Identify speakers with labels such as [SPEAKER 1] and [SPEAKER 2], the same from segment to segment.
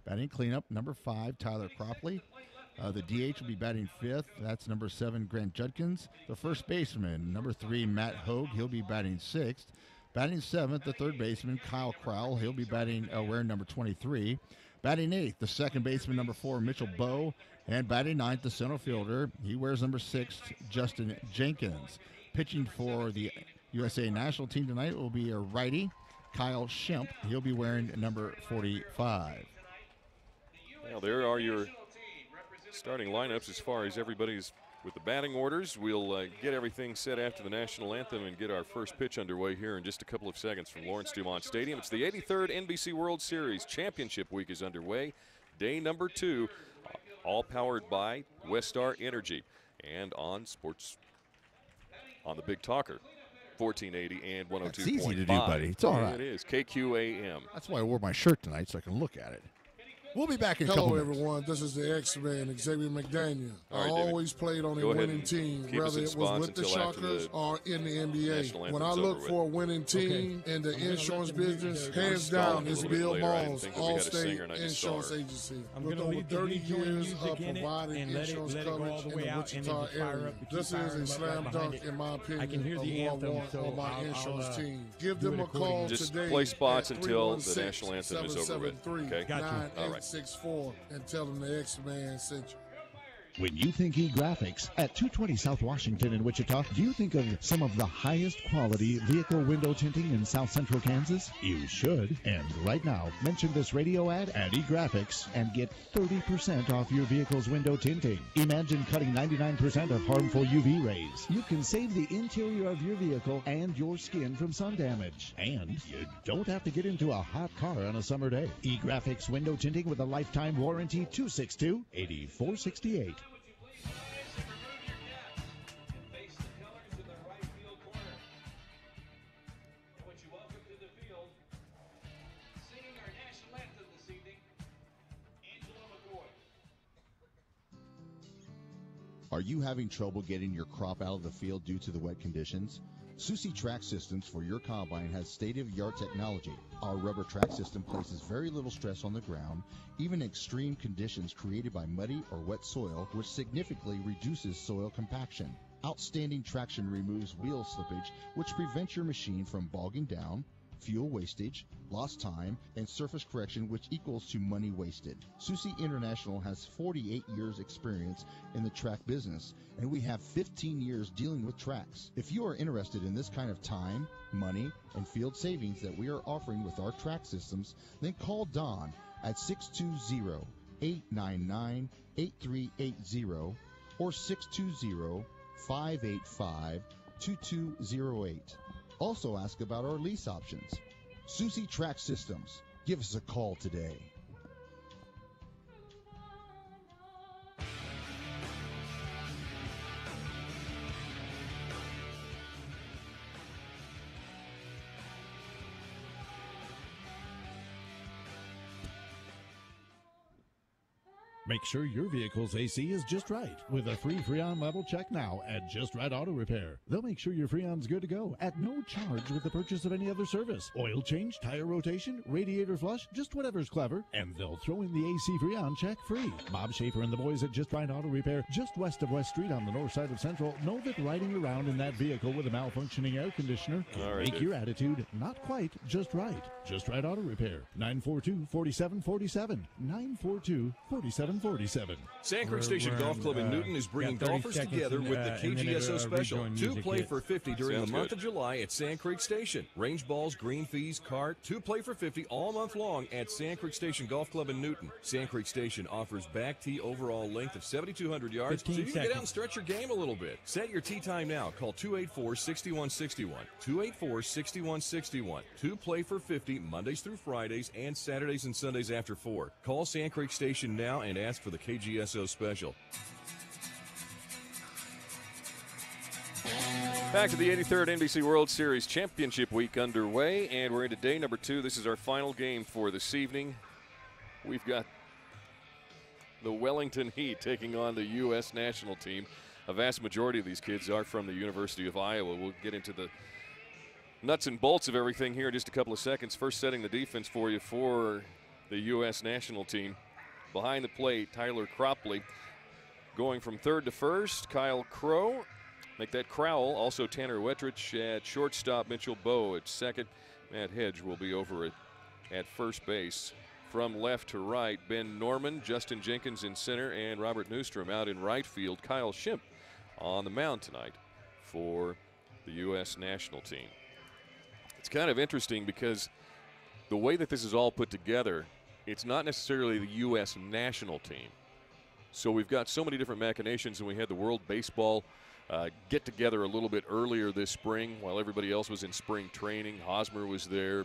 [SPEAKER 1] Batting cleanup, number 5, Tyler Cropley. The DH will be batting 5th. That's number 7, Grant Judkins. The first baseman, number 3, Matt Hogue. He'll be batting 6th. Batting 7th, the third baseman, Kyle Crowell. He'll be batting wearing number 23. Batting 8th, the second baseman, number 4, Mitchell Bowe. And batting 9th, the center fielder. He wears number 6, Justin Jenkins. Pitching for the USA national team tonight will be a righty, Kyle Shemp. He'll be wearing number 45.
[SPEAKER 2] Well, there are your starting lineups as far as everybody's with the batting orders. We'll get everything set after the national anthem and get our first pitch underway here in just a couple of seconds from Lawrence Dumont Stadium. It's the 83rd NBC World Series Championship Week is underway. Day number 2, all powered by Westar Energy and on sports on the Big Talker. 1480 and 102.5.
[SPEAKER 1] It's easy to do, buddy. It's all right.
[SPEAKER 2] It is. KQAM.
[SPEAKER 1] That's why I wore my shirt tonight, so I can look at it. We'll be back in a couple minutes.
[SPEAKER 3] Hello, everyone. This is the X-Man, Xavier McDaniel.
[SPEAKER 2] Right,
[SPEAKER 3] I always played on a winning team, whether it was with the Shockers or in the NBA. When I look for a winning team in the insurance business, hands down, it's Bill Ball's Allstate Insurance Agency. With over 30 years of providing insurance coverage in the Wichita area, this is a slam dunk, in my opinion, of who I want on my insurance team. Give them a call today.
[SPEAKER 2] Just play spots until the national anthem is over with. Okay?
[SPEAKER 3] All right. 64 and tell them the X-Man sent you.
[SPEAKER 4] When you think e-graphics at 220 South Washington in Wichita, do you think of some of the highest quality vehicle window tinting in South Central Kansas? You should. And right now, mention this radio ad at e-graphics and get 30% off your vehicle's window tinting. Imagine cutting 99% of harmful UV rays. You can save the interior of your vehicle and your skin from sun damage. And you don't have to get into a hot car on a summer day. E-graphics window tinting with a lifetime warranty, 262-8468.
[SPEAKER 5] Are you having trouble getting your crop out of the field due to the wet conditions? Susi Track Systems for your combine has state-of-the-art technology. Our rubber track system places very little stress on the ground, even extreme conditions created by muddy or wet soil, which significantly reduces soil compaction. Outstanding traction removes wheel slippage, which prevents your machine from bogging down, fuel wastage, lost time, and surface correction, which equals to money wasted. Susi International has 48 years experience in the track business, and we have 15 years dealing with tracks. If you are interested in this kind of time, money, and field savings that we are offering with our track systems, then call Don at 620-899-8380 or 620-585-2208. Also ask about our lease options. Susi Track Systems. Give us a call today.
[SPEAKER 4] Make sure your vehicle's AC is just right with a free Freon level check now at Just Right Auto Repair. They'll make sure your Freon's good to go at no charge with the purchase of any other service. Oil change, tire rotation, radiator flush, just whatever's clever. And they'll throw in the AC Freon check free. Bob Schaefer and the boys at Just Right Auto Repair, just west of West Street on the north side of Central, know that riding around in that vehicle with a malfunctioning air conditioner can make your attitude not quite just right. Just Right Auto Repair, 942-4747, 942-4747.
[SPEAKER 6] Sand Creek Station Golf Club in Newton is bringing golfers together with the KGSO Special. 2 play for 50 during the month of July at Sand Creek Station. Range balls, green fees, cart, 2 play for 50 all month long at Sand Creek Station Golf Club in Newton. Sand Creek Station offers back tee overall length of 7,200 yards, so you can get out and stretch your game a little bit. Set your tee time now. Call 284-6161. 284-6161. 2 play for 50 Mondays through Fridays and Saturdays and Sundays after 4. Call Sand Creek Station now and ask for the KGSO Special.
[SPEAKER 2] Back to the 83rd NBC World Series Championship Week underway, and we're into day number 2. This is our final game for this evening. We've got the Wellington Heat taking on the U.S. national team. A vast majority of these kids are from the University of Iowa. We'll get into the nuts and bolts of everything here in just a couple of seconds. First, setting the defense for you for the U.S. national team. Behind the plate, Tyler Cropley. Going from third to first, Kyle Crow. Make that Crowell. Also Tanner Wettrich at shortstop, Mitchell Bowe at second. Matt Hedge will be over at first base. From left to right, Ben Norman, Justin Jenkins in center, and Robert Newstrom out in right field. Kyle Schimpf on the mound tonight for the U.S. national team. It's kind of interesting because the way that this is all put together, it's not necessarily the U.S. national team. So we've got so many different machinations, and we had the World Baseball get together a little bit earlier this spring while everybody else was in spring training. Hosmer was there.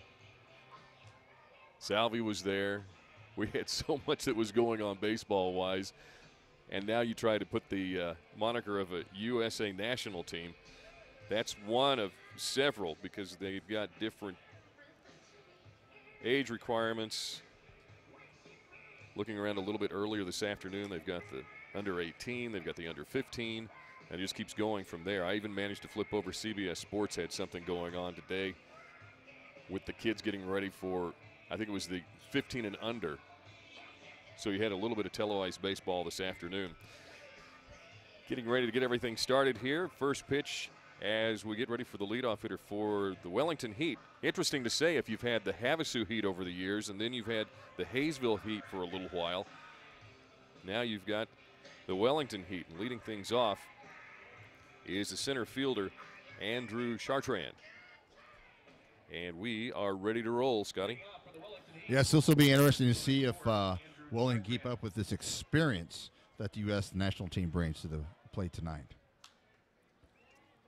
[SPEAKER 2] Salvi was there. We had so much that was going on baseball-wise, and now you try to put the moniker of a USA national team. That's one of several because they've got different age requirements. Looking around a little bit earlier this afternoon, they've got the under 18, they've got the under 15, and it just keeps going from there. I even managed to flip over. CBS Sports had something going on today with the kids getting ready for, I think it was the 15 and under. So you had a little bit of televised baseball this afternoon. Getting ready to get everything started here. First pitch as we get ready for the leadoff hitter for the Wellington Heat. Interesting to say, if you've had the Havasu Heat over the years and then you've had the Hayesville Heat for a little while, now you've got the Wellington Heat. And leading things off is the center fielder, Andrew Chartrand. And we are ready to roll, Scotty.
[SPEAKER 1] Yes, this will be interesting to see if Wellington keep up with this experience that the U.S. national team brings to the plate tonight.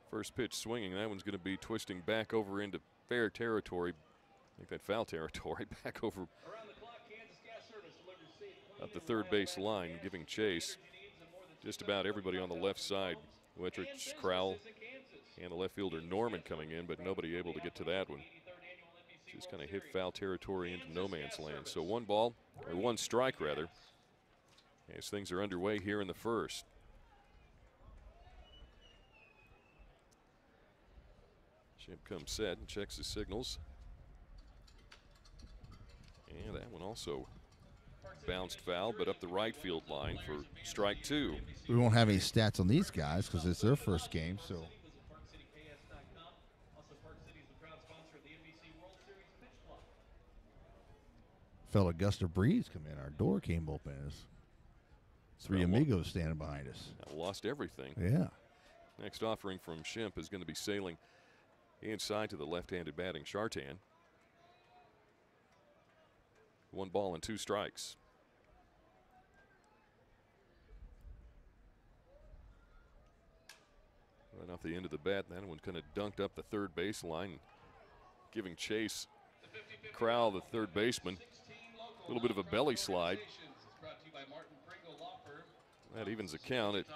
[SPEAKER 2] First pitch swinging. That one's going to be twisting back over into fair territory. I think that foul territory. Back over up the third base line, giving chase. Just about everybody on the left side. Wettrich, Crowell, and the left fielder Norman coming in, but nobody able to get to that one. Just kind of hit foul territory into no man's land. So one strike rather, as things are underway here in the first. Schimpf comes set and checks his signals. And that one also bounced foul, but up the right field line for strike two.
[SPEAKER 1] We won't have any stats on these guys because it's their first game, so. Felt a gust of breeze come in. Our door came open as three amigos standing behind us.
[SPEAKER 2] I lost everything.
[SPEAKER 1] Yeah.
[SPEAKER 2] Next offering from Schimpf is going to be sailing inside to the left-handed batting Chartan. 1 ball and 2 strikes. Right off the end of the bat, that one kind of dunked up the third baseline, giving chase. Crowell, the third baseman, a little bit of a belly slide. That evens the count. It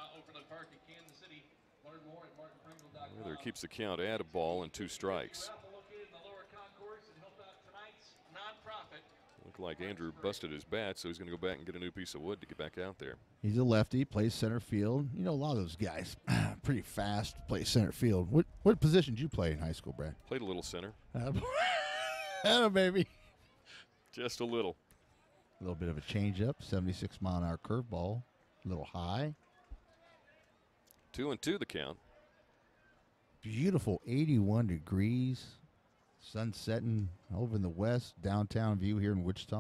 [SPEAKER 2] rather keeps the count at a ball and 2 strikes. Looked like Andrew busted his bat, so he's going to go back and get a new piece of wood to get back out there.
[SPEAKER 1] He's a lefty, plays center field. You know, a lot of those guys, pretty fast, play center field. What position did you play in high school, Brad?
[SPEAKER 2] Played a little center.
[SPEAKER 1] Baby.
[SPEAKER 2] Just a little.
[SPEAKER 1] A little bit of a changeup, 76-mile-an-hour curveball, a little high.
[SPEAKER 2] 2-2 the count.
[SPEAKER 1] Beautiful 81 degrees. Sun setting over in the west, downtown view here in Wichita.
[SPEAKER 2] I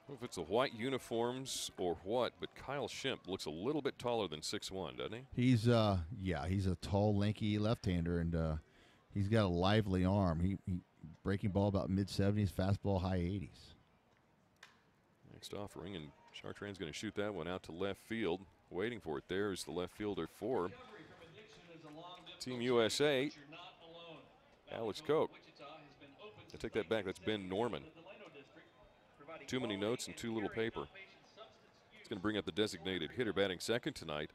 [SPEAKER 2] don't know if it's the white uniforms or what, but Kyle Schimpf looks a little bit taller than 6'1", doesn't he?
[SPEAKER 1] He's he's a tall, lanky left-hander, and he's got a lively arm. He breaking ball about mid-70s, fastball high 80s.
[SPEAKER 2] Next offering, and Chartrand's going to shoot that one out to left field. Waiting for it there is the left fielder for Team USA, Alex Koch. I take that back. That's Ben Norman. Too many notes and too little paper. It's going to bring up the designated hitter batting second tonight,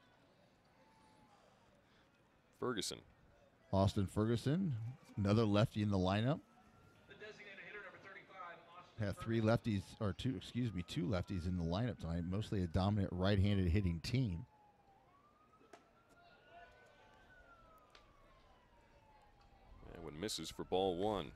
[SPEAKER 2] Ferguson.
[SPEAKER 1] Austin Ferguson, another lefty in the lineup. Have two lefties in the lineup tonight. Mostly a dominant right-handed hitting team.
[SPEAKER 2] That one misses for ball 1.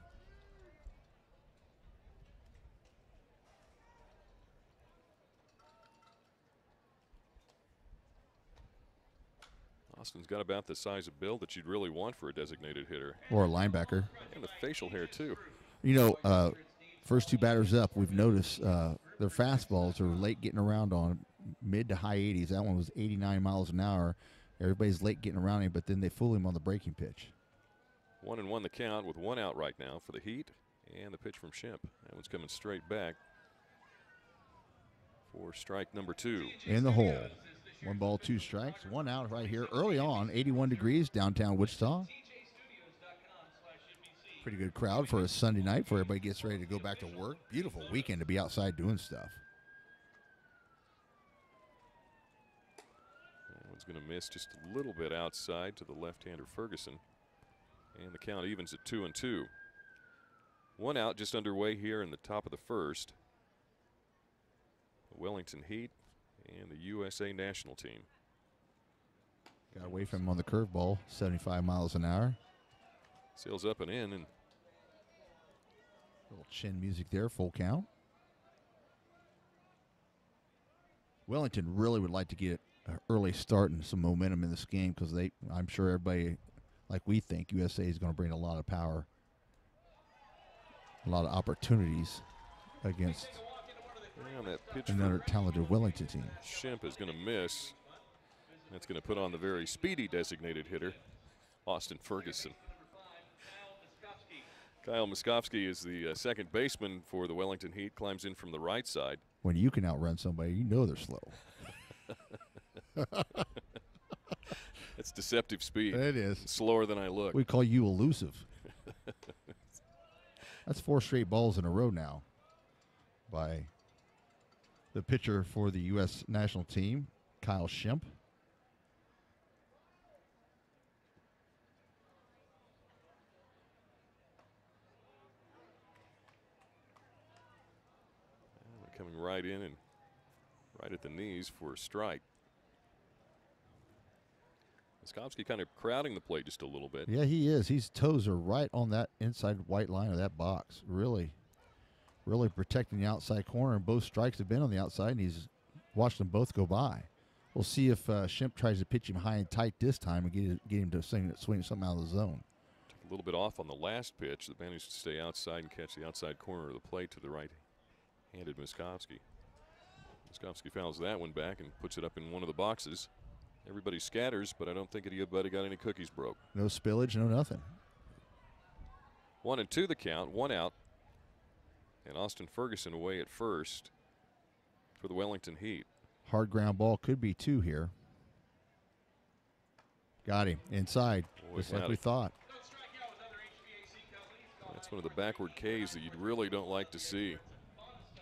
[SPEAKER 2] Austin's got about the size of build that you'd really want for a designated hitter.
[SPEAKER 1] Or a linebacker.
[SPEAKER 2] And the facial hair, too.
[SPEAKER 1] You know, first two batters up, we've noticed their fastballs are late getting around on mid to high 80s. That one was 89 miles an hour. Everybody's late getting around him, but then they fool him on the breaking pitch.
[SPEAKER 2] 1-1 the count with one out right now for the Heat. And the pitch from Shemp. That one's coming straight back for strike number 2.
[SPEAKER 1] In the hole. 1 ball, 2 strikes. 1 out right here early on. 81 degrees downtown Wichita. Pretty good crowd for a Sunday night before everybody gets ready to go back to work. Beautiful weekend to be outside doing stuff.
[SPEAKER 2] That one's going to miss just a little bit outside to the left-hander Ferguson. And the count evens at 2-2. 1 out just underway here in the top of the first. The Wellington Heat and the USA national team.
[SPEAKER 1] Got away from him on the curveball, 75 miles an hour.
[SPEAKER 2] Sails up and in. And
[SPEAKER 1] little chin music there, full count. Wellington really would like to get an early start and some momentum in this game because I'm sure everybody, like we think, USA is going to bring a lot of power. A lot of opportunities against another talented Wellington team.
[SPEAKER 2] Shemp is going to miss. That's going to put on the very speedy designated hitter, Austin Ferguson. Kyle Moskovsky is the second baseman for the Wellington Heat, climbs in from the right side.
[SPEAKER 1] When you can outrun somebody, you know they're slow.
[SPEAKER 2] It's deceptive speed.
[SPEAKER 1] It is.
[SPEAKER 2] It's slower than I look.
[SPEAKER 1] We call you elusive. That's 4 straight balls in a row now by the pitcher for the U.S. national team, Kyle Shemp.
[SPEAKER 2] Coming right in and right at the knees for a strike. Moskovsky kind of crowding the plate just a little bit.
[SPEAKER 1] Yeah, he is. His toes are right on that inside white line of that box. Really protecting the outside corner. And both strikes have been on the outside, and he's watched them both go by. We'll see if Shemp tries to pitch him high and tight this time and get him to swing something out of the zone.
[SPEAKER 2] Took a little bit off on the last pitch. The managed to stay outside and catch the outside corner of the plate to the right-handed Moskovsky. Moskovsky fouls that one back and puts it up in one of the boxes. Everybody scatters, but I don't think anybody got any cookies broke.
[SPEAKER 1] No spillage, no nothing.
[SPEAKER 2] 1-2 the count, 1 out. And Austin Ferguson away at first for the Wellington Heat.
[SPEAKER 1] Hard ground ball could be 2 here. Got him inside, just like we thought.
[SPEAKER 2] That's one of the backward Ks that you really don't like to see.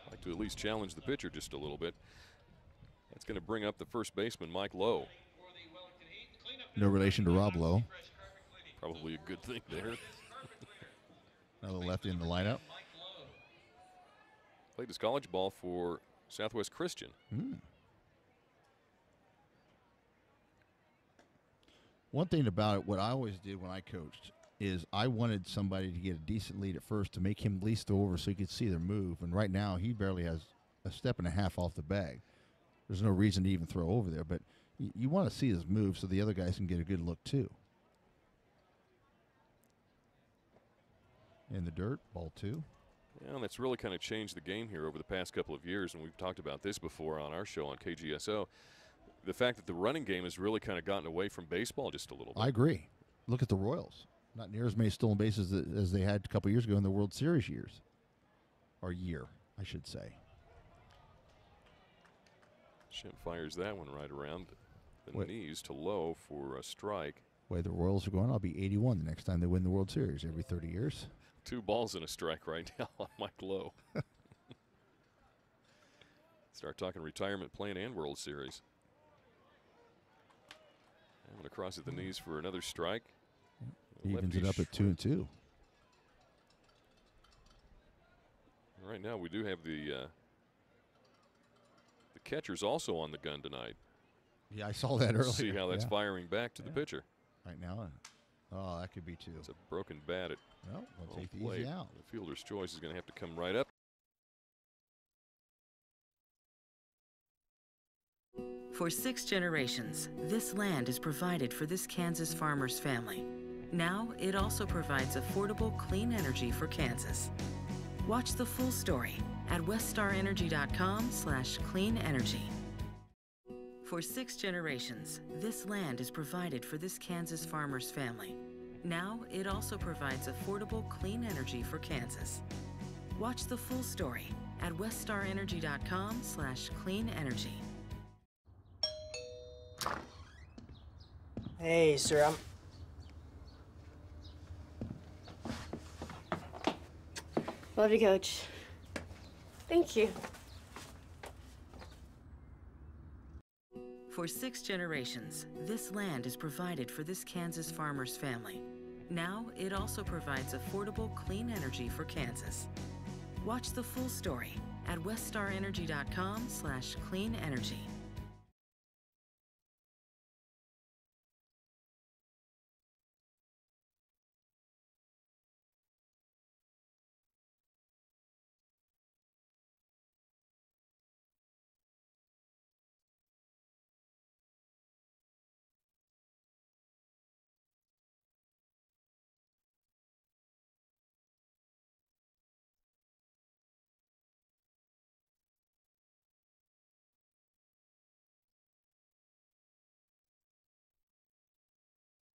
[SPEAKER 2] Like to at least challenge the pitcher just a little bit. That's going to bring up the first baseman, Mike Lowe.
[SPEAKER 1] No relation to Rob Lowe.
[SPEAKER 2] Probably a good thing there.
[SPEAKER 1] Another lefty in the lineup.
[SPEAKER 2] Played his college ball for Southwest Christian.
[SPEAKER 1] One thing about it, what I always did when I coached, is I wanted somebody to get a decent lead at first to make him at least throw over so he could see their move. And right now, he barely has a step and a half off the bag. There's no reason to even throw over there, but you want to see his move so the other guys can get a good look too. In the dirt, ball 2.
[SPEAKER 2] Yeah, and that's really kind of changed the game here over the past couple of years, and we've talked about this before on our show on KGSO. The fact that the running game has really kind of gotten away from baseball just a little bit.
[SPEAKER 1] I agree. Look at the Royals. Not near as many stolen bases as they had a couple years ago in the World Series years. Or year, I should say.
[SPEAKER 2] Shemp fires that one right around the knees to Lowe for a strike.
[SPEAKER 1] The way the Royals are going, I'll be 81 the next time they win the World Series every 30 years.
[SPEAKER 2] 2 balls and a strike right now on Mike Lowe. Start talking retirement plan and World Series. I'm going to cross at the knees for another strike.
[SPEAKER 1] Evens it up at 2-2.
[SPEAKER 2] Right now we do have the catcher's also on the gun tonight.
[SPEAKER 1] Yeah, I saw that earlier.
[SPEAKER 2] See how that's firing back to the pitcher.
[SPEAKER 1] Right now. Oh, that could be 2.
[SPEAKER 2] It's a broken bat at
[SPEAKER 1] we'll take the easy out.
[SPEAKER 2] The fielder's choice is going to have to come right up.
[SPEAKER 7] For 6 generations, this land has provided for this Kansas farmer's family. Now, it also provides affordable, clean energy for Kansas. Watch the full story at weststarenergy.com/clean energy. For 6 generations, this land has provided for this Kansas farmer's family. Now, it also provides affordable, clean energy for Kansas. Watch the full story at weststarenergy.com/clean energy.
[SPEAKER 8] Hey, sir,
[SPEAKER 9] Love you, Coach. Thank you.
[SPEAKER 7] For 6 generations, this land has provided for this Kansas farmer's family. Now, it also provides affordable, clean energy for Kansas. Watch the full story at weststarenergy.com/clean energy.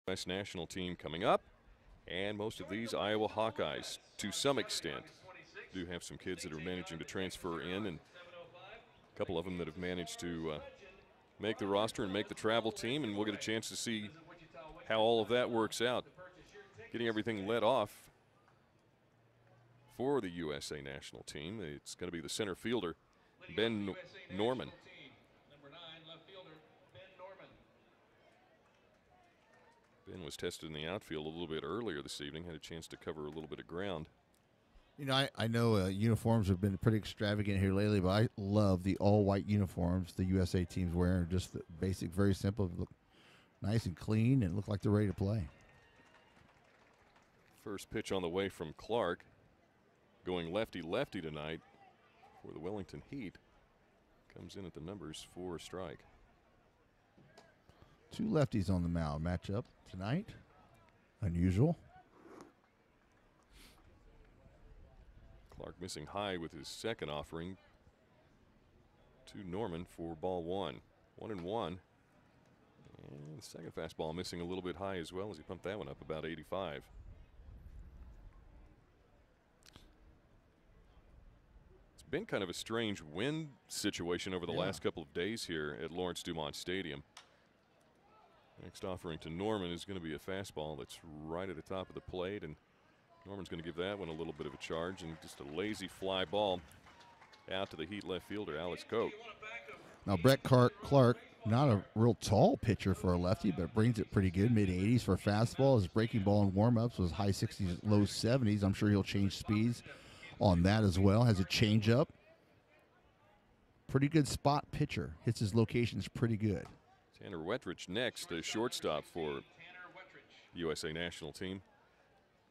[SPEAKER 2] U.S. national team coming up, and most of these Iowa Hawkeyes, to some extent, do have some kids that are managing to transfer in, and a couple of them that have managed to make the roster and make the travel team, and we'll get a chance to see how all of that works out. Getting everything led off for the USA national team, it's going to be the center fielder, Ben Norman. Ben was tested in the outfield a little bit earlier this evening, had a chance to cover a little bit of ground.
[SPEAKER 1] You know, I know uniforms have been pretty extravagant here lately, but I love the all-white uniforms the USA team's wearing. Just the basic, very simple, look nice and clean, and look like they're ready to play.
[SPEAKER 2] First pitch on the way from Clark, going lefty-lefty tonight for the Wellington Heat. Comes in at the numbers for a strike.
[SPEAKER 1] 2 lefties on the mound. Matchup tonight. Unusual.
[SPEAKER 2] Clark missing high with his second offering to Norman for ball 1. 1-1. And the second fastball missing a little bit high as well as he pumped that one up about 85. It's been kind of a strange wind situation over the last couple of days here at Lawrence Dumont Stadium. Next offering to Norman is going to be a fastball that's right at the top of the plate, and Norman's going to give that one a little bit of a charge, and just a lazy fly ball out to the Heat left fielder, Alex Koch.
[SPEAKER 1] Now, Brett Clark, not a real tall pitcher for a lefty, but brings it pretty good, mid-80s for a fastball. His breaking ball in warm-ups was high 60s, low 70s. I'm sure he'll change speeds on that as well. Has a changeup. Pretty good spot pitcher. Hits his locations pretty good.
[SPEAKER 2] Tanner Wettrich next, the shortstop for USA national team.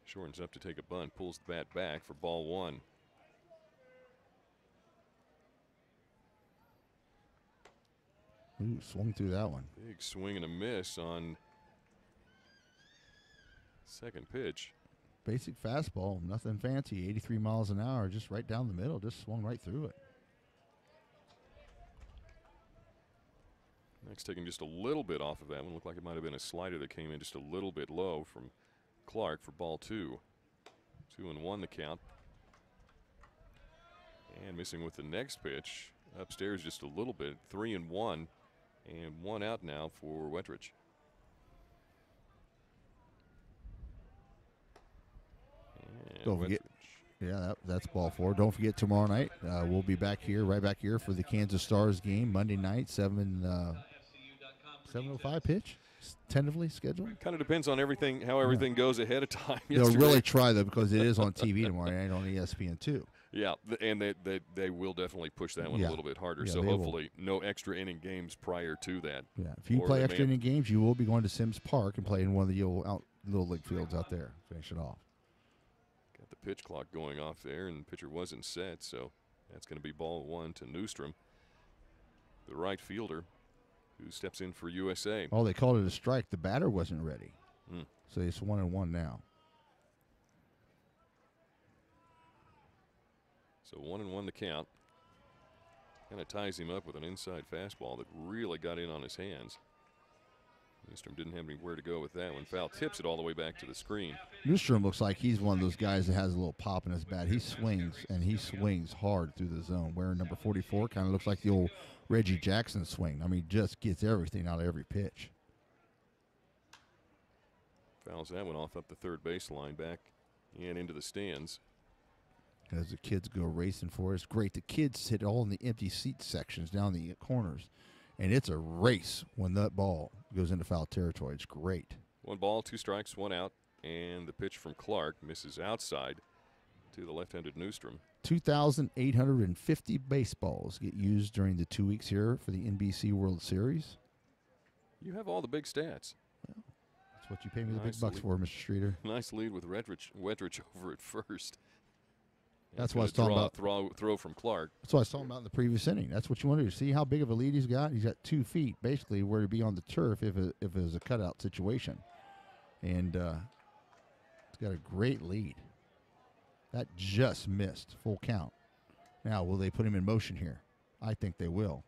[SPEAKER 2] Shortens up to take a bunt, pulls the bat back for ball 1.
[SPEAKER 1] Ooh, swung through that one.
[SPEAKER 2] Big swing and a miss on second pitch.
[SPEAKER 1] Basic fastball, nothing fancy, 83 miles an hour, just right down the middle, just swung right through it.
[SPEAKER 2] Next, taking just a little bit off of that one. Looked like it might have been a slider that came in just a little bit low from Clark for ball 2. 2-1 the count. And missing with the next pitch. Upstairs just a little bit. 3-1. And 1 out now for Wettrich.
[SPEAKER 1] Don't forget. Yeah, that's ball 4. Don't forget tomorrow night. We'll be back here, right back here for the Kansas Stars game Monday night, 7:05 pitch, tentatively scheduled.
[SPEAKER 2] Kind of depends on everything, how everything goes ahead of time.
[SPEAKER 1] They'll really try though, because it is on TV tomorrow night on ESPN2.
[SPEAKER 2] Yeah, and they will definitely push that one a little bit harder. So hopefully no extra inning games prior to that.
[SPEAKER 1] Yeah, if you play extra inning games, you will be going to Sims Park and playing one of the little league fields out there. Finish it off.
[SPEAKER 2] Got the pitch clock going off there, and the pitcher wasn't set, so that's going to be ball 1 to Newstrom, the right fielder. who steps in for USA.
[SPEAKER 1] Oh, they called it a strike. The batter wasn't ready. So it's 1-1 now.
[SPEAKER 2] So 1-1 the count. Kind of ties him up with an inside fastball that really got in on his hands. Newstrom didn't have anywhere to go with that one. Foul tips it all the way back to the screen.
[SPEAKER 1] Newstrom looks like he's one of those guys that has a little pop in his bat. He swings, and he swings hard through the zone. Wearing number 44 kind of looks like the old Reggie Jackson swing. I mean, just gets everything out of every pitch.
[SPEAKER 2] Fouls that one off up the third baseline, back and into the stands.
[SPEAKER 1] As the kids go racing for it, it's great. The kids hit all in the empty seat sections down the corners, and it's a race when that ball goes into foul territory. It's great.
[SPEAKER 2] 1 ball, 2 strikes, 1 out, and the pitch from Clark misses outside to the left-handed Newstrom.
[SPEAKER 1] 2,850 baseballs get used during the 2 weeks here for the NBC World Series.
[SPEAKER 2] You have all the big stats.
[SPEAKER 1] Well, that's what you pay me the big bucks for, Mr. Streeter.
[SPEAKER 2] Nice lead with Wettrich over at first.
[SPEAKER 1] That's what I was talking about.
[SPEAKER 2] Throw from Clark.
[SPEAKER 1] That's what I was talking about in the previous inning. That's what you want to do. See how big of a lead he's got? He's got 2 feet, basically, where to be on the turf if it was a cutout situation. And he's got a great lead. That just missed. Full count. Now, will they put him in motion here? I think they will.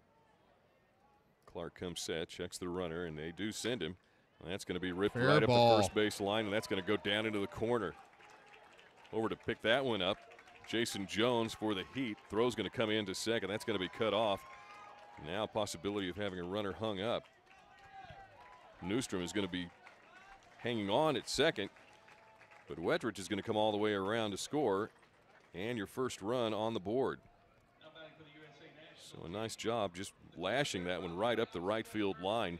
[SPEAKER 2] Clark comes set, checks the runner, and they do send him. And that's going to be ripped
[SPEAKER 1] Fair
[SPEAKER 2] right
[SPEAKER 1] ball.
[SPEAKER 2] up the first base line, and that's going to go down into the corner. Over to pick that one up. Jason Jones for the Heat. Throw's going to come into second. That's going to be cut off. Now possibility of having a runner hung up. Newstrom is going to be hanging on at second, but Wettrich is going to come all the way around to score, and your first run on the board. So a nice job just lashing that one right up the right field line.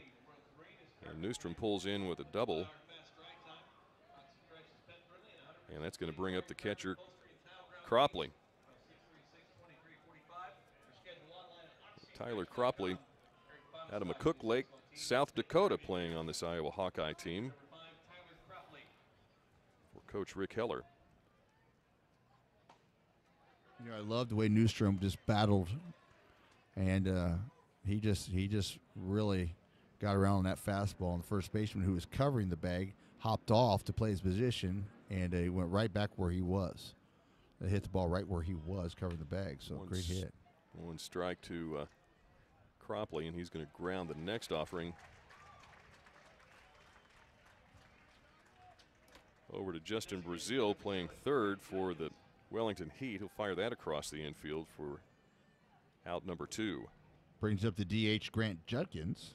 [SPEAKER 2] And Newstrom pulls in with a double. And that's going to bring up the catcher, Cropley. Tyler Cropley out of McCook Lake, South Dakota, playing on this Iowa Hawkeye team for Coach Rick Heller.
[SPEAKER 1] You know, I love the way Newstrom just battled, and he just really got around on that fastball, and the first baseman who was covering the bag hopped off to play his position, and he went right back where he was. They hit the ball right where he was covering the bag, so great hit.
[SPEAKER 2] 1 strike to Cropley, and he's going to ground the next offering over to Justin Brazil, playing third for the Wellington Heat. He'll fire that across the infield for out number 2.
[SPEAKER 1] Brings up the DH Grant Judkins.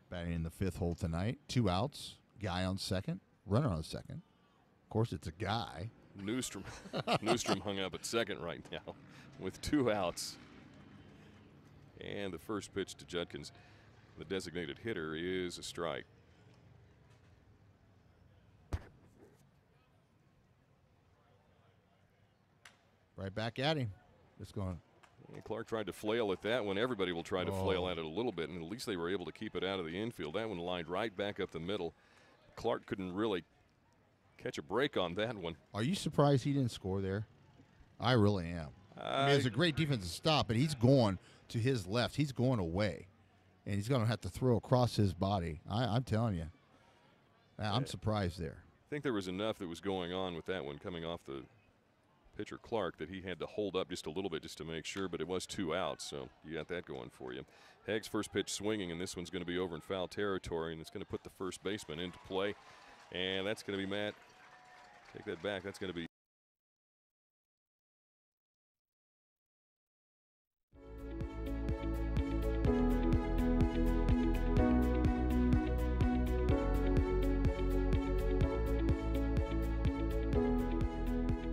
[SPEAKER 1] Batting in the 5th hole tonight. 2 outs. Guy on second. Runner on second. Of course, it's a guy.
[SPEAKER 2] Newstrom hung up at second right now with 2 outs. And the first pitch to Judkins, the designated hitter, is a strike.
[SPEAKER 1] Right back at him. Just going.
[SPEAKER 2] And Clark tried to flail at that one. Everybody will try to flail at it a little bit, and at least they were able to keep it out of the infield. That one lined right back up the middle. Clark couldn't really catch a break on that one.
[SPEAKER 1] Are you surprised he didn't score there? I really am. I mean, it's a great defensive stop, but he's going to his left. He's going away, and he's going to have to throw across his body. I'm telling you. I'm surprised there.
[SPEAKER 2] I think there was enough that was going on with that one coming off the pitcher Clark that he had to hold up just a little bit just to make sure, but it was 2 outs, so you got that going for you. Hagg's first pitch swinging, and this one's going to be over in foul territory, and it's going to put the first baseman into play, and that's going to be Matt. Take that back. That's going to be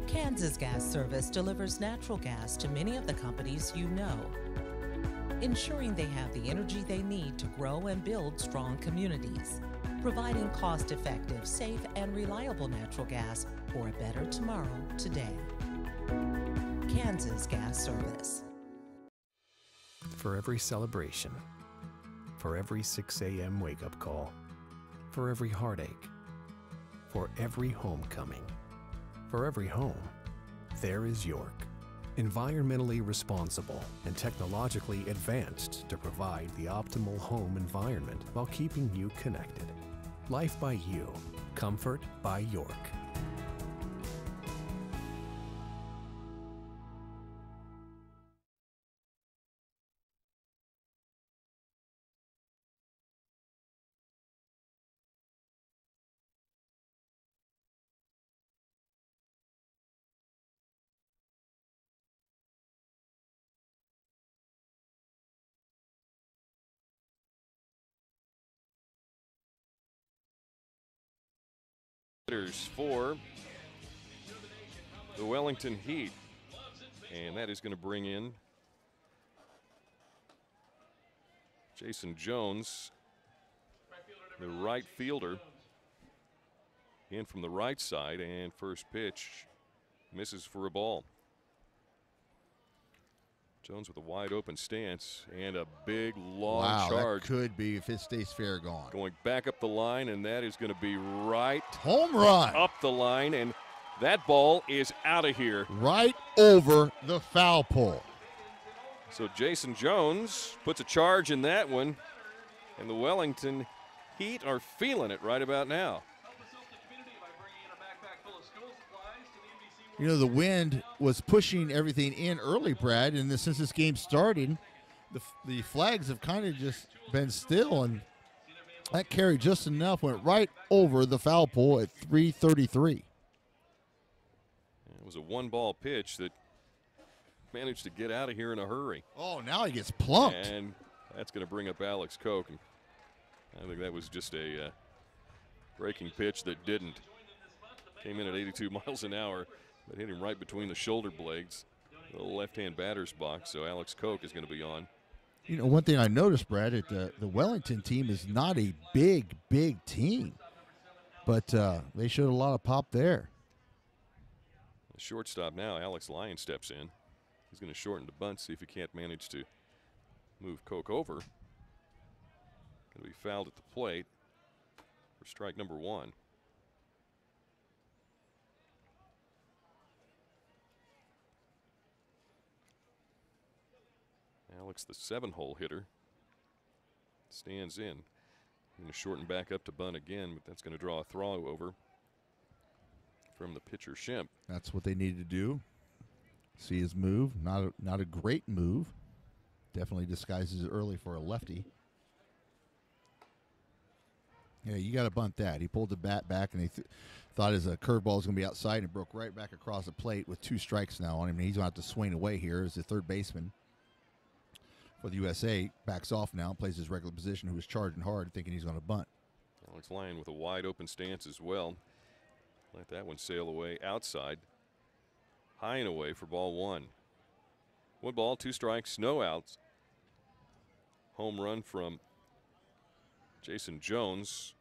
[SPEAKER 8] Kansas Gas Service delivers natural gas to many of the companies you know, ensuring they have the energy they need to grow and build strong communities, providing cost-effective, safe, and reliable natural gas for a better tomorrow today. Kansas Gas Service.
[SPEAKER 10] For every celebration, for every 6 a.m. wake-up call, for every heartache, for every homecoming, for every home, there is York. Environmentally responsible and technologically advanced to provide the optimal home environment while keeping you connected. Life by You. Comfort by York.
[SPEAKER 2] For the Wellington Heat, and that is going to bring in Jason Jones, the right fielder, in from the right side, and first pitch misses for a ball. Jones with a wide open stance and a big long charge.
[SPEAKER 1] That could be, if it stays fair, gone.
[SPEAKER 2] Going back up the line, and that is going to be right
[SPEAKER 1] home run
[SPEAKER 2] up the line, and that ball is out of here.
[SPEAKER 1] Right over the foul pole.
[SPEAKER 2] So Jason Jones puts a charge in that one, and the Wellington Heat are feeling it right about now.
[SPEAKER 1] You know, the wind was pushing everything in early, Brad, and since this game started, the flags have kind of just been still, and that carried just enough, went right over the foul pole at 3:33.
[SPEAKER 2] It was a one-ball pitch that managed to get out of here in a hurry.
[SPEAKER 1] Oh, now he gets plumped.
[SPEAKER 2] And that's going to bring up Alex Koch. And I think that was just a breaking pitch that didn't. Came in at 82 miles an hour. But hit him right between the shoulder blades, the left-hand batter's box, so Alex Koch is going to be on.
[SPEAKER 1] You know, one thing I noticed, Brad, the Wellington team is not a big team, but they showed a lot of pop there.
[SPEAKER 2] The shortstop now, Alex Lyon, steps in. He's going to shorten the bunt, see if he can't manage to move Koch over. Going to be fouled at the plate for strike number one. Alex, the 7-hole hitter, stands in. Going to shorten back up to bunt again, but that's going to draw a throw over from the pitcher, Shemp.
[SPEAKER 1] That's what they needed to do. See his move. Not a great move. Definitely disguises it early for a lefty. Yeah, you got to bunt that. He pulled the bat back, and they thought his curveball was going to be outside, and it broke right back across the plate with 2 strikes now on him. He's going to have to swing away here as the third baseman for the USA. Backs off now, plays his regular position, who was charging hard, thinking he's going to bunt.
[SPEAKER 2] Alex Lyon with a wide open stance as well. Let that one sail away outside. High and away for ball one. 1 ball, 2 strikes, no outs. Home run from Jason Jones,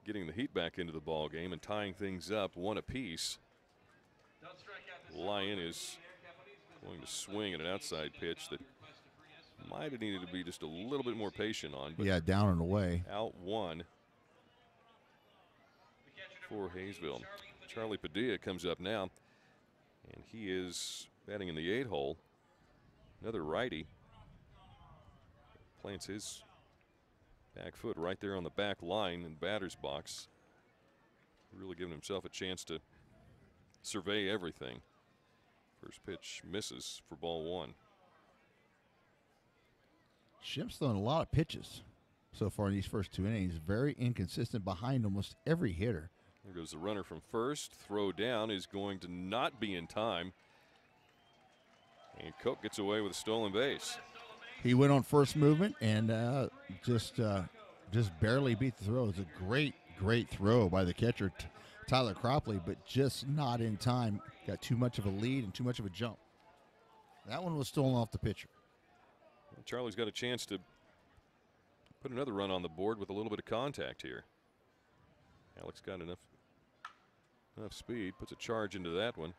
[SPEAKER 2] getting the Heat back into the ball game and tying things up 1 apiece. Lyon is going to swing at an outside pitch that might have needed to be just a little bit more patient on. But
[SPEAKER 1] yeah, down and away.
[SPEAKER 2] Out 1 for Hayesville. Charlie Padilla comes up now, and he is batting in the 8-hole. Another righty. Plants his back foot right there on the back line in batter's box. Really giving himself a chance to survey everything. First pitch misses for ball 1.
[SPEAKER 1] Shemp's thrown a lot of pitches so far in these first 2 innings. Very inconsistent behind almost every hitter.
[SPEAKER 2] There goes the runner from first. Throw down is going to not be in time. And Koch gets away with a stolen base.
[SPEAKER 1] He went on first movement and just barely beat the throw. It's a great throw by the catcher, Tyler Cropley, but just not in time. Got too much of a lead and too much of a jump. That one was stolen off the pitcher.
[SPEAKER 2] Well, Charlie's got a chance to put another run on the board with a little bit of contact here. Alex got enough speed, puts a charge into that one.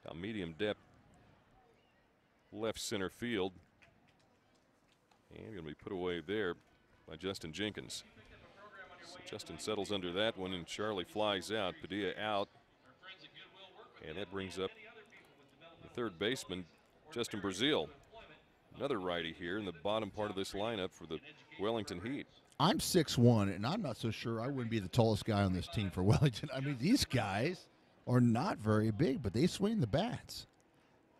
[SPEAKER 2] Down medium depth, left center field. And going to be put away there by Justin Jenkins. So Justin settles under that one, and Charlie flies out. Padilla out. And that brings up the third baseman, Justin Brazil. Another righty here in the bottom part of this lineup for the Wellington Heat.
[SPEAKER 1] I'm 6'1", and I'm not so sure I wouldn't be the tallest guy on this team for Wellington. I mean, these guys are not very big, but they swing the bats.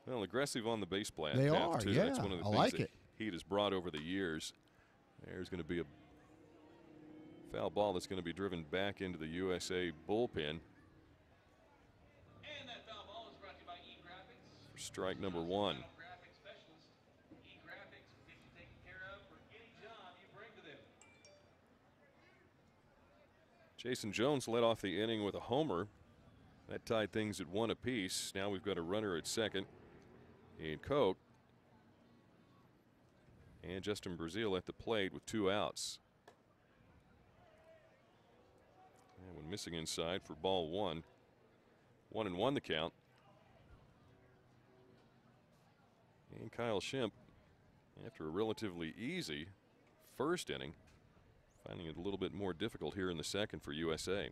[SPEAKER 2] Well, aggressive on the base path,
[SPEAKER 1] they are,
[SPEAKER 2] too.
[SPEAKER 1] yeah.
[SPEAKER 2] That's one of the things that Heat has brought over the years. There's going to be a foul ball that's going to be driven back into the USA bullpen. And that foul ball is brought to you by E-Graphics. For strike number 1. Jason Jones led off the inning with a homer. That tied things at 1 apiece. Now we've got a runner at second in Coke. And Justin Brazil at the plate with 2 outs. And when missing inside for ball 1. 1-1 the count. And Kyle Schimpf, after a relatively easy first inning, finding it a little bit more difficult here in the second for USA.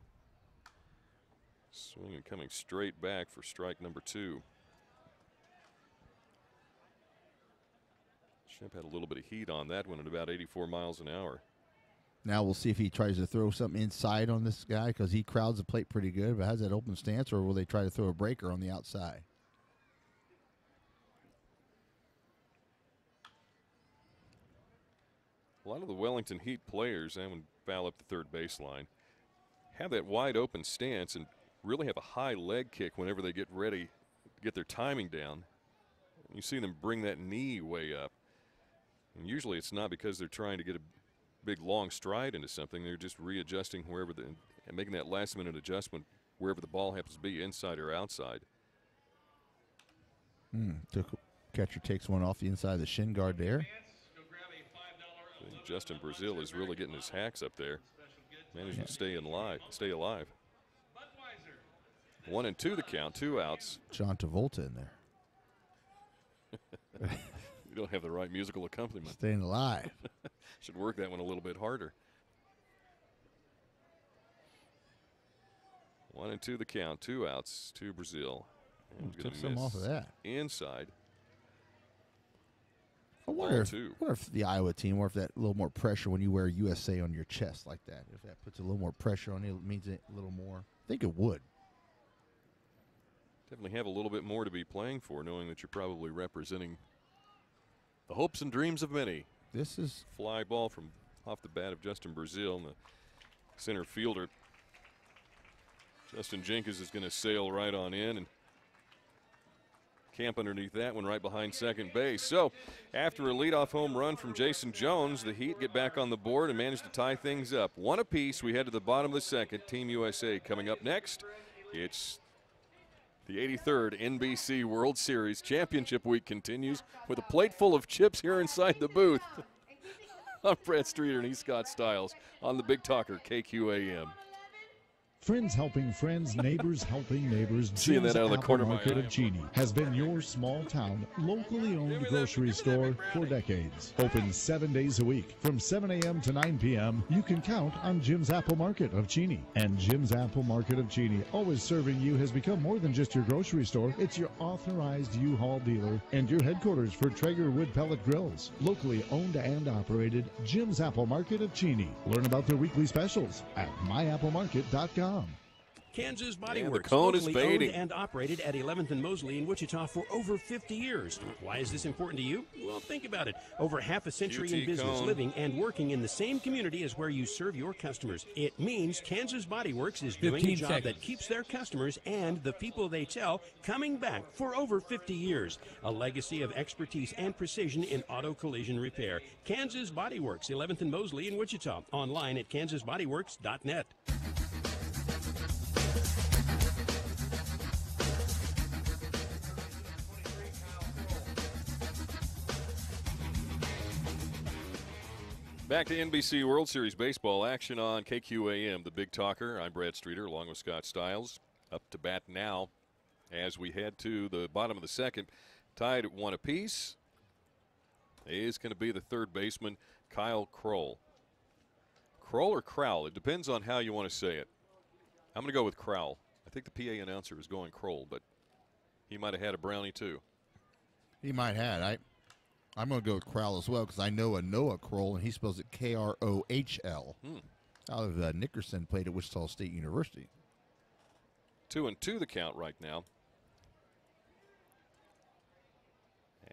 [SPEAKER 2] Swinging coming straight back for strike number 2. Schimpf had a little bit of heat on that one at about 84 miles an hour.
[SPEAKER 1] Now we'll see if he tries to throw something inside on this guy because he crowds the plate pretty good, but has that open stance, or will they try to throw a breaker on the outside?
[SPEAKER 2] A lot of the Wellington Heat players, and when foul up the third baseline, have that wide open stance and really have a high leg kick whenever they get ready to get their timing down. You see them bring that knee way up. And usually it's not because they're trying to get a big long stride into something. They're just readjusting wherever and making that last minute adjustment wherever the ball happens to be, inside or outside.
[SPEAKER 1] Catcher takes one off the inside of the shin guard there.
[SPEAKER 2] Justin Brazil is really getting his hacks up there. Managing to stay alive. 1-2 the count, 2 outs.
[SPEAKER 1] John Travolta in there.
[SPEAKER 2] You don't have the right musical accompaniment.
[SPEAKER 1] Staying alive.
[SPEAKER 2] Should work that one a little bit harder. 1-2 the count, 2 outs to Brazil.
[SPEAKER 1] Took some off of that.
[SPEAKER 2] Inside.
[SPEAKER 1] I wonder if the Iowa team, or if that little more pressure when you wear USA on your chest like that, if that puts a little more pressure on you, it means a little more. I think it would.
[SPEAKER 2] Definitely have a little bit more to be playing for, knowing that you're probably representing the hopes and dreams of many.
[SPEAKER 1] This is
[SPEAKER 2] fly ball from off the bat of Justin Brazil, and the center fielder Justin Jenkins is going to sail right on in and camp underneath that one right behind second base. So after a leadoff home run from Jason Jones, the Heat get back on the board and manage to tie things up. 1 apiece. We head to the bottom of the second. Team USA coming up next. It's the 83rd NBC World Series Championship Week continues with a plate full of chips here inside the booth. I'm Brad Streeter and he's Scott Stiles on the Big Talker KQAM.
[SPEAKER 4] Friends helping friends, neighbors helping neighbors.
[SPEAKER 2] Seeing that out of the corner of my
[SPEAKER 4] Market of Cheney has been your small town, locally owned grocery store for decades. Open 7 days a week from 7 a.m. to 9 p.m. You can count on Jim's Apple Market of Cheney. And Jim's Apple Market of Cheney, always serving you, has become more than just your grocery store. It's your authorized U-Haul dealer and your headquarters for Traeger wood pellet grills. Locally owned and operated, Jim's Apple Market of Cheney. Learn about their weekly specials at myapplemarket.com.
[SPEAKER 11] Kansas Body Works,
[SPEAKER 2] the cone
[SPEAKER 11] locally
[SPEAKER 2] is fading.
[SPEAKER 11] owned and operated at 11th and Mosley in Wichita for over 50 years. Why is this important to you? Well, think about it. Over half a century in business,
[SPEAKER 2] cone.
[SPEAKER 11] living and working in the same community as where you serve your customers. It means Kansas Body Works is doing a job that keeps their customers and the people they tell coming back for over 50 years. A legacy of expertise and precision in auto collision repair. Kansas Body Works, 11th and Mosley in Wichita. Online at kansasbodyworks.net.
[SPEAKER 2] Back to NBC World Series baseball action on KQAM, the Big Talker. I'm Brad Streeter along with Scott Stiles. Up to bat now as we head to the bottom of the second. Tied at 1 apiece is going to be the third baseman, Kyle Kroll. Kroll or Crowell? It depends on how you want to say it. I'm going to go with Crowell. I think the PA announcer is going Kroll, but he might have had a brownie too.
[SPEAKER 1] He might have. I'm going to go with Crowell as well because I know a Noah Kroll, and he spells it Krohl. Out of Nickerson, played at Wichita State University.
[SPEAKER 2] 2-2 the count right now.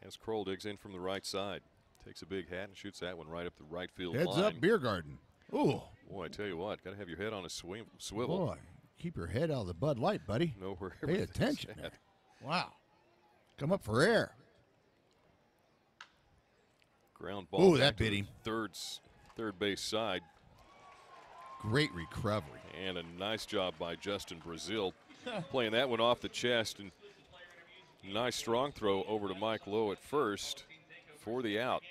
[SPEAKER 2] As Kroll digs in from the right side. Takes a big hat and shoots that one right up the right field line.
[SPEAKER 1] Heads up, beer garden. Ooh.
[SPEAKER 2] Boy, I tell you what, got to have your head on a swivel.
[SPEAKER 1] Boy, keep your head out of the Bud Light, buddy.
[SPEAKER 2] Know where
[SPEAKER 1] Pay attention.
[SPEAKER 2] at.
[SPEAKER 1] Wow. Come up for air.
[SPEAKER 2] Ground ball.
[SPEAKER 1] Ooh, that bit him.
[SPEAKER 2] Third base side.
[SPEAKER 1] Great recovery.
[SPEAKER 2] And a nice job by Justin Brazil. Playing that one off the chest. And nice strong throw over to Mike Lowe at first for the out.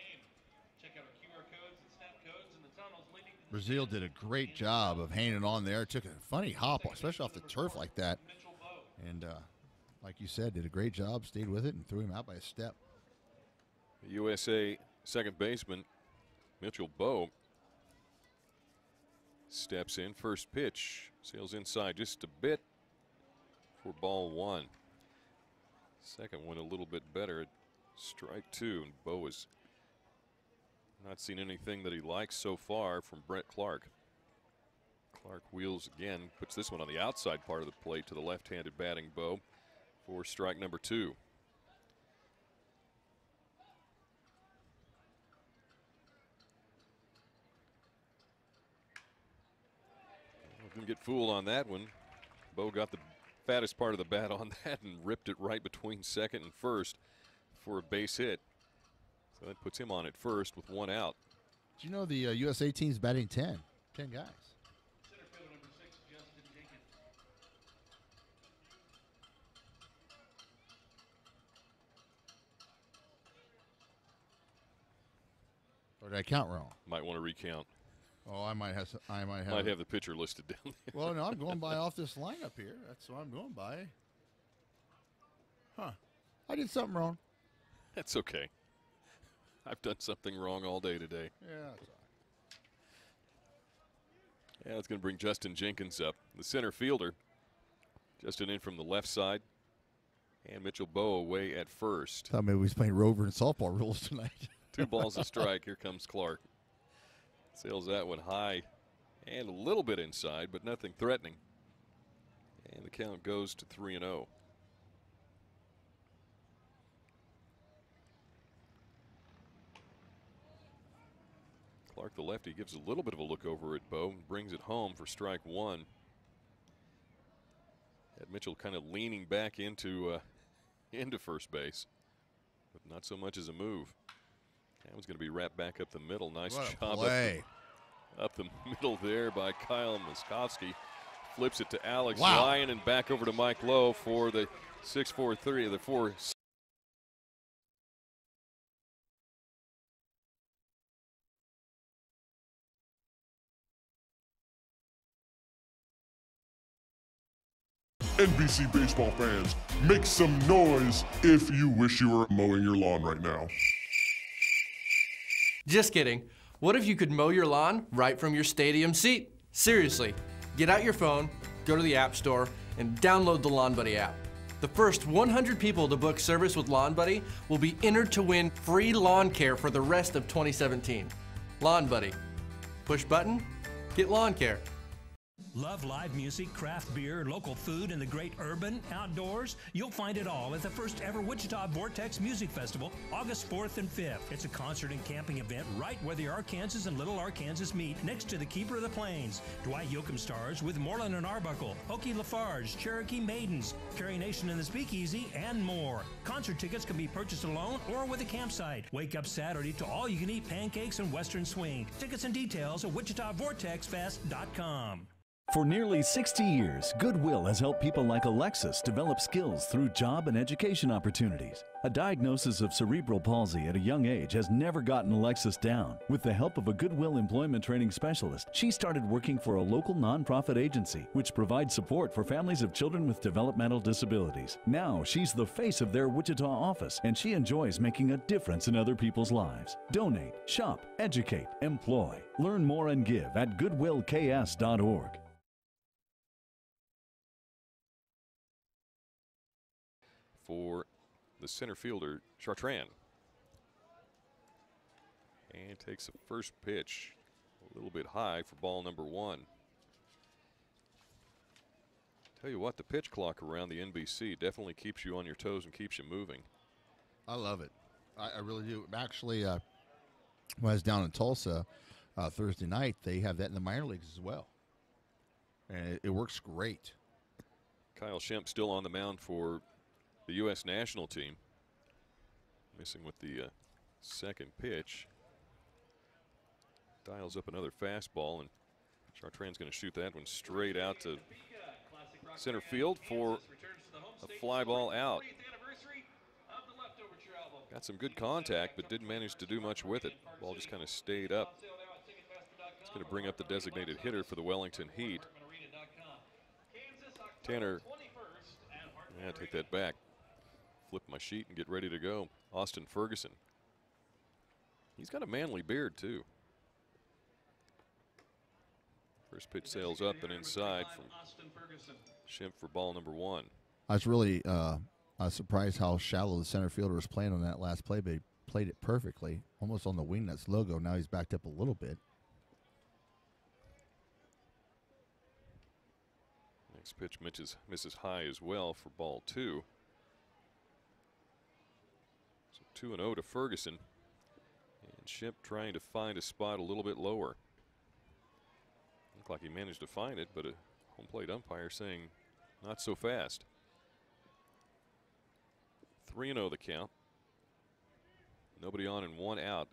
[SPEAKER 1] Brazil did a great job of hanging on there. Took a funny hop, especially off the turf like that. And like you said, did a great job, stayed with it, and threw him out by a step.
[SPEAKER 2] USA second baseman Mitchell Bowe steps in. First pitch, sails inside just a bit for ball one. Second one a little bit better at strike two, and Bowe has not seen anything that he likes so far from Brett Clark. Clark wheels again, puts this one on the outside part of the plate to the left-handed batting Bowe for strike number two. Didn't get fooled on that one. Bowe got the fattest part of the bat on that and ripped it right between second and first for a base hit. So that puts him on at first with one out.
[SPEAKER 1] Do you know the USA team's batting 10? 10 guys. Or did I count wrong?
[SPEAKER 2] Might want to recount.
[SPEAKER 1] Oh, I might have.
[SPEAKER 2] Might have the pitcher listed down there.
[SPEAKER 1] Well, no, I'm going by off this lineup here. That's what I'm going by. Huh? I did something wrong.
[SPEAKER 2] That's okay. I've done something wrong all day today.
[SPEAKER 1] Yeah, that's all right.
[SPEAKER 2] Yeah, it's going to bring Justin Jenkins up, the center fielder. Justin in from the left side, and Mitchell Bowe away at first.
[SPEAKER 1] Thought maybe we was playing Rover and softball rules tonight.
[SPEAKER 2] 2 balls a strike. Here comes Clark. Sails that one high and a little bit inside, but nothing threatening. And the count goes to 3-0. Clark, the lefty, gives a little bit of a look over at Bowe and brings it home for strike one. Had Mitchell kind of leaning back into first base, but not so much as a move. That one's going to be wrapped back up the middle. Nice job up the middle there by Kyle Muskowski. Flips it to Alex Lyon and back over to Mike Lowe for the 6-4-3 of the 4.
[SPEAKER 12] NBC baseball fans, make some noise if you wish you were mowing your lawn right now.
[SPEAKER 13] Just kidding. What if you could mow your lawn right from your stadium seat? Seriously, get out your phone, go to the App Store, and download the Lawn Buddy app. The first 100 people to book service with Lawn Buddy will be entered to win free lawn care for the rest of 2017. Lawn Buddy. Push button, get lawn care.
[SPEAKER 14] Love live music, craft beer, local food, and the great urban outdoors? You'll find it all at the first ever Wichita Vortex Music Festival, August 4th and 5th. It's a concert and camping event right where the Arkansas and Little Arkansas meet, next to the Keeper of the Plains. Dwight Yoakam stars with Moreland and Arbuckle, Okie Lafarge, Cherokee Maidens, Carrie Nation and the Speakeasy, and more. Concert tickets can be purchased alone or with a campsite. Wake up Saturday to all-you-can-eat pancakes and western swing. Tickets and details at WichitaVortexFest.com.
[SPEAKER 15] For nearly 60 years, Goodwill has helped people like Alexis develop skills through job and education opportunities. A diagnosis of cerebral palsy at a young age has never gotten Alexis down. With the help of a Goodwill employment training specialist, she started working for a local nonprofit agency, which provides support for families of children with developmental disabilities. Now, she's the face of their Wichita office, and she enjoys making a difference in other people's lives. Donate, shop, educate, employ. Learn more and give at goodwillks.org.
[SPEAKER 2] For the center fielder, Chartrand. And takes the first pitch a little bit high for ball number 1. Tell you what, the pitch clock around the NBC definitely keeps you on your toes and keeps you moving.
[SPEAKER 1] I love it. I really do. Actually, when I was down in Tulsa Thursday night, they have that in the minor leagues as well. And it works great.
[SPEAKER 2] Kyle Shemp still on the mound for the U.S. national team. Missing with the second pitch. Dials up another fastball, and Chartrand's going to shoot that one straight out to center field for a fly ball out. Got some good contact, but didn't manage to do much with it. Ball just kind of stayed up. It's going to bring up the designated hitter for the Wellington Heat. Tanner, yeah, take that back. Flip my sheet and get ready to go. Austin Ferguson. He's got a manly beard, too. First pitch sails up and inside from Shemp for ball number 1.
[SPEAKER 1] I was really surprised how shallow the center fielder was playing on that last play, but he played it perfectly, almost on the Wingnuts logo. Now he's backed up a little bit.
[SPEAKER 2] Next pitch misses high as well for ball 2. So 2-0 to Ferguson. And Shemp trying to find a spot a little bit lower. Looked like he managed to find it, but a home plate umpire saying not so fast. 3-0 the count. Nobody on and 1 out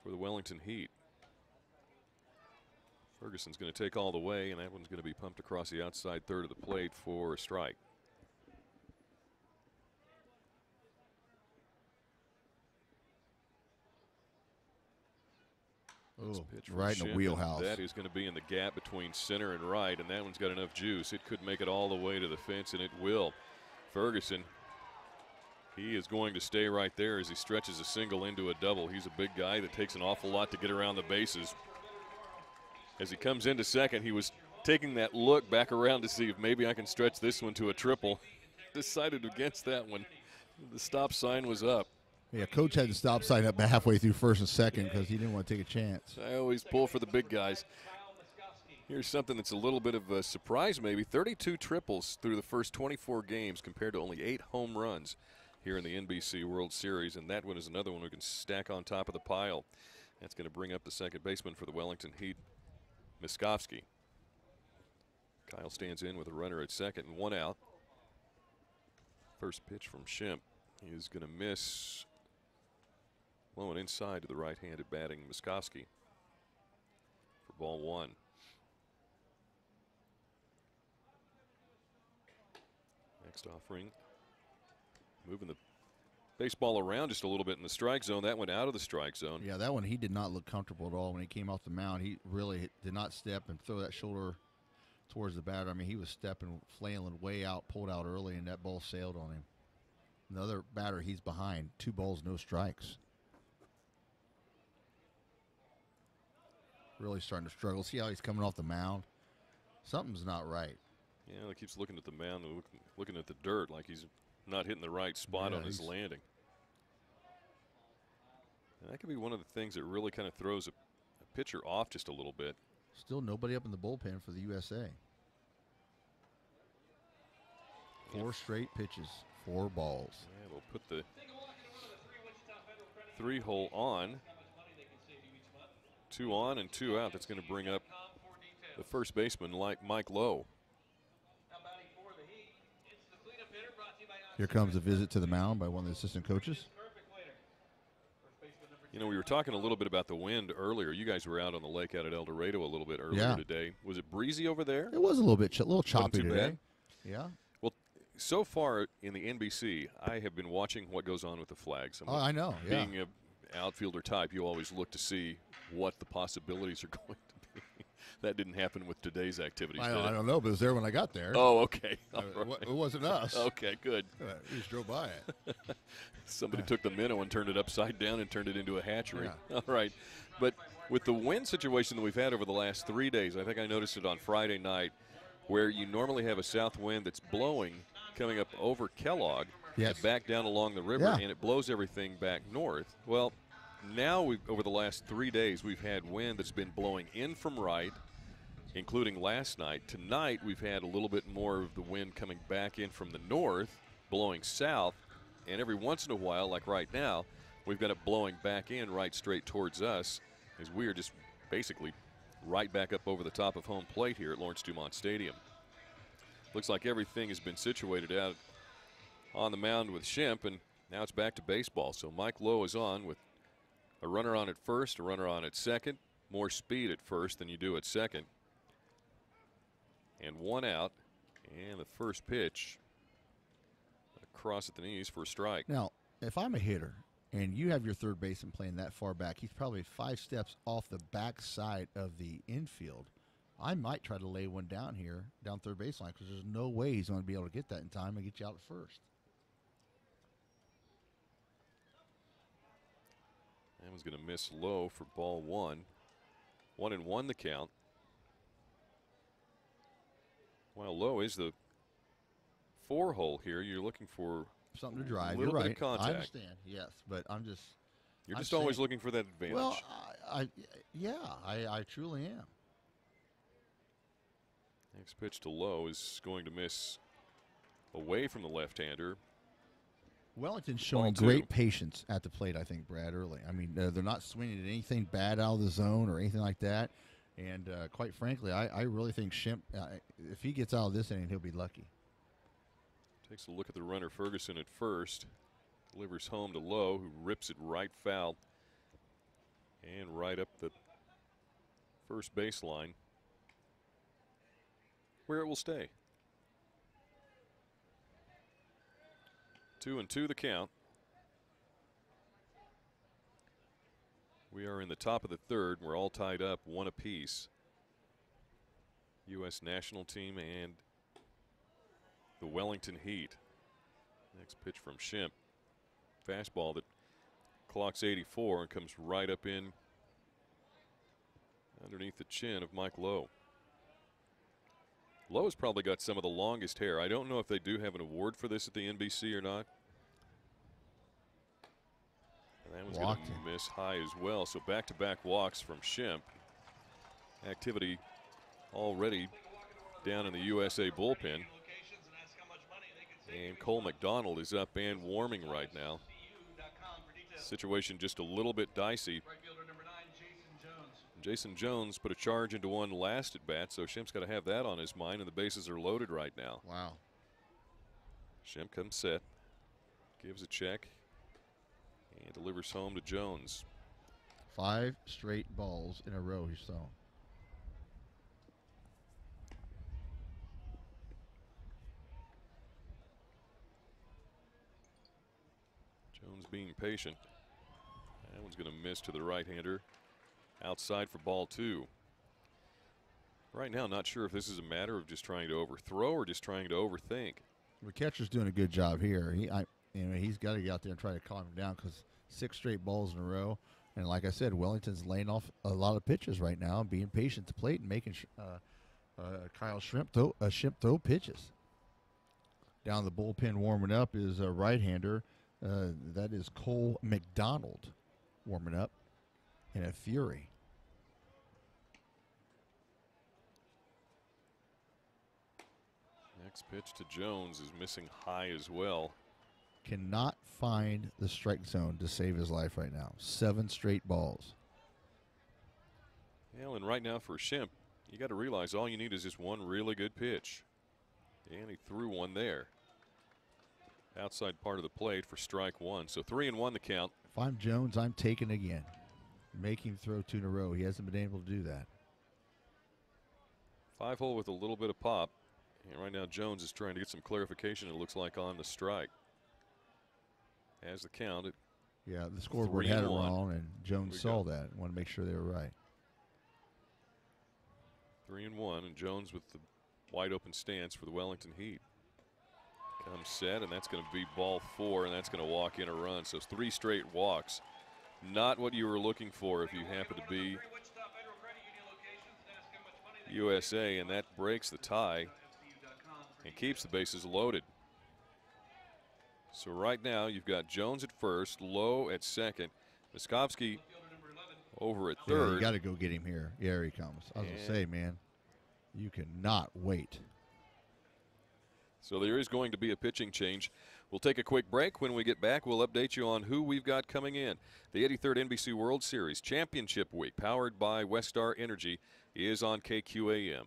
[SPEAKER 2] for the Wellington Heat. Ferguson's going to take all the way, and that one's going to be pumped across the outside third of the plate for a strike.
[SPEAKER 1] Oh, right in the wheelhouse.
[SPEAKER 2] That is going to be in the gap between center and right, and that one's got enough juice. It could make it all the way to the fence, and it will. Ferguson, he is going to stay right there as he stretches a single into a double. He's a big guy that takes an awful lot to get around the bases. As he comes into second, he was taking that look back around to see if maybe I can stretch this one to a triple. Decided against that one. The stop sign was up.
[SPEAKER 1] Yeah, Coach had the stop sign up halfway through first and second because he didn't want to take a chance.
[SPEAKER 2] I always pull for the big guys. Here's something that's a little bit of a surprise maybe. 32 triples through the first 24 games compared to only 8 home runs here in the NBC World Series. And that one is another one we can stack on top of the pile. That's going to bring up the second baseman for the Wellington Heat, Miskovsky. Kyle stands in with a runner at second and 1 out. First pitch from Shemp is going to miss. Blowing inside to the right-handed batting Miskovsky for ball 1. Next offering, moving the baseball around just a little bit in the strike zone. That went out of the strike zone.
[SPEAKER 1] Yeah, that one he did not look comfortable at all when he came off the mound. He really did not step and throw that shoulder towards the batter. I mean, he was stepping, flailing way out, pulled out early, and that ball sailed on him. Another batter, he's behind. 2 balls, no strikes. Really starting to struggle. See how he's coming off the mound? Something's not right.
[SPEAKER 2] Yeah, he keeps looking at the mound and looking at the dirt like he's not hitting the right spot on his landing. And that could be one of the things that really kind of throws a pitcher off just a little bit.
[SPEAKER 1] Still nobody up in the bullpen for the USA. 4 straight pitches, 4 balls.
[SPEAKER 2] Yeah, we'll put the 3-hole on. 2 on and 2 out. That's going to bring up the first baseman, like Mike Lowe.
[SPEAKER 1] Here comes a visit to the mound by one of the assistant coaches.
[SPEAKER 2] You know, we were talking a little bit about the wind earlier. You guys were out on the lake out at El Dorado a little bit earlier today. Was it breezy over there?
[SPEAKER 1] It was a little bit, a little choppy today.
[SPEAKER 2] Bad?
[SPEAKER 1] Yeah.
[SPEAKER 2] Well, so far in the NBC, I have been watching what goes on with the flags.
[SPEAKER 1] I know. Yeah.
[SPEAKER 2] Being an outfielder type, you always look to see what the possibilities are going to be. That didn't happen with today's activities.
[SPEAKER 1] I don't know, but it was there when I got there.
[SPEAKER 2] Oh, okay.
[SPEAKER 1] It wasn't us.
[SPEAKER 2] Okay, good.
[SPEAKER 1] We just drove by it.
[SPEAKER 2] Somebody took the minnow and turned it upside down and turned it into a hatchery. Yeah. All right. But with the wind situation that we've had over the last 3 days, I think I noticed it on Friday night, where you normally have a south wind that's blowing coming up over Kellogg.
[SPEAKER 1] Yes.
[SPEAKER 2] and back down along the river, and it blows everything back north. Well, now over the last 3 days, we've had wind that's been blowing in from right, including last night. Tonight, we've had a little bit more of the wind coming back in from the north, blowing south, and every once in a while, like right now, we've got it blowing back in right straight towards us as we are just basically right back up over the top of home plate here at Lawrence Dumont Stadium. Looks like everything has been situated out on the mound with Shemp, and now it's back to baseball. So Mike Lowe is on with a runner on at first, a runner on at second. More speed at first than you do at second. And one out, and the first pitch across at the knees for a strike.
[SPEAKER 1] Now, if I'm a hitter and you have your third baseman playing that far back, he's probably 5 steps off the back side of the infield. I might try to lay one down here, down third baseline, because there's no way he's going to be able to get that in time and get you out at first.
[SPEAKER 2] That one's going to miss low for ball 1. 1-1 the count. While low is the 4-hole here, you're looking for
[SPEAKER 1] something to drive.
[SPEAKER 2] A little
[SPEAKER 1] You're
[SPEAKER 2] bit
[SPEAKER 1] right.
[SPEAKER 2] of contact.
[SPEAKER 1] I understand, yes, but
[SPEAKER 2] You're just always looking for that advantage.
[SPEAKER 1] Well, I truly am.
[SPEAKER 2] Next pitch to low is going to miss away from the left-hander.
[SPEAKER 1] Wellington's showing great patience at the plate, I think, Brad, early. I mean, they're not swinging at anything bad out of the zone or anything like that. And quite frankly, I really think Shemp, if he gets out of this inning, he'll be lucky.
[SPEAKER 2] Takes a look at the runner, Ferguson, at first. Delivers home to Lowe, who rips it right foul and right up the first baseline, where it will stay. 2-2 the count. We are in the top of the third. We're all tied up, 1 apiece. U.S. national team and the Wellington Heat. Next pitch from Shemp. Fastball that clocks 84 and comes right up in underneath the chin of Mike Lowe. Lowe's probably got some of the longest hair. I don't know if they do have an award for this at the NBC or not. And that one's going to miss high as well. So back-to-back walks from Shemp. Activity already down in the USA bullpen. And Cole McDonald is up and warming right now. Situation just a little bit dicey. Jason Jones put a charge into one last at bat, so Shemp's got to have that on his mind, and the bases are loaded right now.
[SPEAKER 1] Wow.
[SPEAKER 2] Shemp comes set, gives a check, and delivers home to Jones.
[SPEAKER 1] 5 straight balls in a row he's thrown.
[SPEAKER 2] Jones being patient. That one's going to miss to the right-hander. Outside for ball 2. Right now, not sure if this is a matter of just trying to overthrow or just trying to overthink.
[SPEAKER 1] The catcher's doing a good job here. He's got to get out there and try to calm him down, because 6 straight balls in a row. And like I said, Wellington's laying off a lot of pitches right now, being patient to plate and making Kyle Shemp throw pitches. Down the bullpen warming up is a right-hander. That is Cole McDonald warming up in a fury.
[SPEAKER 2] Next pitch to Jones is missing high as well.
[SPEAKER 1] Cannot find the strike zone to save his life right now. 7 straight balls.
[SPEAKER 2] Well, and right now for Shemp, you got to realize all you need is just one really good pitch. And he threw one there. Outside part of the plate for strike 1. So 3-1 the count.
[SPEAKER 1] If I'm Jones, I'm taking again. Make him throw 2 in a row. He hasn't been able to do that.
[SPEAKER 2] 5-hole with a little bit of pop. And right now Jones is trying to get some clarification, it looks like, on the strike. As the count.
[SPEAKER 1] Yeah, the scoreboard had it wrong, and Jones saw that. Want to make sure they were right.
[SPEAKER 2] 3-1, and Jones with the wide open stance for the Wellington Heat. Comes set, and that's going to be ball 4, and that's going to walk in a run. So 3 straight walks. Not what you were looking for if you happen to be USA, and that breaks the tie and keeps the bases loaded. So right now you've got Jones at first, Lowe at second, Miskovsky over at third.
[SPEAKER 1] Yeah, you got to go get him here. Here he comes. I was going to say, man, you cannot wait.
[SPEAKER 2] So there is going to be a pitching change. We'll take a quick break. When we get back, we'll update you on who we've got coming in. The 83rd NBC World Series Championship Week, powered by Westar Energy, is on KQAM.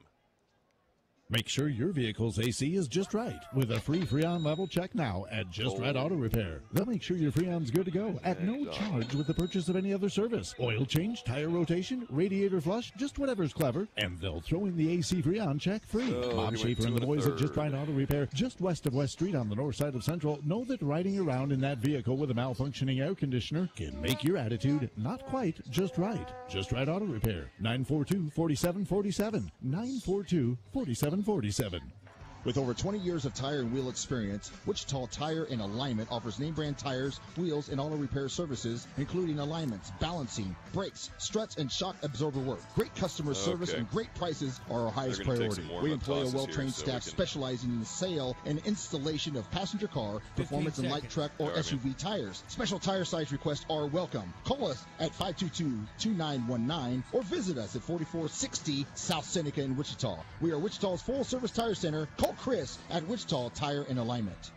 [SPEAKER 4] Make sure your vehicle's AC is just right with a free Freon level check now at Just Right Auto Repair. They'll make sure your Freon's good to go at no charge with the purchase of any other service. Oil change, tire rotation, radiator flush, just whatever's clever. And they'll throw in the AC Freon check free. Bob Schaefer and the boys at Just Right Auto Repair, just west of West Street on the north side of Central, know that riding around in that vehicle with a malfunctioning air conditioner can make your attitude not quite just right. Just Right Auto Repair, 942-4747, 942-4747.
[SPEAKER 5] With over 20 years of tire and wheel experience, Wichita Tire and Alignment offers name brand tires, wheels, and auto repair services, including alignments, balancing, brakes, struts, and shock absorber work. Great customer service and great prices are our highest priority. We employ a well-trained staff specializing in the sale and installation of passenger car, performance and light truck, or SUV tires. Special tire size requests are welcome. Call us at 522-2919 or visit us at 4460 South Seneca in Wichita. We are Wichita's full-service tire center. Call Chris at Wichita Tire and Alignment.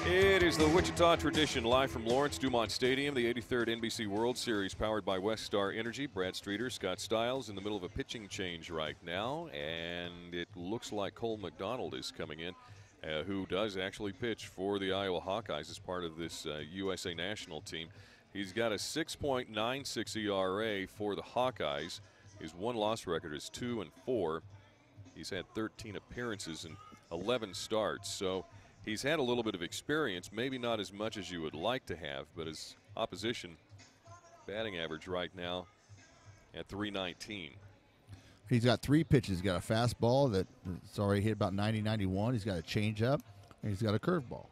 [SPEAKER 2] It is the Wichita Tradition live from Lawrence Dumont Stadium, the 83rd NBC World Series powered by Westar Energy. Brad Streeter, Scott Stiles in the middle of a pitching change right now, and it looks like Cole McDonald is coming in, who does actually pitch for the Iowa Hawkeyes as part of this USA national team. He's got a 6.96 ERA for the Hawkeyes. His one-loss record is 2-4. He's had 13 appearances and 11 starts, so he's had a little bit of experience, maybe not as much as you would like to have, but his opposition batting average right now at 319.
[SPEAKER 1] He's got 3 pitches. He's got a fastball that's already hit about 90-91. He's got a changeup, and he's got a curveball.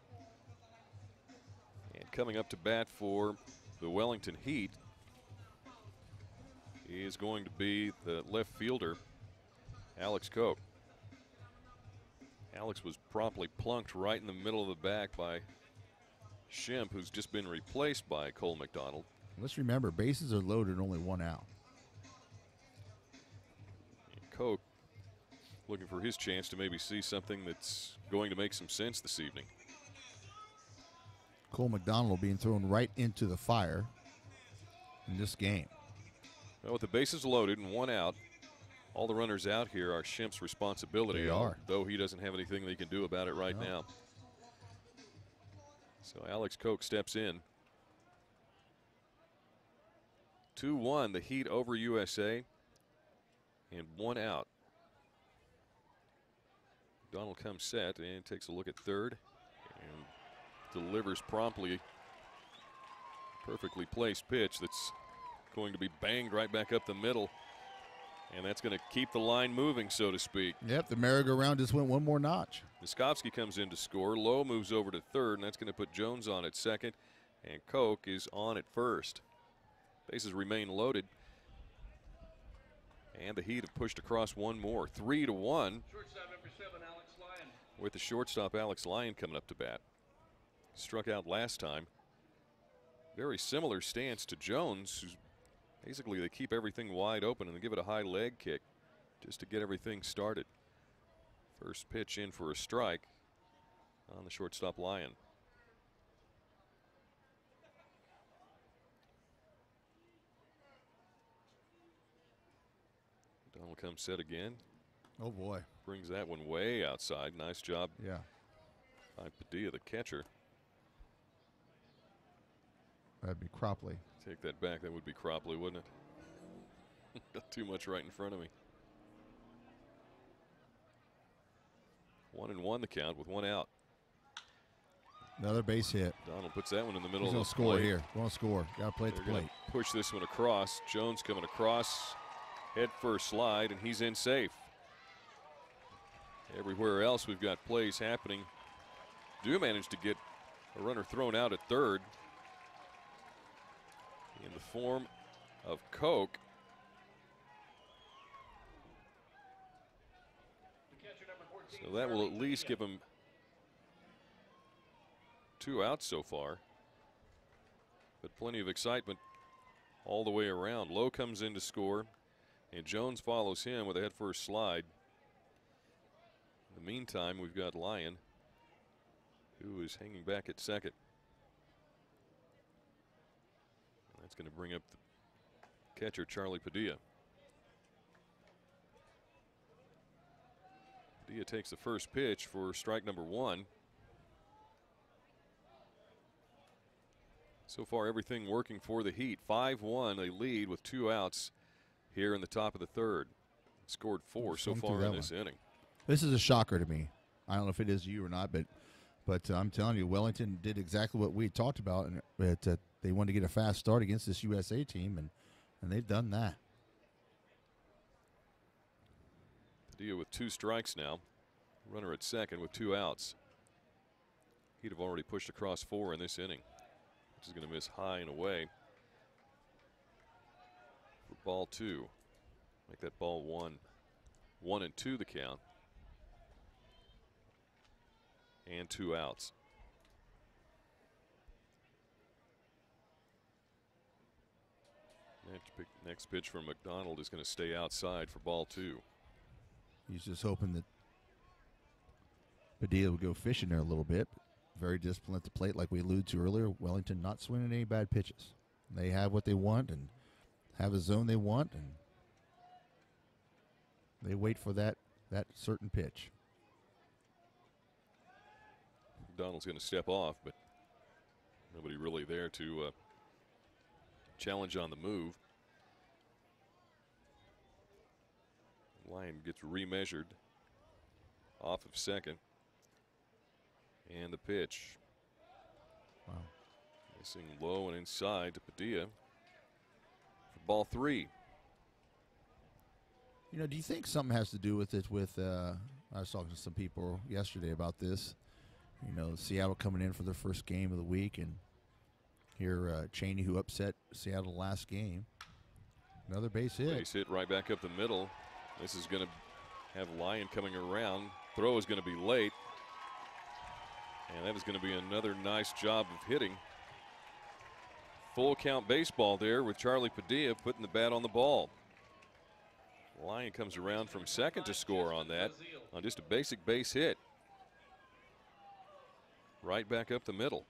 [SPEAKER 2] And coming up to bat for the Wellington Heat is going to be the left fielder, Alex Koch. Alex was promptly plunked right in the middle of the back by Shemp, who's just been replaced by Cole McDonald.
[SPEAKER 1] Let's remember, bases are loaded, only 1 out.
[SPEAKER 2] And Koch looking for his chance to maybe see something that's going to make some sense this evening.
[SPEAKER 1] Cole McDonald being thrown right into the fire in this game.
[SPEAKER 2] Well, with the bases loaded and 1 out, all the runners out here are Shemp's responsibility.
[SPEAKER 1] They are.
[SPEAKER 2] Though he doesn't have anything that he can do about it right now. So Alex Koch steps in. 2-1, the Heat over USA, and 1 out. Donald comes set and takes a look at third and delivers promptly. Perfectly placed pitch that's going to be banged right back up the middle, and that's going to keep the line moving, so to speak.
[SPEAKER 1] Yep, the merry-go-round just went 1 more notch.
[SPEAKER 2] Miskovsky comes in to score. Lowe moves over to third, and that's going to put Jones on at second, and Koch is on at first. Bases remain loaded, and the Heat have pushed across 1 more. 3-1 with the shortstop Alex Lyon coming up to bat. Struck out last time. Very similar stance to Jones, who's basically they keep everything wide open and they give it a high leg kick just to get everything started. First pitch in for a strike on the shortstop Lyon. Donald comes set again.
[SPEAKER 1] Oh boy.
[SPEAKER 2] Brings that one way outside. Nice job.
[SPEAKER 1] Yeah.
[SPEAKER 2] By Padilla, the catcher.
[SPEAKER 1] That'd be Cropley.
[SPEAKER 2] Take that back. That would be Cropley, wouldn't it? Got too much right in front of me. 1-1 the count with 1 out.
[SPEAKER 1] Another base hit.
[SPEAKER 2] Donald puts that one in the middle.
[SPEAKER 1] He's
[SPEAKER 2] of
[SPEAKER 1] gonna
[SPEAKER 2] the
[SPEAKER 1] score
[SPEAKER 2] plate.
[SPEAKER 1] here. Going to score. Got to play at the plate.
[SPEAKER 2] Push this one across. Jones coming across. Head first slide, and he's in safe. Everywhere else we've got plays happening. Do manage to get a runner thrown out at third in the form of Koch. So that will at least give him 2 outs so far, but plenty of excitement all the way around. Lowe comes in to score, and Jones follows him with a head-first slide. In the meantime, we've got Lyon, who is hanging back at second. That's going to bring up the catcher, Charlie Padilla. Padilla takes the first pitch for strike number 1. So far, everything working for the Heat. 5-1, they lead with 2 outs here in the top of the third. Scored 4 so far in this inning.
[SPEAKER 1] This is a shocker to me. I don't know if it is you or not, but I'm telling you, Wellington did exactly what we talked about, and they wanted to get a fast start against this USA team, and they've done that.
[SPEAKER 2] Padilla with 2 strikes now. Runner at second with 2 outs. He'd have already pushed across 4 in this inning, which is going to miss high and away for ball 2. Make that ball 1. 1-2 the count. And 2 outs. Next pitch from McDonald is going to stay outside for ball 2.
[SPEAKER 1] He's just hoping that Padilla would go fishing there a little bit. Very disciplined at the plate, like we alluded to earlier. Wellington not swinging any bad pitches. They have what they want and have a zone they want, and they wait for that certain pitch.
[SPEAKER 2] McDonald's going to step off, but nobody really there to challenge on the move. Line gets remeasured off of second. And the pitch.
[SPEAKER 1] Wow.
[SPEAKER 2] Missing low and inside to Padilla for ball 3.
[SPEAKER 1] You know, do you think something has to do with it I was talking to some people yesterday about this. You know, Seattle coming in for their first game of the week, and here Cheney, who upset Seattle last game. Another base hit.
[SPEAKER 2] Base hit right back up the middle. This is going to have Lyon coming around. Throw is going to be late. And that is going to be another nice job of hitting. Full count baseball there with Charlie Padilla putting the bat on the ball. Lyon comes around from second to score on that, on just a basic base hit. Right back up the middle.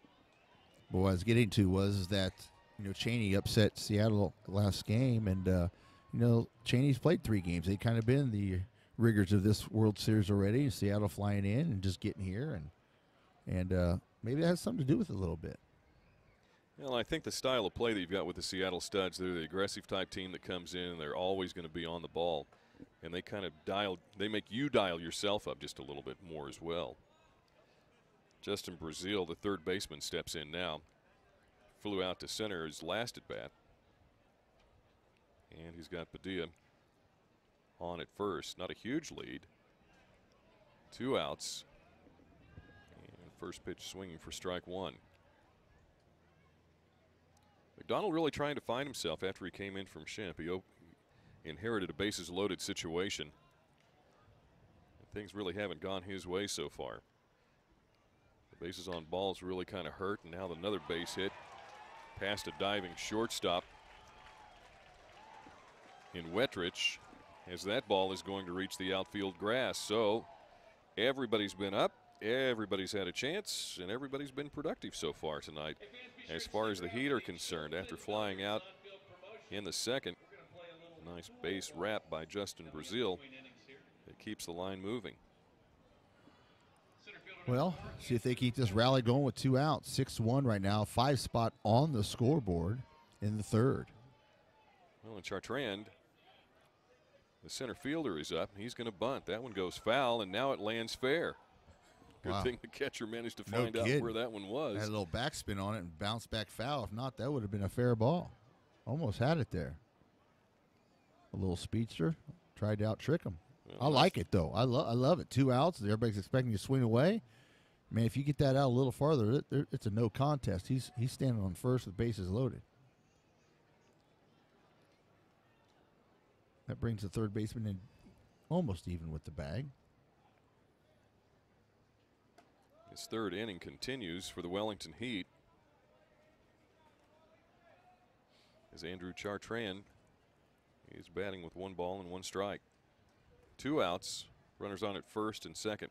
[SPEAKER 1] Well, what I was getting to was that, you know, Cheney upset Seattle last game, and, you know, Cheney's played 3 games. They've kind of been the rigors of this World Series already. Seattle flying in and just getting here, and maybe that has something to do with it a little bit.
[SPEAKER 2] Well, I think the style of play that you've got with the Seattle Studs, they're the aggressive type team that comes in, and they're always going to be on the ball. And they kind of they make you dial yourself up just a little bit more as well. Justin Brazil, the third baseman, steps in now. Flew out to center his last at bat. And he's got Padilla on at first. Not a huge lead. 2 outs. First pitch swinging for strike 1. McDonald really trying to find himself after he came in from Shemp. He inherited a bases loaded situation. Things really haven't gone his way so far. The bases on balls really kind of hurt, and now another base hit past a diving shortstop in Wettrich, as that ball is going to reach the outfield grass. So everybody's been up. Everybody's had a chance, and everybody's been productive so far tonight. As far as the Heat are concerned, after flying out in the second, nice base wrap by Justin Brazil. It keeps the line moving.
[SPEAKER 1] Well, see if they keep this rally going with 2 outs. 6-1 right now, 5 spot on the scoreboard in the third.
[SPEAKER 2] Well, and Chartrand, the center fielder, is up. He's going to bunt. That one goes foul, and now it lands fair. Good thing the catcher managed to find out where that one was.
[SPEAKER 1] Had a little backspin on it and bounced back foul. If not, that would have been a fair ball. Almost had it there. A little speedster. Tried to out-trick him. Well, I like it, though. I love it. 2 outs. Everybody's expecting you to swing away. Man, if you get that out a little farther, it's a no contest. He's standing on first with bases loaded. That brings the third baseman in almost even with the bag.
[SPEAKER 2] This third inning continues for the Wellington Heat as Andrew Chartrand is batting with 1 ball and 1 strike. 2 outs, runners on at first and second.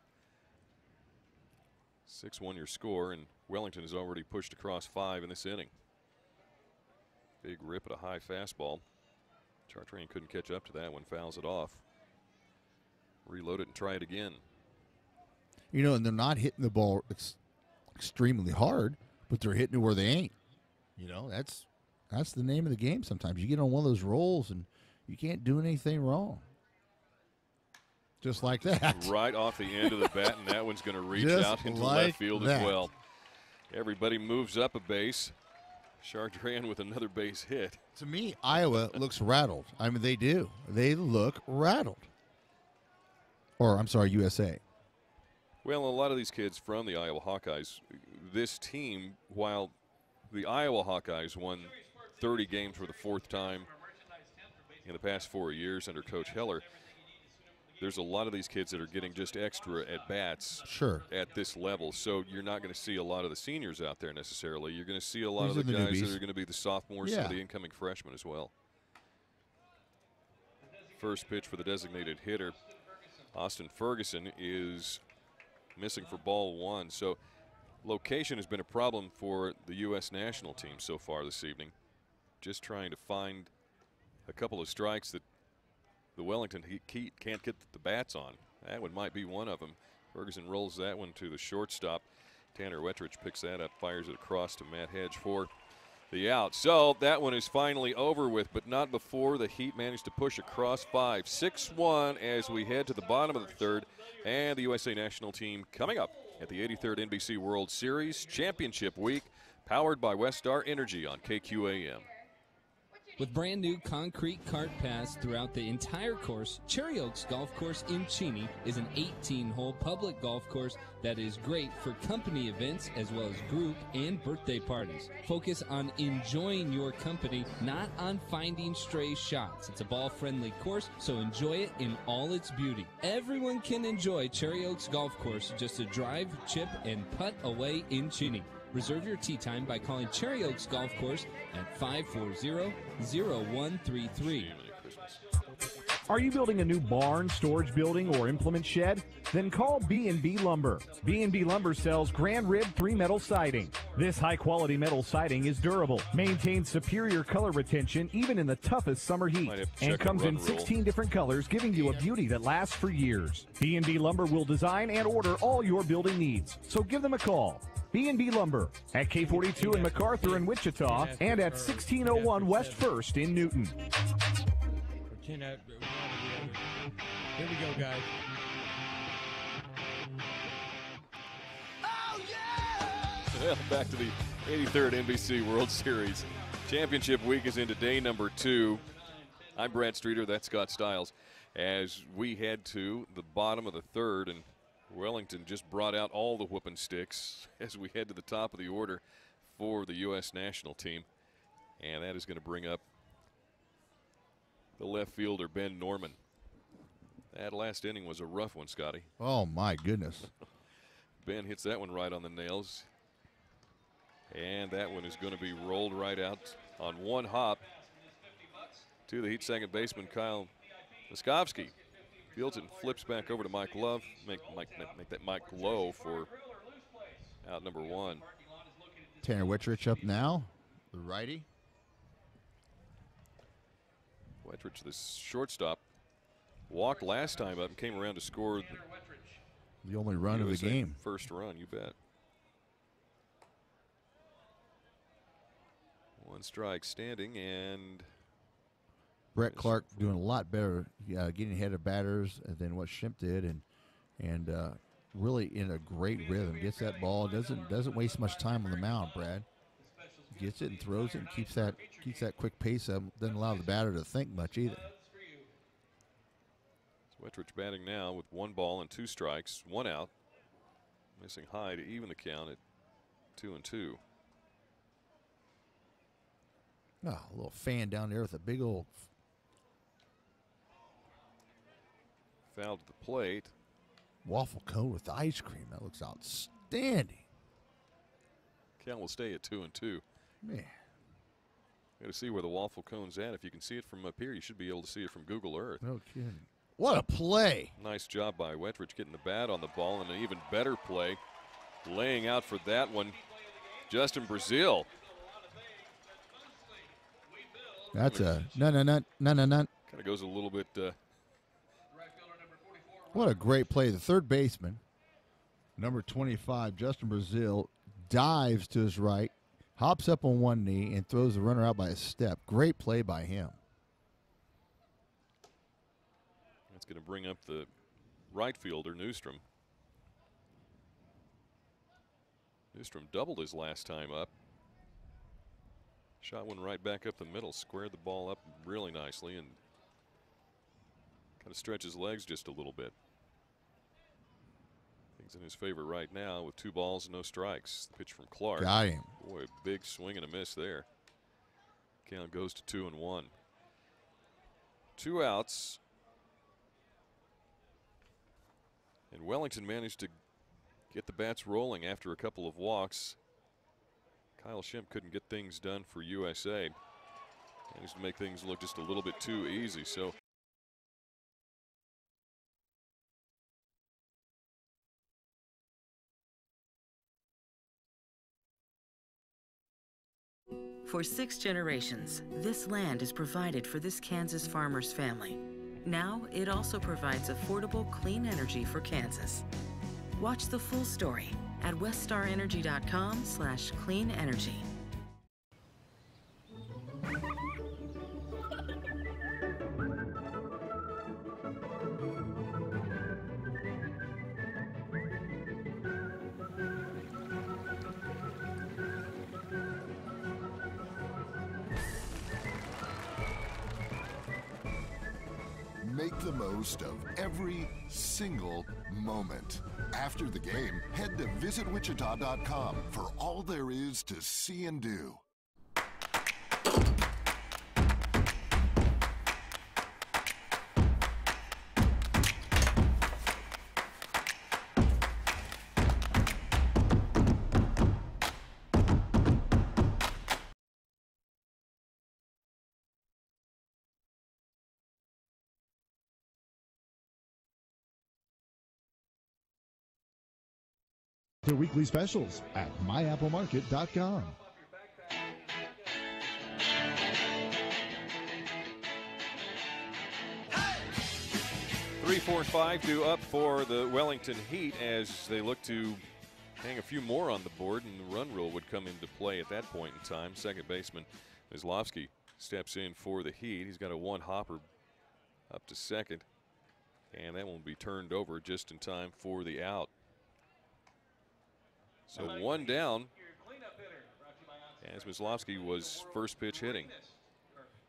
[SPEAKER 2] 6-1 your score, and Wellington has already pushed across 5 in this inning. Big rip at a high fastball. Chartrand couldn't catch up to that one, fouls it off. Reload it and try it again.
[SPEAKER 1] You know, and they're not hitting the ball extremely hard, but they're hitting it where they ain't. You know, that's the name of the game sometimes. You get on one of those rolls and you can't do anything wrong. Just like that.
[SPEAKER 2] Right off the end of the bat, and that one's going to reach
[SPEAKER 1] Just
[SPEAKER 2] out into
[SPEAKER 1] like
[SPEAKER 2] left field
[SPEAKER 1] that.
[SPEAKER 2] as well. Everybody moves up a base. Chartrand with another base hit.
[SPEAKER 1] To me, Iowa looks rattled. I mean, they do. They look rattled. Or, I'm sorry, USA.
[SPEAKER 2] Well, a lot of these kids from the Iowa Hawkeyes, this team, while the Iowa Hawkeyes won 30 games for the 4th time in the past 4 years under Coach Heller, there's a lot of these kids that are getting just extra at-bats at this level. So you're not going to see a lot of the seniors out there necessarily. You're going to see a lot of the guys
[SPEAKER 1] newbies
[SPEAKER 2] that are going to be the sophomores, some of the incoming freshmen as well. First pitch for the designated hitter. Austin Ferguson is missing for ball 1. So location has been a problem for the U.S. national team so far this evening. Just trying to find a couple of strikes that the Wellington Heat can't get the bats on. That one might be one of them. Ferguson rolls that one to the shortstop. Tanner Wettrich picks that up, fires it across to Matt Hedge for the out. So that one is finally over with, but not before the Heat managed to push across 5. 6-1 as we head to the bottom of the 3rd, and the USA national team coming up at the 83rd NBC World Series Championship Week, powered by Westar Energy on KQAM.
[SPEAKER 16] With brand new concrete cart paths throughout the entire course, Cherry Oaks Golf Course in Cheney is an 18-hole public golf course that is great for company events as well as group and birthday parties. Focus on enjoying your company, not on finding stray shots. It's a ball-friendly course, so enjoy it in all its beauty. Everyone can enjoy Cherry Oaks Golf Course, just a drive, chip, and putt away in Reserve your tee time by calling Cherry Oaks Golf Course at 540-0133.
[SPEAKER 17] Are you building a new barn, storage building, or implement shed? Then call B&B Lumber. B&B Lumber sells Grand Rib 3-metal siding. This high-quality metal siding is durable, maintains superior color retention even in the toughest summer heat, and comes in 16 different colors, giving you a beauty that lasts for years. B&B Lumber will design and order all your building needs, so give them a call. B&B Lumber at K42 in MacArthur and Wichita, and at 1601 West 1st in Newton.
[SPEAKER 18] Here we go, guys.
[SPEAKER 2] Well, back to the 83rd NBC World Series. Championship week is into day number 2. I'm Brad Streeter, that's Scott Stiles. As we head to the bottom of the 3rd, and Wellington just brought out all the whooping sticks as we head to the top of the order for the U.S. national team. And that is going to bring up the left fielder, Ben Norman. That last inning was a rough one, Scotty.
[SPEAKER 1] Oh, my goodness.
[SPEAKER 2] Ben hits that one right on the nails. And that one is going to be rolled right out on one hop to the Heat second baseman, Kyle Miskovsky. Fields it and flips back over to Mike Love. Make that Mike Lowe for out number 1.
[SPEAKER 1] Tanner Wettrich up now, the righty.
[SPEAKER 2] Wettrich, the shortstop, walked last time up and came around to score
[SPEAKER 1] the only run of the game.
[SPEAKER 2] First run, you bet. 1 strike standing, and
[SPEAKER 1] Brett Clark doing a lot better, getting ahead of batters than what Schimpf did, and really in a great rhythm. Gets that ball, doesn't waste much time on the mound. Brad gets it and throws it and keeps that quick pace up. Doesn't allow the batter to think much either.
[SPEAKER 2] Wettrich batting now with 1 ball and 2 strikes, 1 out, missing high to even the count at 2-2.
[SPEAKER 1] Oh, a little fan down there with a big old
[SPEAKER 2] foul to the plate.
[SPEAKER 1] Waffle cone with ice cream. That looks outstanding.
[SPEAKER 2] Cal will stay at 2-2.
[SPEAKER 1] Man.
[SPEAKER 2] Got to see where the waffle cone's at. If you can see it from up here, you should be able to see it from Google Earth.
[SPEAKER 1] No kidding. What a play.
[SPEAKER 2] Nice job by Wettrich getting the bat on the ball, and an even better play laying out for that one, Justin Brazil.
[SPEAKER 1] That's a nut.
[SPEAKER 2] Kind of goes a little bit.
[SPEAKER 1] What a great play. The third baseman, number 25, Justin Brazil, dives to his right, hops up on one knee, and throws the runner out by a step. Great play by him.
[SPEAKER 2] That's going to bring up the right fielder, Newstrom. Newstrom doubled his last time up. Shot one right back up the middle, squared the ball up really nicely, and kind of stretch his legs just a little bit. Things in his favor right now with 2 balls and no strikes. The pitch from Clark.
[SPEAKER 1] Got him.
[SPEAKER 2] Boy, a big swing and a miss there. Count goes to 2-1. 2 outs. And Wellington managed to get the bats rolling after a couple of walks. Kyle Schimpf couldn't get things done for USA. Managed to make things look just a little bit too easy. So
[SPEAKER 7] for 6 generations, this land is provided for this Kansas farmer's family. Now, it also provides affordable, clean energy for Kansas. Watch the full story at weststarenergy.com/clean energy.
[SPEAKER 19] Make the most of every single moment. After the game, head to visitwichita.com for all there is to see and do.
[SPEAKER 4] Their weekly specials at myapplemarket.com.
[SPEAKER 2] 3, 4, and 5 due up for the Wellington Heat as they look to hang a few more on the board, and the run rule would come into play at that point in time. Second baseman Kozlowski steps in for the Heat. He's got a 1-hopper up to second, and that will be turned over just in time for the out. So 1 down as Kozlowski was first pitch hitting.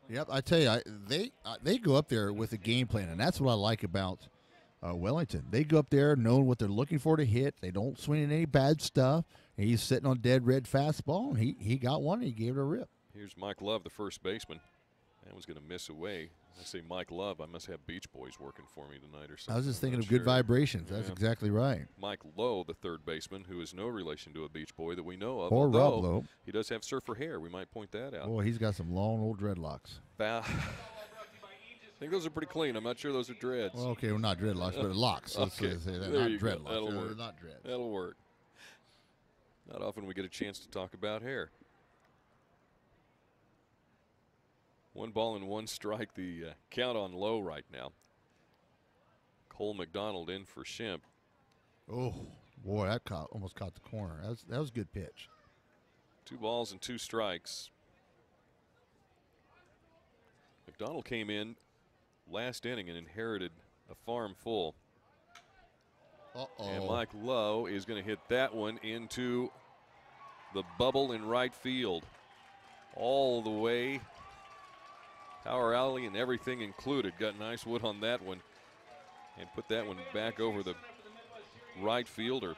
[SPEAKER 1] Yep, I tell you, they go up there with a game plan, and that's what I like about Wellington. They go up there knowing what they're looking for to hit. They don't swing in any bad stuff. And he's sitting on dead red fastball, and he got one, and he gave it a rip.
[SPEAKER 2] Here's Mike Love, the first baseman. That was going to miss away. I say Mike Love, I must have Beach Boys working for me tonight or something.
[SPEAKER 1] I was just thinking of good vibrations. That's exactly right.
[SPEAKER 2] Mike Lowe, the third baseman, who is no relation to a Beach Boy that we know of.
[SPEAKER 1] Or Rob Lowe.
[SPEAKER 2] He does have surfer hair. We might point that out.
[SPEAKER 1] Boy, he's got some long old dreadlocks.
[SPEAKER 2] I think those are pretty clean. I'm not sure those are dreads.
[SPEAKER 1] Well, okay, well, not dreadlocks, but locks.
[SPEAKER 2] Okay.
[SPEAKER 1] Let's say that.
[SPEAKER 2] There
[SPEAKER 1] Not
[SPEAKER 2] you go.
[SPEAKER 1] dreadlocks.
[SPEAKER 2] That'll
[SPEAKER 1] They're
[SPEAKER 2] work.
[SPEAKER 1] not dreads.
[SPEAKER 2] That'll work. Not often we get a chance to talk about hair. 1 ball and 1 strike. The count on Lowe right now. Cole McDonald in for Schimpf.
[SPEAKER 1] Oh, boy, that almost caught the corner. That was a good pitch.
[SPEAKER 2] 2 balls and 2 strikes. McDonald came in last inning and inherited a farm full. And Mike Lowe is going to hit that one into the bubble in right field. All the way. Power alley and everything included. Got nice wood on that one. And put that one back over the right fielder.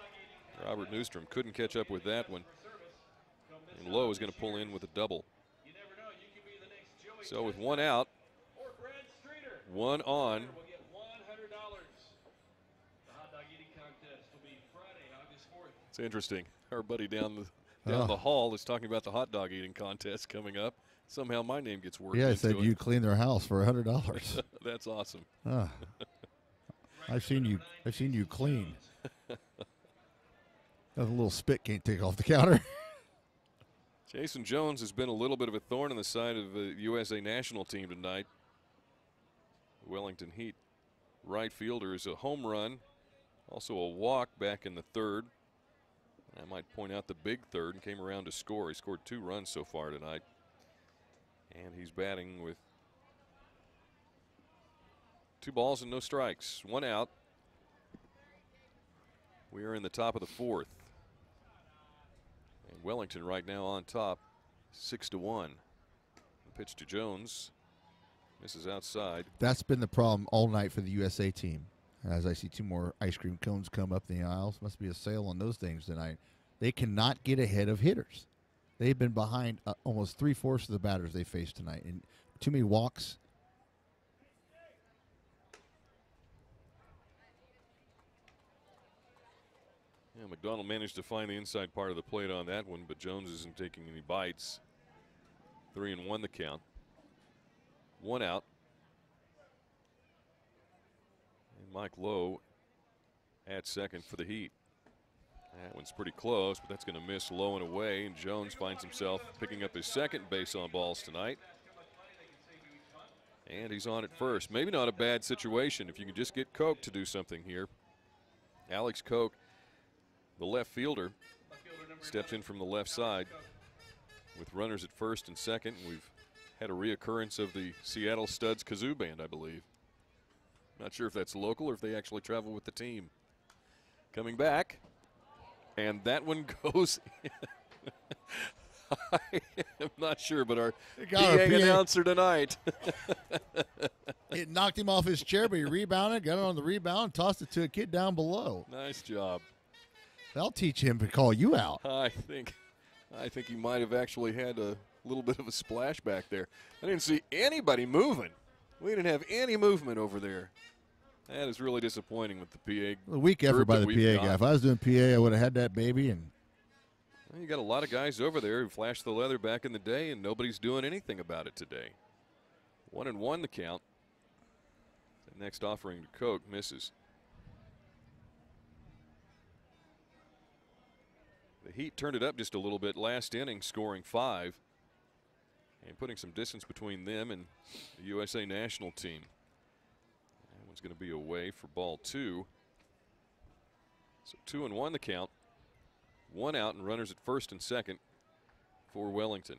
[SPEAKER 2] Robert Newstrom couldn't catch up with that one. And Lowe is going to pull in with a double. So with 1 out, 1 on. It's interesting. Our buddy down the hall is talking about the hot dog eating contest coming up. Somehow my name gets worked into it.
[SPEAKER 1] Yeah, said you clean their house for $100.
[SPEAKER 2] That's awesome.
[SPEAKER 1] I've seen you clean. A little spit can't take off the counter.
[SPEAKER 2] Jason Jones has been a little bit of a thorn in the side of the USA national team tonight. Wellington Heat right fielder is a home run, also a walk back in the third. I might point out the big third, and came around to score. He scored 2 runs so far tonight. And he's batting with 2 balls and no strikes. 1 out. We are in the top of the 4th. And Wellington right now on top, 6-1. Pitch to Jones. Misses outside.
[SPEAKER 1] That's been the problem all night for the USA team. As I see 2 more ice cream cones come up the aisles. Must be a sale on those things tonight. They cannot get ahead of hitters. They've been behind almost 3/4 of the batters they faced tonight. And too many walks.
[SPEAKER 2] Yeah, McDonald managed to find the inside part of the plate on that one, but Jones isn't taking any bites. 3-1 the count. 1 out. And Mike Lowe at second for the Heat. That one's pretty close, but that's going to miss low and away, and Jones finds himself picking up his second base on balls tonight. And he's on at first. Maybe not a bad situation if you can just get Koch to do something here. Alex Koch, the left fielder, steps in from the left side with runners at first and second. We've had a reoccurrence of the Seattle Studs Kazoo Band, I believe. Not sure if that's local or if they actually travel with the team. Coming back, and that one goes. I am not sure, but our PA announcer tonight.
[SPEAKER 1] It knocked him off his chair, but he rebounded, got it on the rebound, tossed it to a kid down below.
[SPEAKER 2] Nice job.
[SPEAKER 1] That'll teach him to call you out.
[SPEAKER 2] I think he might have actually had a little bit of a splash back there. I didn't see anybody moving. We didn't have any movement over there. That is really disappointing with the PA.
[SPEAKER 1] A weak effort by the PA guy. If I was doing PA, I would have had that baby. And
[SPEAKER 2] well, you got a lot of guys over there who flashed the leather back in the day, and nobody's doing anything about it today. 1-1 the count. The next offering to Koch misses. The Heat turned it up just a little bit last inning, scoring 5 and putting some distance between them and the USA national team. That one's going to be away for ball 2. So 2-1 the count. 1 out and runners at first and second for Wellington.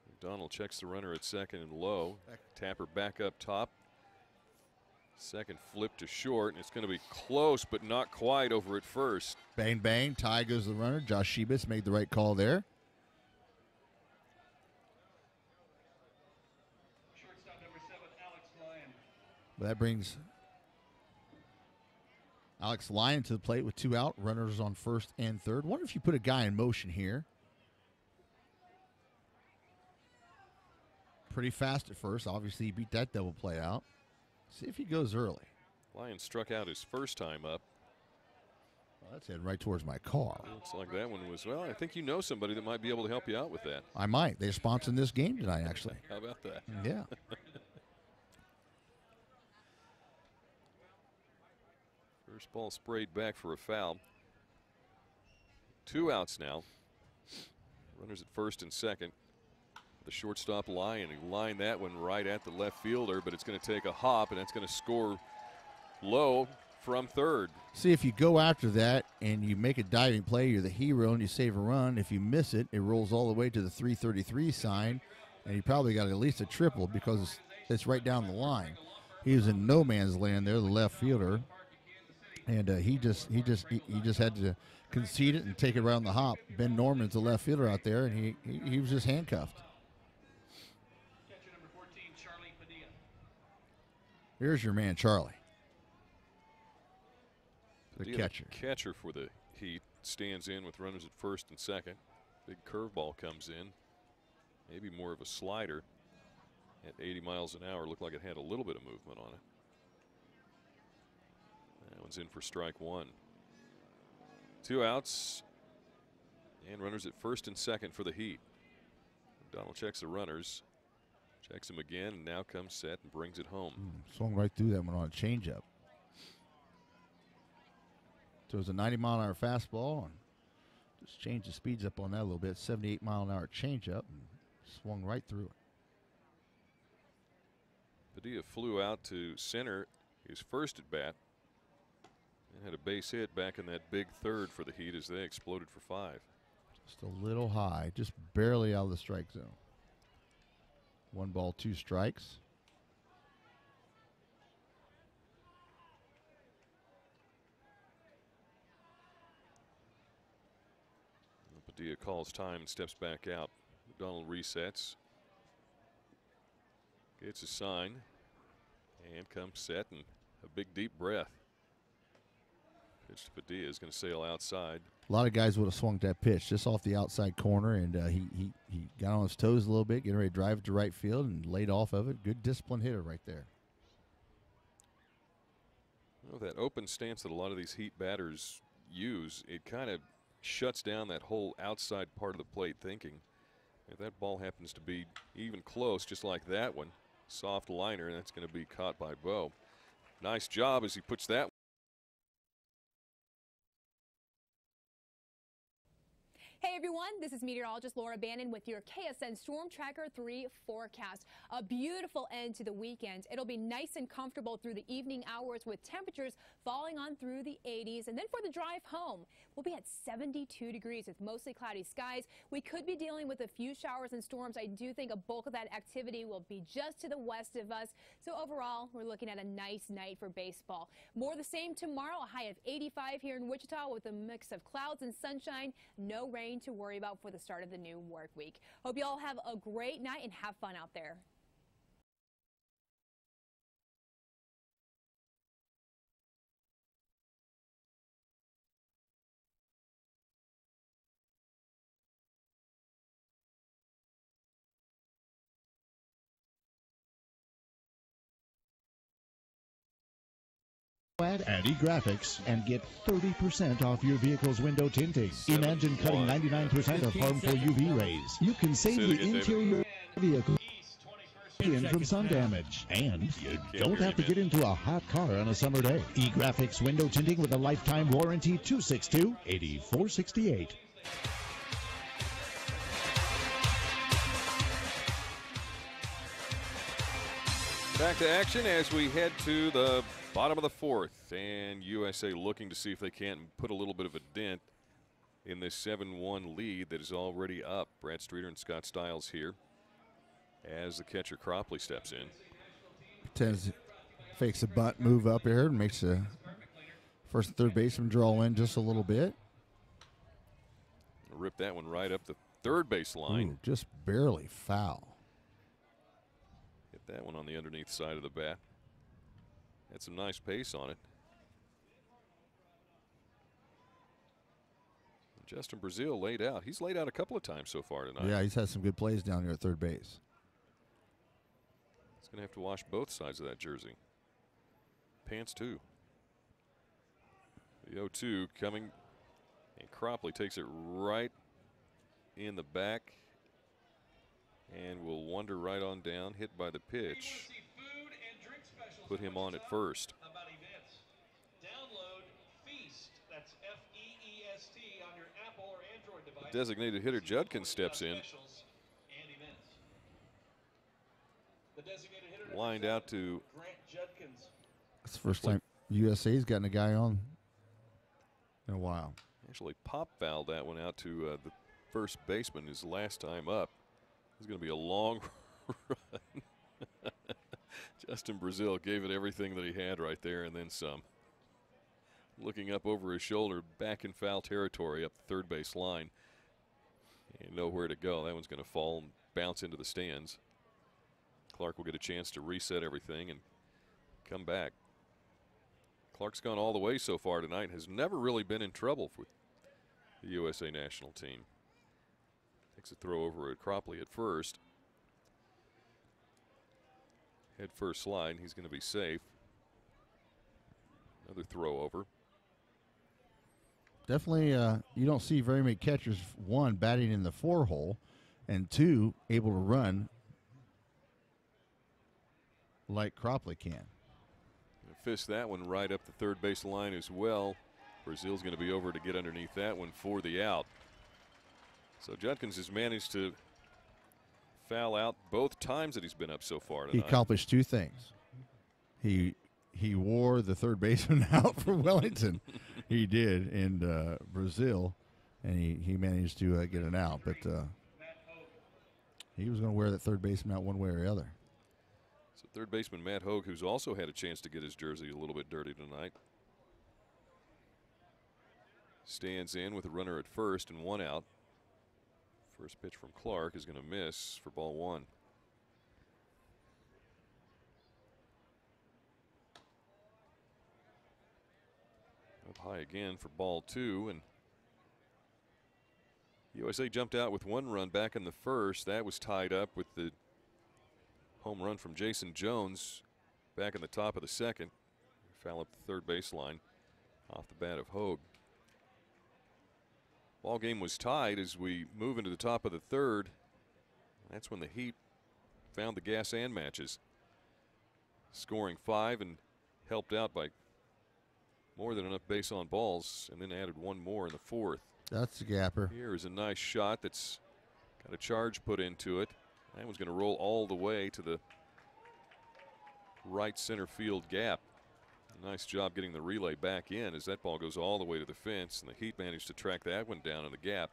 [SPEAKER 2] McDonald checks the runner at second and low. Tapper back up top. Second flip to short, and it's going to be close, but not quite over at first.
[SPEAKER 1] Bang, bang. Tie goes the runner. Josh Shebus made the right call there.
[SPEAKER 20] Shortstop number 7, Alex Lyon.
[SPEAKER 1] That brings Alex Lyon to the plate with 2 out. Runners on first and third. Wonder if you put a guy in motion here. Pretty fast at first. Obviously, he beat that double play out. See if he goes early.
[SPEAKER 2] Lyon struck out his first time up.
[SPEAKER 1] Well, that's heading right towards my car.
[SPEAKER 2] Looks like that one was, well, I think you know somebody that might be able to help you out with that.
[SPEAKER 1] I might. They're sponsoring this game tonight, actually.
[SPEAKER 2] How about that?
[SPEAKER 1] Yeah.
[SPEAKER 2] First ball sprayed back for a foul. 2 outs now. Runners at first and second. The shortstop Lyon, he lined that one right at the left fielder, but it's going to take a hop, and that's going to score low from third.
[SPEAKER 1] See, if you go after that and you make a diving play, you're the hero and you save a run. If you miss it, it rolls all the way to the 333 sign, and you probably got at least a triple because it's right down the line. He was in no man's land there, the left fielder, and he just had to concede it and take it around the hop. Ben Norman's the left fielder out there, and he was just handcuffed. Here's your man, Charlie. The catcher.
[SPEAKER 2] The catcher for the Heat stands in with runners at first and second. Big curveball comes in. Maybe more of a slider. at 80 miles an hour. Looked like it had a little bit of movement on it. That one's in for strike one. 2 outs and runners at first and second for the Heat. Donald checks the runners, checks him again, and now comes set and brings it home.
[SPEAKER 1] Swung right through that one on a changeup. So it was a 90-mile-an-hour fastball, and just changed the speeds up on that a little bit. 78-mile-an-hour changeup, and swung right through it.
[SPEAKER 2] Padilla flew out to center his first at bat and had a base hit back in that big third for the Heat as they exploded for 5.
[SPEAKER 1] Just a little high, just barely out of the strike zone. 1 ball, 2 strikes.
[SPEAKER 2] Padilla calls time and steps back out. McDonald resets. Gets a sign and comes set and a big deep breath. Pitch to Padilla is going to sail outside.
[SPEAKER 1] A lot of guys would have swung that pitch just off the outside corner, and he got on his toes a little bit, getting ready to drive it to right field and laid off of it. Good disciplined hitter right there.
[SPEAKER 2] Well, that open stance that a lot of these Heat batters use, it kind of shuts down that whole outside part of the plate thinking. If that ball happens to be even close, just like that one, soft liner, and that's going to be caught by Bo. Nice job as he puts that.
[SPEAKER 21] Hey everyone, this is meteorologist Laura Bannon with your KSN Storm Tracker 3 forecast. A beautiful end to the weekend. It'll be nice and comfortable through the evening hours with temperatures falling on through the 80s. And then for the drive home, we'll be at 72 degrees with mostly cloudy skies. We could be dealing with a few showers and storms. I do think a bulk of that activity will be just to the west of us. So overall, we're looking at a nice night for baseball. More the same tomorrow, a high of 85 here in Wichita with a mix of clouds and sunshine. No rain to worry about for the start of the new work week. Hope you all have a great night and have fun out there.
[SPEAKER 4] At eGraphics and get 30% off your vehicle's window tinting. Imagine cutting 99% of harmful UV rays. You can save the interior vehicle from sun damage, and you don't have to get into a hot car on a summer day. eGraphics window tinting with a lifetime warranty. 262-8468.
[SPEAKER 2] Back to action as we head to the bottom of the 4th, and USA looking to see if they can't put a little bit of a dent in this 7-1 lead that is already up. Brad Streeter and Scott Stiles here as the catcher Cropley steps in.
[SPEAKER 1] Pretends, fakes a bunt move up here and makes the first and third baseman draw in just a little bit.
[SPEAKER 2] Rip that one right up the third base line.
[SPEAKER 1] Ooh, just barely foul.
[SPEAKER 2] Hit that one on the underneath side of the bat. Had some nice pace on it. Justin Brazil laid out. He's laid out a couple of times so far tonight.
[SPEAKER 1] Yeah, he's had some good plays down here at third base.
[SPEAKER 2] He's going to have to wash both sides of that jersey. Pants too. The 0-2 coming, and Cropley takes it right in the back and will wander right on down, hit by the pitch. Put him on at first. The designated hitter Judkins steps in. Lined out to.
[SPEAKER 1] That's the first time USA's gotten a guy on in a while.
[SPEAKER 2] Actually pop fouled that one out to the first baseman his last time up. It's going to be a long run. Justin Brazil gave it everything that he had right there and then some. Looking up over his shoulder, back in foul territory up the third base line. And nowhere to go. That one's going to fall and bounce into the stands. Clark will get a chance to reset everything and come back. Clark's gone all the way so far tonight, has never really been in trouble with the USA national team. Takes a throw over at Cropley at first. head first slide. He's going to be safe. Another throw over.
[SPEAKER 1] Definitely, you don't see very many catchers, one, batting in the 4 hole, and 2, able to run like Cropley can.
[SPEAKER 2] Fist that one right up the third base line as well. Brazil's going to be over to get underneath that one for the out. So Judkins has managed to foul out both times that he's been up so far tonight.
[SPEAKER 1] He accomplished 2 things. He wore the third baseman out for Wellington. He did in Brazil, and he managed to get an out. But he was going to wear that third baseman out one way or the other.
[SPEAKER 2] So third baseman Matt Hogue, who's also had a chance to get his jersey a little bit dirty tonight, stands in with a runner at first and 1 out. First pitch from Clark is going to miss for ball 1. Up high again for ball 2, and USA jumped out with 1 run back in the first. That was tied up with the home run from Jason Jones back in the top of the second. Foul up the third baseline off the bat of Hogue. Ball game was tied as we move into the top of the third. That's when the Heat found the gas and matches, scoring 5 and helped out by more than enough base on balls, and then added 1 more in the 4th.
[SPEAKER 1] That's the gapper.
[SPEAKER 2] Here is a nice shot that's got a charge put into it. That one's going to roll all the way to the right center field gap. Nice job getting the relay back in as that ball goes all the way to the fence, and the Heat managed to track that one down in the gap.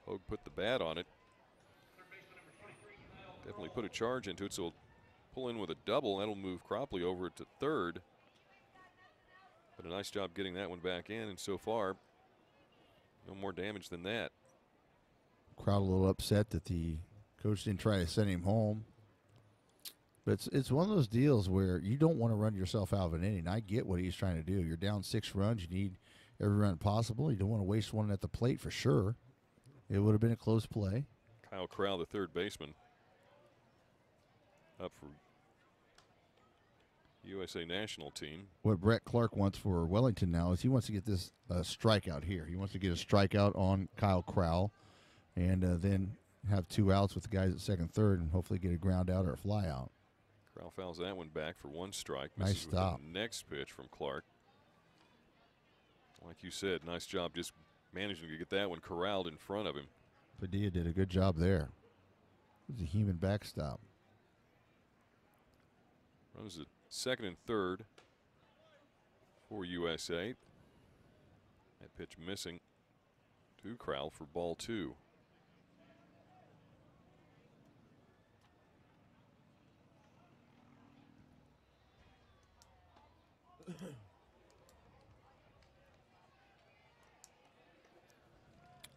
[SPEAKER 2] Hogue put the bat on it. Definitely put a charge into it, so pull in with a double. That'll move Cropley over to third. But a nice job getting that one back in, and so far, no more damage than that.
[SPEAKER 1] Crowd a little upset that the coach didn't try to send him home. But it's one of those deals where you don't want to run yourself out of an inning. I get what he's trying to do. You're down 6 runs. You need every run possible. You don't want to waste one at the plate for sure. It would have been a close play.
[SPEAKER 2] Kyle Crowell, the third baseman, up for USA national team.
[SPEAKER 1] What Brett Clark wants for Wellington now is he wants to get this strikeout here. He wants to get a strikeout on Kyle Crowell and then have 2 outs with the guys at second, third, and hopefully get a ground out or a fly out.
[SPEAKER 2] Crowell fouls that one back for 1 strike.
[SPEAKER 1] Nice
[SPEAKER 2] Misses with
[SPEAKER 1] stop.
[SPEAKER 2] the next pitch from Clark. Like you said, nice job just managing to get that one corralled in front of him.
[SPEAKER 1] Padilla did a good job there. It was a human backstop.
[SPEAKER 2] Runs at second and third for USA. That pitch missing to Crowell for ball 2.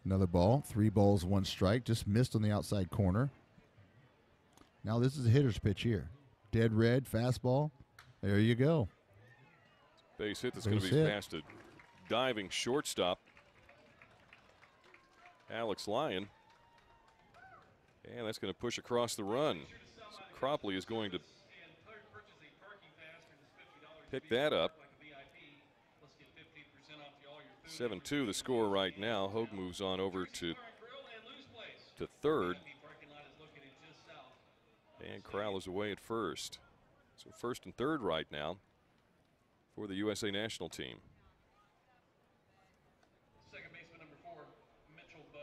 [SPEAKER 1] Another ball, 3 balls, 1 strike, just missed on the outside corner. Now this is a hitter's pitch here. Dead red, fastball. There you go.
[SPEAKER 2] Base hit that's going to be past a diving shortstop, Alex Lyon. And that's going to push across the run. So Cropley is going to pick that up. 7-2 the score right now. Hogue moves on over to third. And Crowell is away at first. So first and third right now for the USA national team.
[SPEAKER 20] Second baseman number 4, Mitchell Bowe.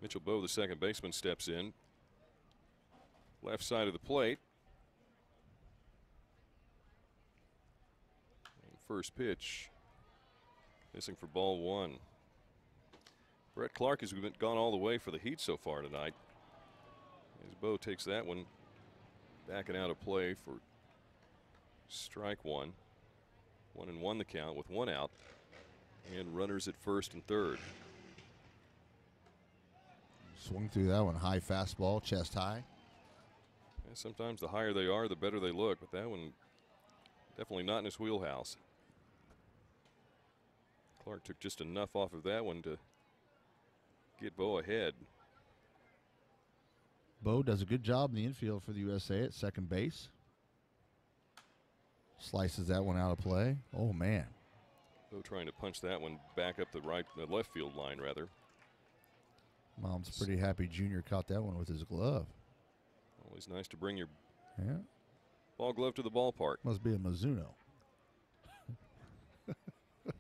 [SPEAKER 2] Mitchell Bowe, the second baseman, steps in. Left side of the plate. And first pitch. Missing for ball 1. Brett Clark has gone all the way for the Heat so far tonight. As Bowe takes that one backing out of play for strike 1. 1-1 the count with 1 out. And runners at first and third.
[SPEAKER 1] Swung through that one. High fastball, chest high.
[SPEAKER 2] Yeah, sometimes the higher they are, the better they look. But that one definitely not in his wheelhouse. Clark took just enough off of that one to get Bowe ahead.
[SPEAKER 1] Bo does a good job in the infield for the USA at second base. Slices that one out of play. Oh, man.
[SPEAKER 2] Bo trying to punch that one back up the left field line, rather.
[SPEAKER 1] Mom's pretty happy Junior caught that one with his glove.
[SPEAKER 2] Always nice to bring your
[SPEAKER 1] ball
[SPEAKER 2] glove to the ballpark.
[SPEAKER 1] Must be a Mizuno.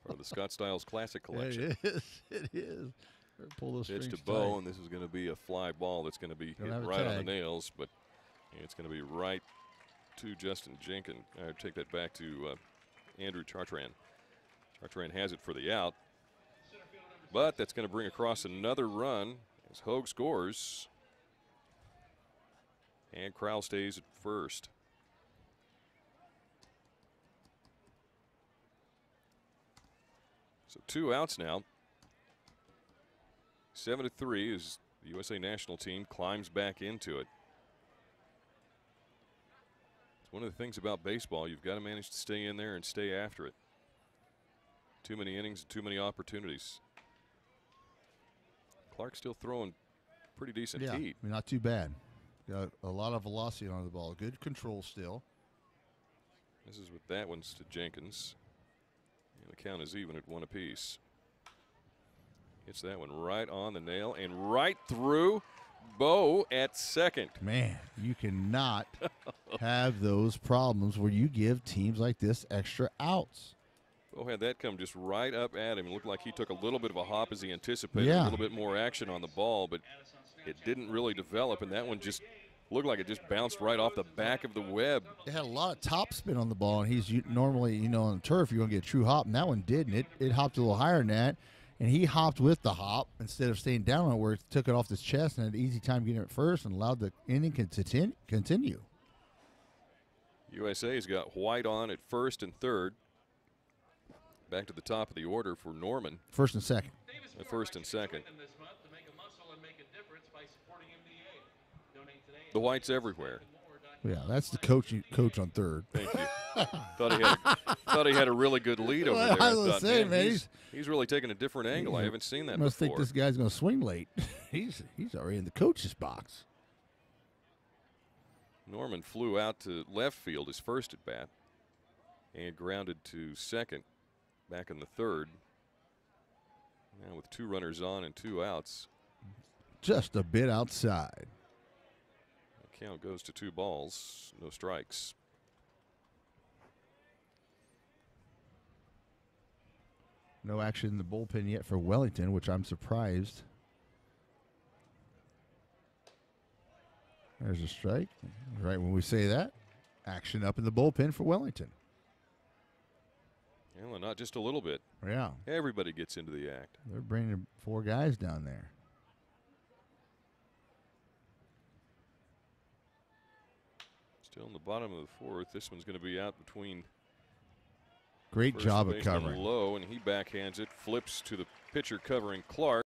[SPEAKER 2] Or the Scott Styles Classic Collection.
[SPEAKER 1] It is. It is. Pull those
[SPEAKER 2] pitch
[SPEAKER 1] strings
[SPEAKER 2] to Bo,
[SPEAKER 1] tight.
[SPEAKER 2] and this is going to be a fly ball that's going to be
[SPEAKER 1] Don't
[SPEAKER 2] hit
[SPEAKER 1] have a
[SPEAKER 2] right on the
[SPEAKER 1] tag.
[SPEAKER 2] nails, but it's going to be right to Justin Jenkins. I take that back to Andrew Chartrand. Chartrand has it for the out, but that's going to bring across another run as Hogue scores, and Crowell stays at first. So 2 outs now. 7-3 as the USA national team climbs back into it. It's one of the things about baseball. You've got to manage to stay in there and stay after it. Too many innings and too many opportunities. Clark still throwing pretty decent heat.
[SPEAKER 1] I mean, not too bad. Got a lot of velocity on the ball. Good control still.
[SPEAKER 2] This is with that one's to Jenkins. And the count is even at 1 apiece. Hits that one right on the nail and right through. Bo at second.
[SPEAKER 1] Man, you cannot have those problems where you give teams like this extra outs.
[SPEAKER 2] Bo had that come just right up at him. It looked like he took a little bit of a hop as he anticipated.
[SPEAKER 1] Yeah.
[SPEAKER 2] A little bit more action on the ball, but it didn't really develop, and that one just looked like it just bounced right off the back of the web.
[SPEAKER 1] It had a lot of top spin on the ball, and he's normally, on the turf, you're going to get a true hop, and that one didn't. It hopped a little higher than that, and he hopped with the hop instead of staying down on it where it took it off his chest and had an easy time getting it first and allowed the inning to continue.
[SPEAKER 2] USA's got White on at first and third. Back to the top of the order for Norman.
[SPEAKER 1] First and second.
[SPEAKER 2] First and second. The Whites everywhere.
[SPEAKER 1] Yeah, that's the coach on third.
[SPEAKER 2] Thank you. thought he had a really good lead over there.
[SPEAKER 1] I was saying, man,
[SPEAKER 2] he's really taking a different angle. I haven't seen that
[SPEAKER 1] must
[SPEAKER 2] before.
[SPEAKER 1] think this guy's going to swing late. he's already in the coach's box.
[SPEAKER 2] Norman flew out to left field his first at bat and grounded to second back in the third. Now with 2 runners on and 2 outs.
[SPEAKER 1] Just a bit outside.
[SPEAKER 2] The count goes to 2 balls, no strikes.
[SPEAKER 1] No action in the bullpen yet for Wellington, which I'm surprised. There's a strike. Right when we say that, action up in the bullpen for Wellington.
[SPEAKER 2] Well, not just a little bit.
[SPEAKER 1] Yeah.
[SPEAKER 2] Everybody gets into the act.
[SPEAKER 1] They're bringing 4 guys down there.
[SPEAKER 2] Still in the bottom of the 4th. This one's going to be out between.
[SPEAKER 1] Great
[SPEAKER 2] first
[SPEAKER 1] job of
[SPEAKER 2] baseman
[SPEAKER 1] covering.
[SPEAKER 2] Low, and he backhands it, flips to the pitcher covering Clark.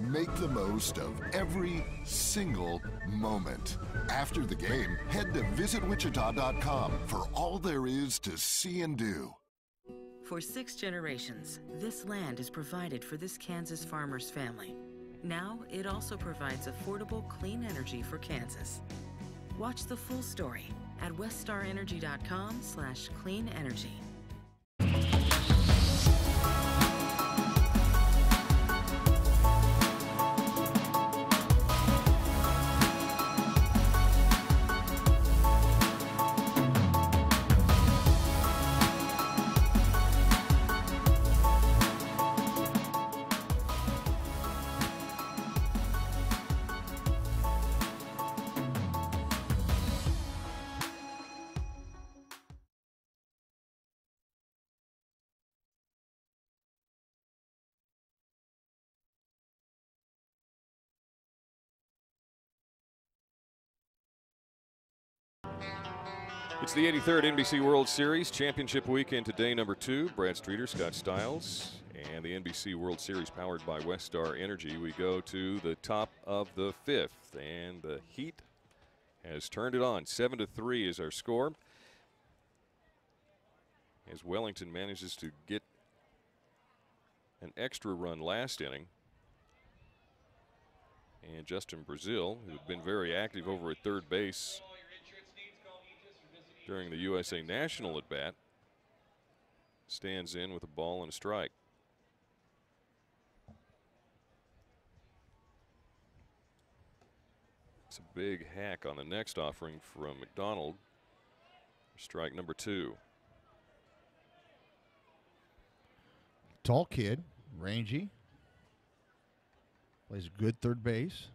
[SPEAKER 19] Make the most of every single moment. After the game, head to visitwichita.com for all there is to see and do.
[SPEAKER 7] For 6 generations, this land has provided for this Kansas farmer's family. Now, it also provides affordable, clean energy for Kansas. Watch the full story at weststarenergy.com/cleanenergy.
[SPEAKER 2] It's the 83rd NBC World Series Championship Weekend today, number 2. Brad Streeter, Scott Stiles, and the NBC World Series powered by Westar Energy. We go to the top of the 5th, and the Heat has turned it on. 7-3 is our score, as Wellington manages to get an extra run last inning. And Justin Brazil, who had been very active over at third base during the USA National at bat, stands in with a ball and a strike. It's a big hack on the next offering from McDonald. Strike number 2.
[SPEAKER 1] Tall kid, rangy, plays good third base.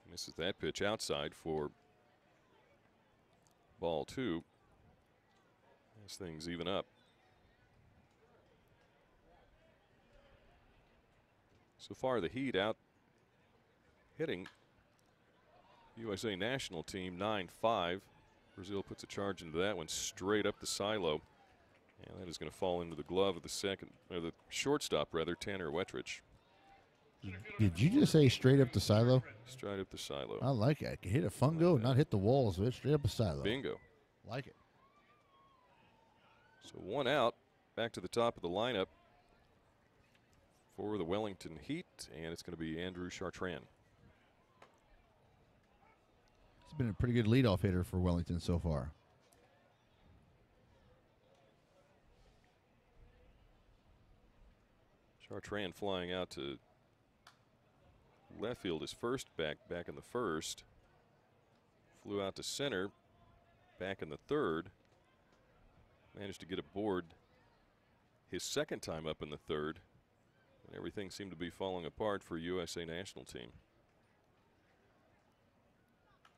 [SPEAKER 2] Misses that pitch outside for ball 2. As things even up. So far, the Heat out hitting USA National team 9-5. Brazil puts a charge into that one straight up the silo. And that is going to fall into the glove of the shortstop, Tanner Wettrich.
[SPEAKER 1] Did you just say straight up the silo?
[SPEAKER 2] Straight up the silo.
[SPEAKER 1] I like it. I can hit a fungo, not hit the walls of it. Straight up the silo.
[SPEAKER 2] Bingo.
[SPEAKER 1] Like it.
[SPEAKER 2] So 1 out, back to the top of the lineup for the Wellington Heat, and it's going to be Andrew Chartrand.
[SPEAKER 1] He's been a pretty good leadoff hitter for Wellington so far.
[SPEAKER 2] Chartrand flying out to left field his first back in the first. Flew out to center back in the third. Managed to get aboard his second time up in the third. And everything seemed to be falling apart for USA National team.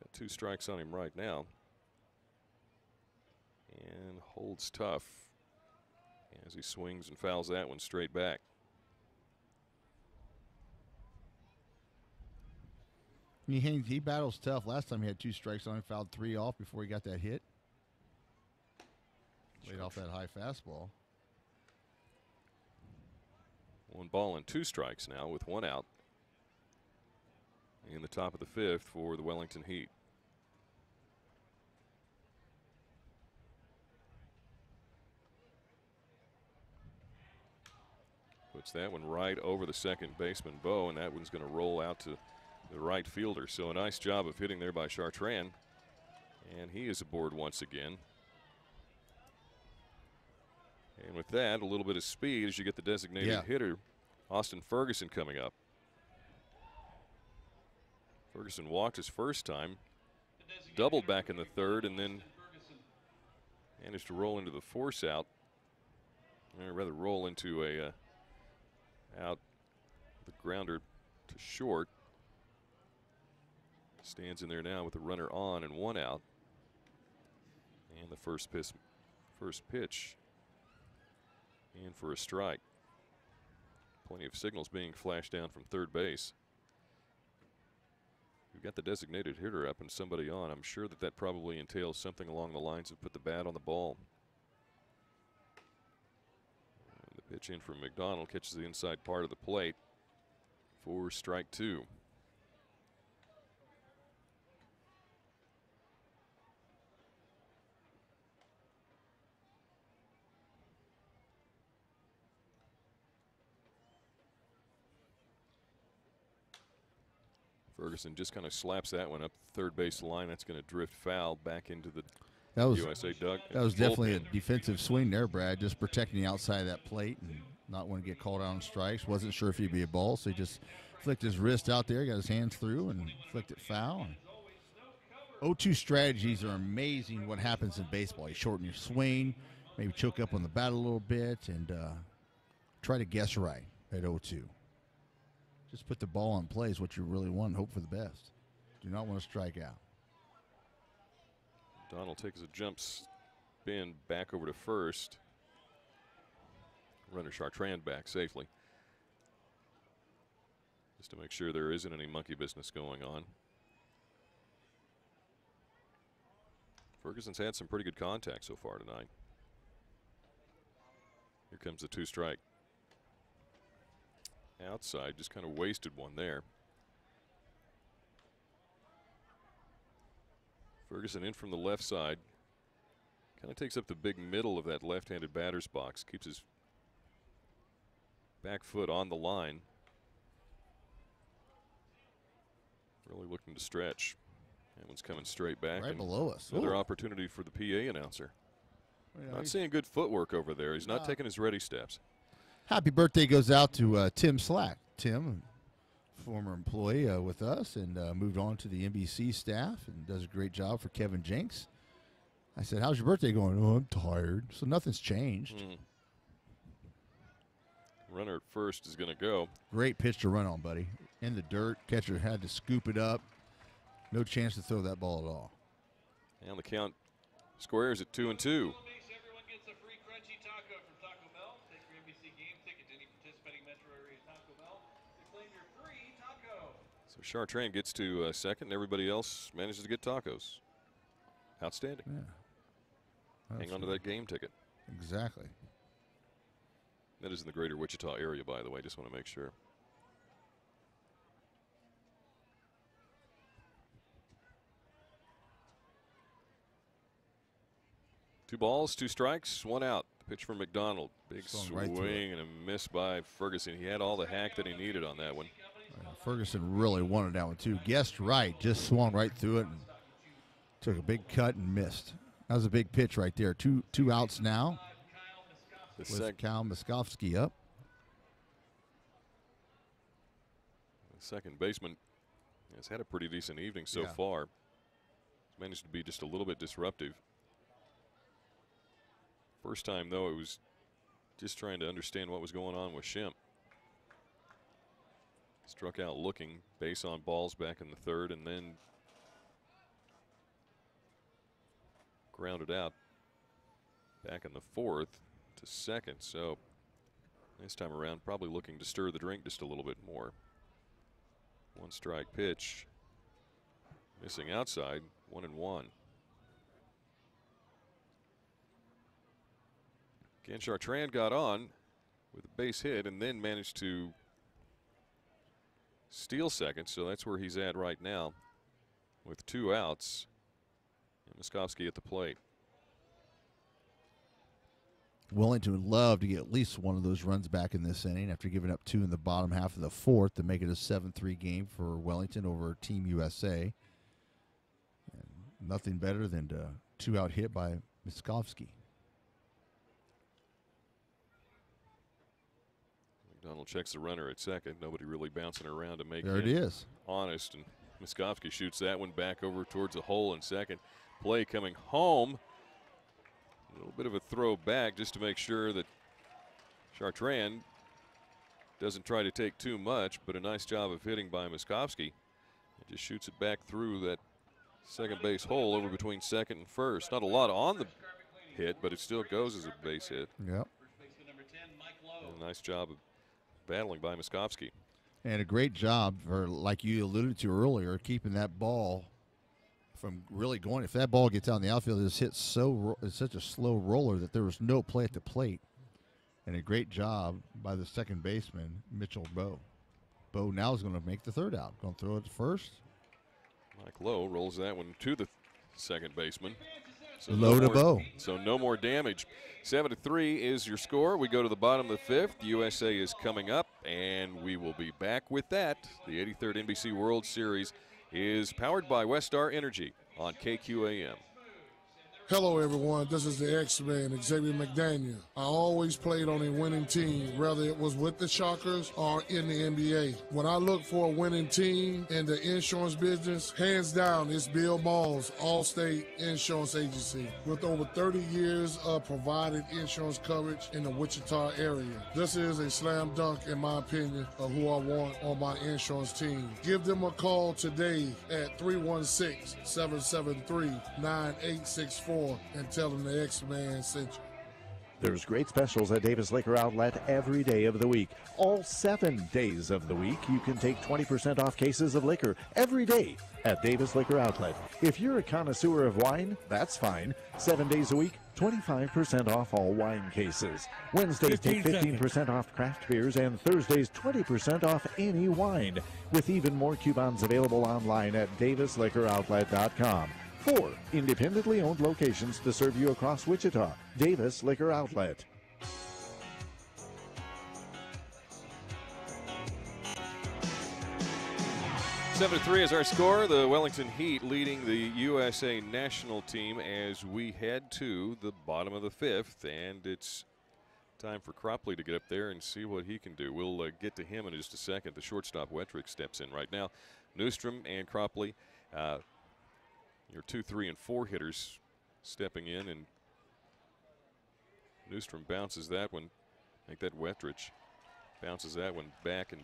[SPEAKER 2] Got 2 strikes on him right now. And holds tough as he swings and fouls that one straight back.
[SPEAKER 1] He battles tough. Last time he had 2 strikes on him, fouled 3 off before he got that hit. Laid off that high fastball.
[SPEAKER 2] 1 ball and 2 strikes now with 1 out. In the top of the 5th for the Wellington Heat. Puts that one right over the second baseman, Bo, and that one's going to roll out to the right fielder. So a nice job of hitting there by Chartrand. And he is aboard once again. And with that, a little bit of speed as you get the designated hitter, Austin Ferguson, coming up. Ferguson walked his first time, doubled back in the third, and then managed to roll into the force out. Or rather, roll into a out the grounder to short. Stands in there now with the runner on and 1 out. And the first pitch in for a strike. Plenty of signals being flashed down from third base. We've got the designated hitter up and somebody on. I'm sure that probably entails something along the lines of put the bat on the ball. And the pitch in from McDonald catches the inside part of the plate for strike 2. Ferguson just kind of slaps that one up the third base line. That's going to drift foul back into the USA dugout.
[SPEAKER 1] That was definitely a defensive swing there, Brad, just protecting the outside of that plate and not want to get called out on strikes. Wasn't sure if he'd be a ball, so he just flicked his wrist out there, got his hands through, and flicked it foul. 0-2 strategies are amazing what happens in baseball. You shorten your swing, maybe choke up on the bat a little bit, and try to guess right at 0-2. Just put the ball on play is what you really want and hope for the best. Do not want to strike out.
[SPEAKER 2] Donald takes a jump spin back over to first. Runner Chartrand back safely. Just to make sure there isn't any monkey business going on. Ferguson's had some pretty good contact so far tonight. Here comes the 2-strike. Outside, just kind of wasted one there. Ferguson in from the left side. Kind of takes up the big middle of that left-handed batter's box. Keeps his back foot on the line. Really looking to stretch. That one's coming straight back.
[SPEAKER 1] Right below us.
[SPEAKER 2] Another
[SPEAKER 1] Ooh.
[SPEAKER 2] opportunity for the PA announcer.
[SPEAKER 1] Yeah,
[SPEAKER 2] not seeing good footwork over there. He's not taking his ready steps.
[SPEAKER 1] Happy birthday goes out to Tim Slack. Tim, former employee with us, and moved on to the NBC staff and does a great job for Kevin Jenks. I said, how's your birthday going? Oh, I'm tired. So nothing's changed.
[SPEAKER 2] Runner at first is going to go.
[SPEAKER 1] Great pitch to run on, buddy. In the dirt. Catcher had to scoop it up. No chance to throw that ball at all.
[SPEAKER 2] And the count squares at 2-2.
[SPEAKER 20] Everyone gets a free crunchy taco from Taco Bell. Take your NBC game ticket to any participating metro area Taco Bell to claim your free taco.
[SPEAKER 2] So Chartrand gets to second. Everybody else manages to get tacos. Outstanding.
[SPEAKER 1] Yeah.
[SPEAKER 2] Hang on to that game ticket.
[SPEAKER 1] Exactly.
[SPEAKER 2] That is in the greater Wichita area, by the way. Just want to make sure. Two balls, 2 strikes, 1 out. Pitch from McDonald. Big swing
[SPEAKER 1] right
[SPEAKER 2] and a miss by Ferguson. He had all the hack that he needed on that one.
[SPEAKER 1] Ferguson really wanted that one, too. Guessed right. Just swung right through it and took a big cut and missed. That was a big pitch right there. Two outs now with Kyle Miskovsky up.
[SPEAKER 2] The second baseman has had a pretty decent evening so far. He's managed to be just a little bit disruptive. First time, though, it was just trying to understand what was going on with Shemp. Struck out looking, base on balls back in the third, and then grounded out back in the fourth to second. So this time around, probably looking to stir the drink just a little bit more. 1-strike pitch. Missing outside, 1-1. Again, Chartrand got on with a base hit and then managed to steal second, so that's where he's at right now with 2 outs. And Miskovsky at the plate.
[SPEAKER 1] Wellington would love to get at least one of those runs back in this inning after giving up 2 in the bottom half of the fourth to make it a 7-3 game for Wellington over Team USA. And nothing better than a 2-out hit by Miskovsky.
[SPEAKER 2] McDonald checks the runner at second. Nobody really bouncing around to make
[SPEAKER 1] there it is.
[SPEAKER 2] Honest. And Miskovsky shoots that one back over towards the hole in second. Play coming home. A little bit of a throw back just to make sure that Chartrand doesn't try to take too much, but a nice job of hitting by Miskovsky. And just shoots it back through that second base hole over between second and first. Not a lot on the hit, but it still goes as a base hit.
[SPEAKER 1] Yep.
[SPEAKER 2] And a nice job of battling by Miskovsky.
[SPEAKER 1] And a great job for, like you alluded to earlier, keeping that ball from really going. If that ball gets out in the outfield, it's hit it's such a slow roller that there was no play at the plate. And a great job by the second baseman, Mitchell Bowe. Bowe now is going to make the third out. Going to throw it first.
[SPEAKER 2] Mike Lowe rolls that one to the second baseman. So
[SPEAKER 1] Low to Bowe.
[SPEAKER 2] So no more damage. 7-3 is your score. We go to the bottom of the fifth. USA is coming up, and we will be back with that. The 83rd NBC World Series is powered by Westar Energy on KQAM.
[SPEAKER 3] Hello, everyone. This is the X-Man, Xavier McDaniel. I always played on a winning team, whether it was with the Shockers or in the NBA. When I look for a winning team in the insurance business, hands down, it's Bill Ball's Allstate Insurance Agency. With over 30 years of provided insurance coverage in the Wichita area, this is a slam dunk, in my opinion, of who I want on my insurance team. Give them a call today at 316-773-9864. And tell them the X-Man sent you.
[SPEAKER 4] There's great specials at Davis Liquor Outlet every day of the week. All 7 days of the week, you can take 20% off cases of liquor every day at Davis Liquor Outlet. If you're a connoisseur of wine, that's fine. 7 days a week, 25% off all wine cases. Wednesdays take 15% off craft beers, and Thursdays 20% off any wine. With even more coupons available online at davisliquoroutlet.com. 4 independently owned locations to serve you across Wichita. Davis Liquor Outlet.
[SPEAKER 2] Seven to 3 is our score. The Wellington Heat leading the USA national team as we head to the bottom of the 5th, and it's time for Cropley to get up there and see what he can do. We'll get to him in just a second. The shortstop Wettrick steps in right now. Newstrom and Cropley, your 2, 3, and 4 hitters stepping in, and Newstrom bounces that one. I think that Wettrick bounces that one back, and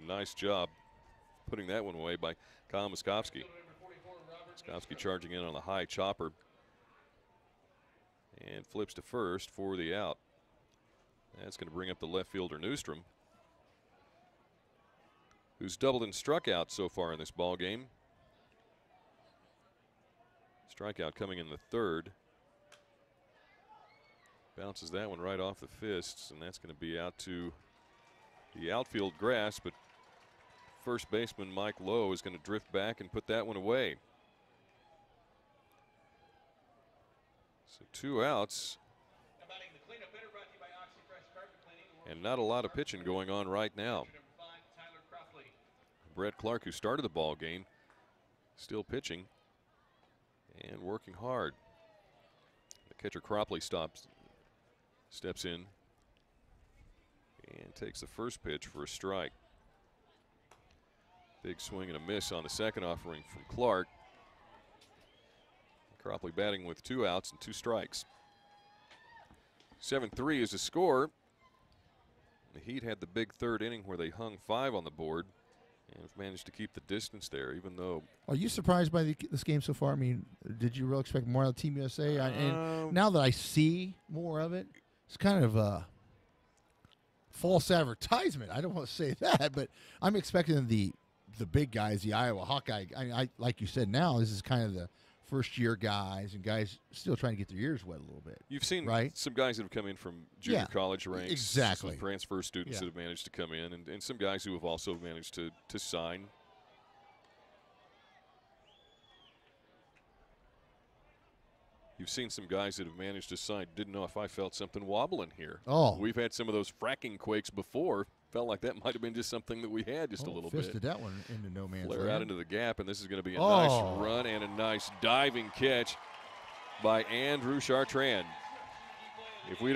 [SPEAKER 2] a nice job putting that one away by Kyle Moskowski. Moskowski charging in on the high chopper and flips to first for the out. That's going to bring up the left fielder Newstrom, who's doubled and struck out so far in this ball game. Strikeout coming in the 3rd. Bounces that one right off the fists, and that's going to be out to the outfield grass, but first baseman Mike Lowe is going to drift back and put that one away. So 2 outs. And not a lot of pitching going on right now. Brett Clark, who started the ball game, still pitching and working hard. The catcher Cropley steps in and takes the first pitch for a strike. Big swing and a miss on the second offering from Clark. Cropley batting with 2 outs and 2 strikes. 7-3 is the score. The Heat had the big 3rd inning where they hung 5 on the board and have managed to keep the distance there, even though.
[SPEAKER 1] Are you surprised by this game so far? I mean, did you really expect more out of Team USA? And now that I see more of it, it's kind of a false advertisement. I don't want to say that, but I'm expecting the big guys, the Iowa Hawkeye. I like you said, now this is kind of the first-year guys and guys still trying to get their ears wet a little bit.
[SPEAKER 2] You've seen
[SPEAKER 1] right?
[SPEAKER 2] some guys that have come in from junior college ranks.
[SPEAKER 1] Exactly.
[SPEAKER 2] Some transfer students that have managed to come in, and some guys who have also managed to sign. You've seen some guys that have managed to sign. Didn't know if I felt something wobbling here.
[SPEAKER 1] Oh.
[SPEAKER 2] We've had some of those fracking quakes before. Felt like that might have been just something that we had just a little bit.
[SPEAKER 1] Fisted that one into no man's
[SPEAKER 2] Flare
[SPEAKER 1] land.
[SPEAKER 2] out into the gap, and this is going to be a nice run and a nice diving catch by Andrew Chartrand. If we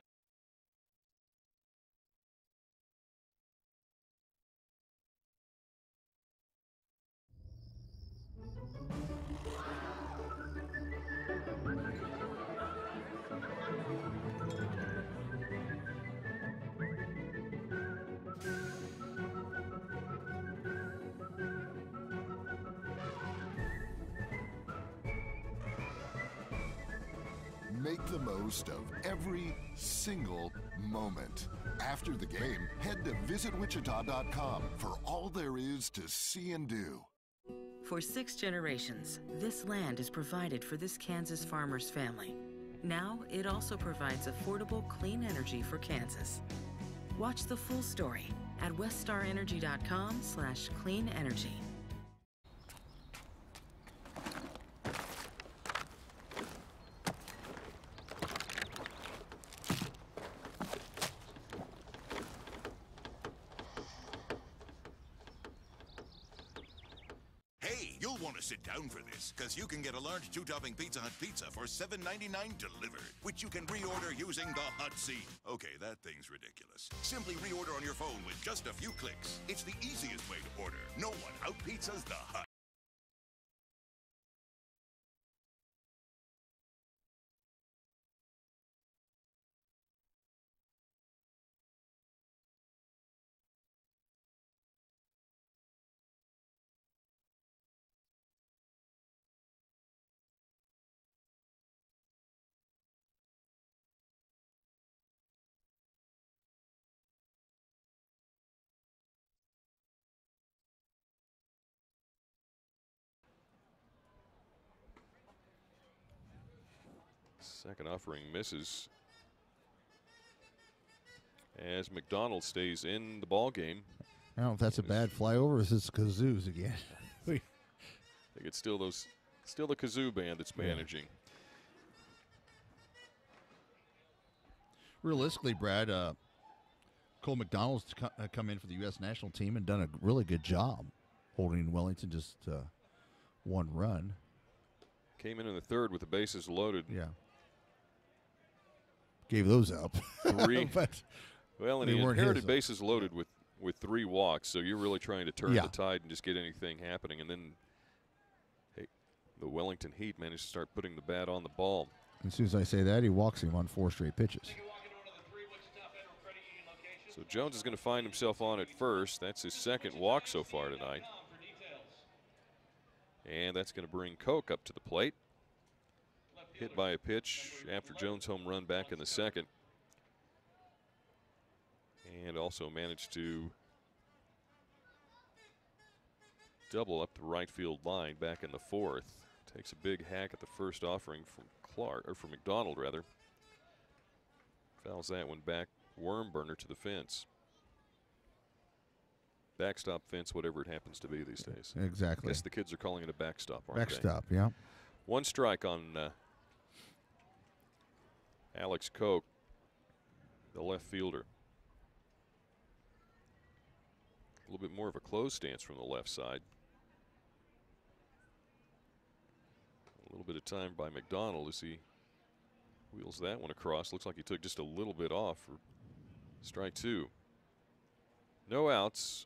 [SPEAKER 19] Make the most of every single moment. After the game, head to visitwichita.com for all there is to see and do.
[SPEAKER 7] For 6 generations, this land is provided for this Kansas farmer's family. Now, it also provides affordable, clean energy for Kansas. Watch the full story at weststarenergy.com/clean energy.
[SPEAKER 6] Sit down for this, because you can get a large 2-topping Pizza Hut pizza for $7.99 delivered, which you can reorder using the Hut seat. Okay, that thing's ridiculous. Simply reorder on your phone with just a few clicks. It's the easiest way to order. No one out-pizzas the Hut.
[SPEAKER 2] Second offering misses as McDonald stays in the ball game.
[SPEAKER 1] I don't know if that's a bad flyover or is this kazoos again?
[SPEAKER 2] I think it's still the kazoo band that's managing.
[SPEAKER 1] Realistically, Brad, Cole McDonald's come in for the U.S. national team and done a really good job holding Wellington just 1 run.
[SPEAKER 2] Came in the third with the bases loaded.
[SPEAKER 1] Yeah. Gave those up.
[SPEAKER 2] 3.
[SPEAKER 1] But
[SPEAKER 2] well, and he inherited bases loaded with 3 walks, so you're really trying to turn the tide and just get anything happening. And then the Wellington Heat managed to start putting the bat on the ball.
[SPEAKER 1] As soon as I say that, he walks him on 4 straight pitches.
[SPEAKER 2] So Jones is going to find himself on at first. That's his second walk so far tonight. And that's going to bring Koch up to the plate. Hit by a pitch after Jones' home run back in the second. And also managed to double up the right field line back in the fourth. Takes a big hack at the first offering from McDonald rather. Fouls that one back, worm burner to the fence. Backstop fence, whatever it happens to be these days.
[SPEAKER 1] Exactly.
[SPEAKER 2] I guess the kids are calling it a backstop, aren't
[SPEAKER 1] Backstop,
[SPEAKER 2] they?
[SPEAKER 1] yeah.
[SPEAKER 2] 1 strike on Alex Koch, the left fielder. A little bit more of a closed stance from the left side. A little bit of time by McDonald as he wheels that one across. Looks like he took just a little bit off for strike 2. No outs.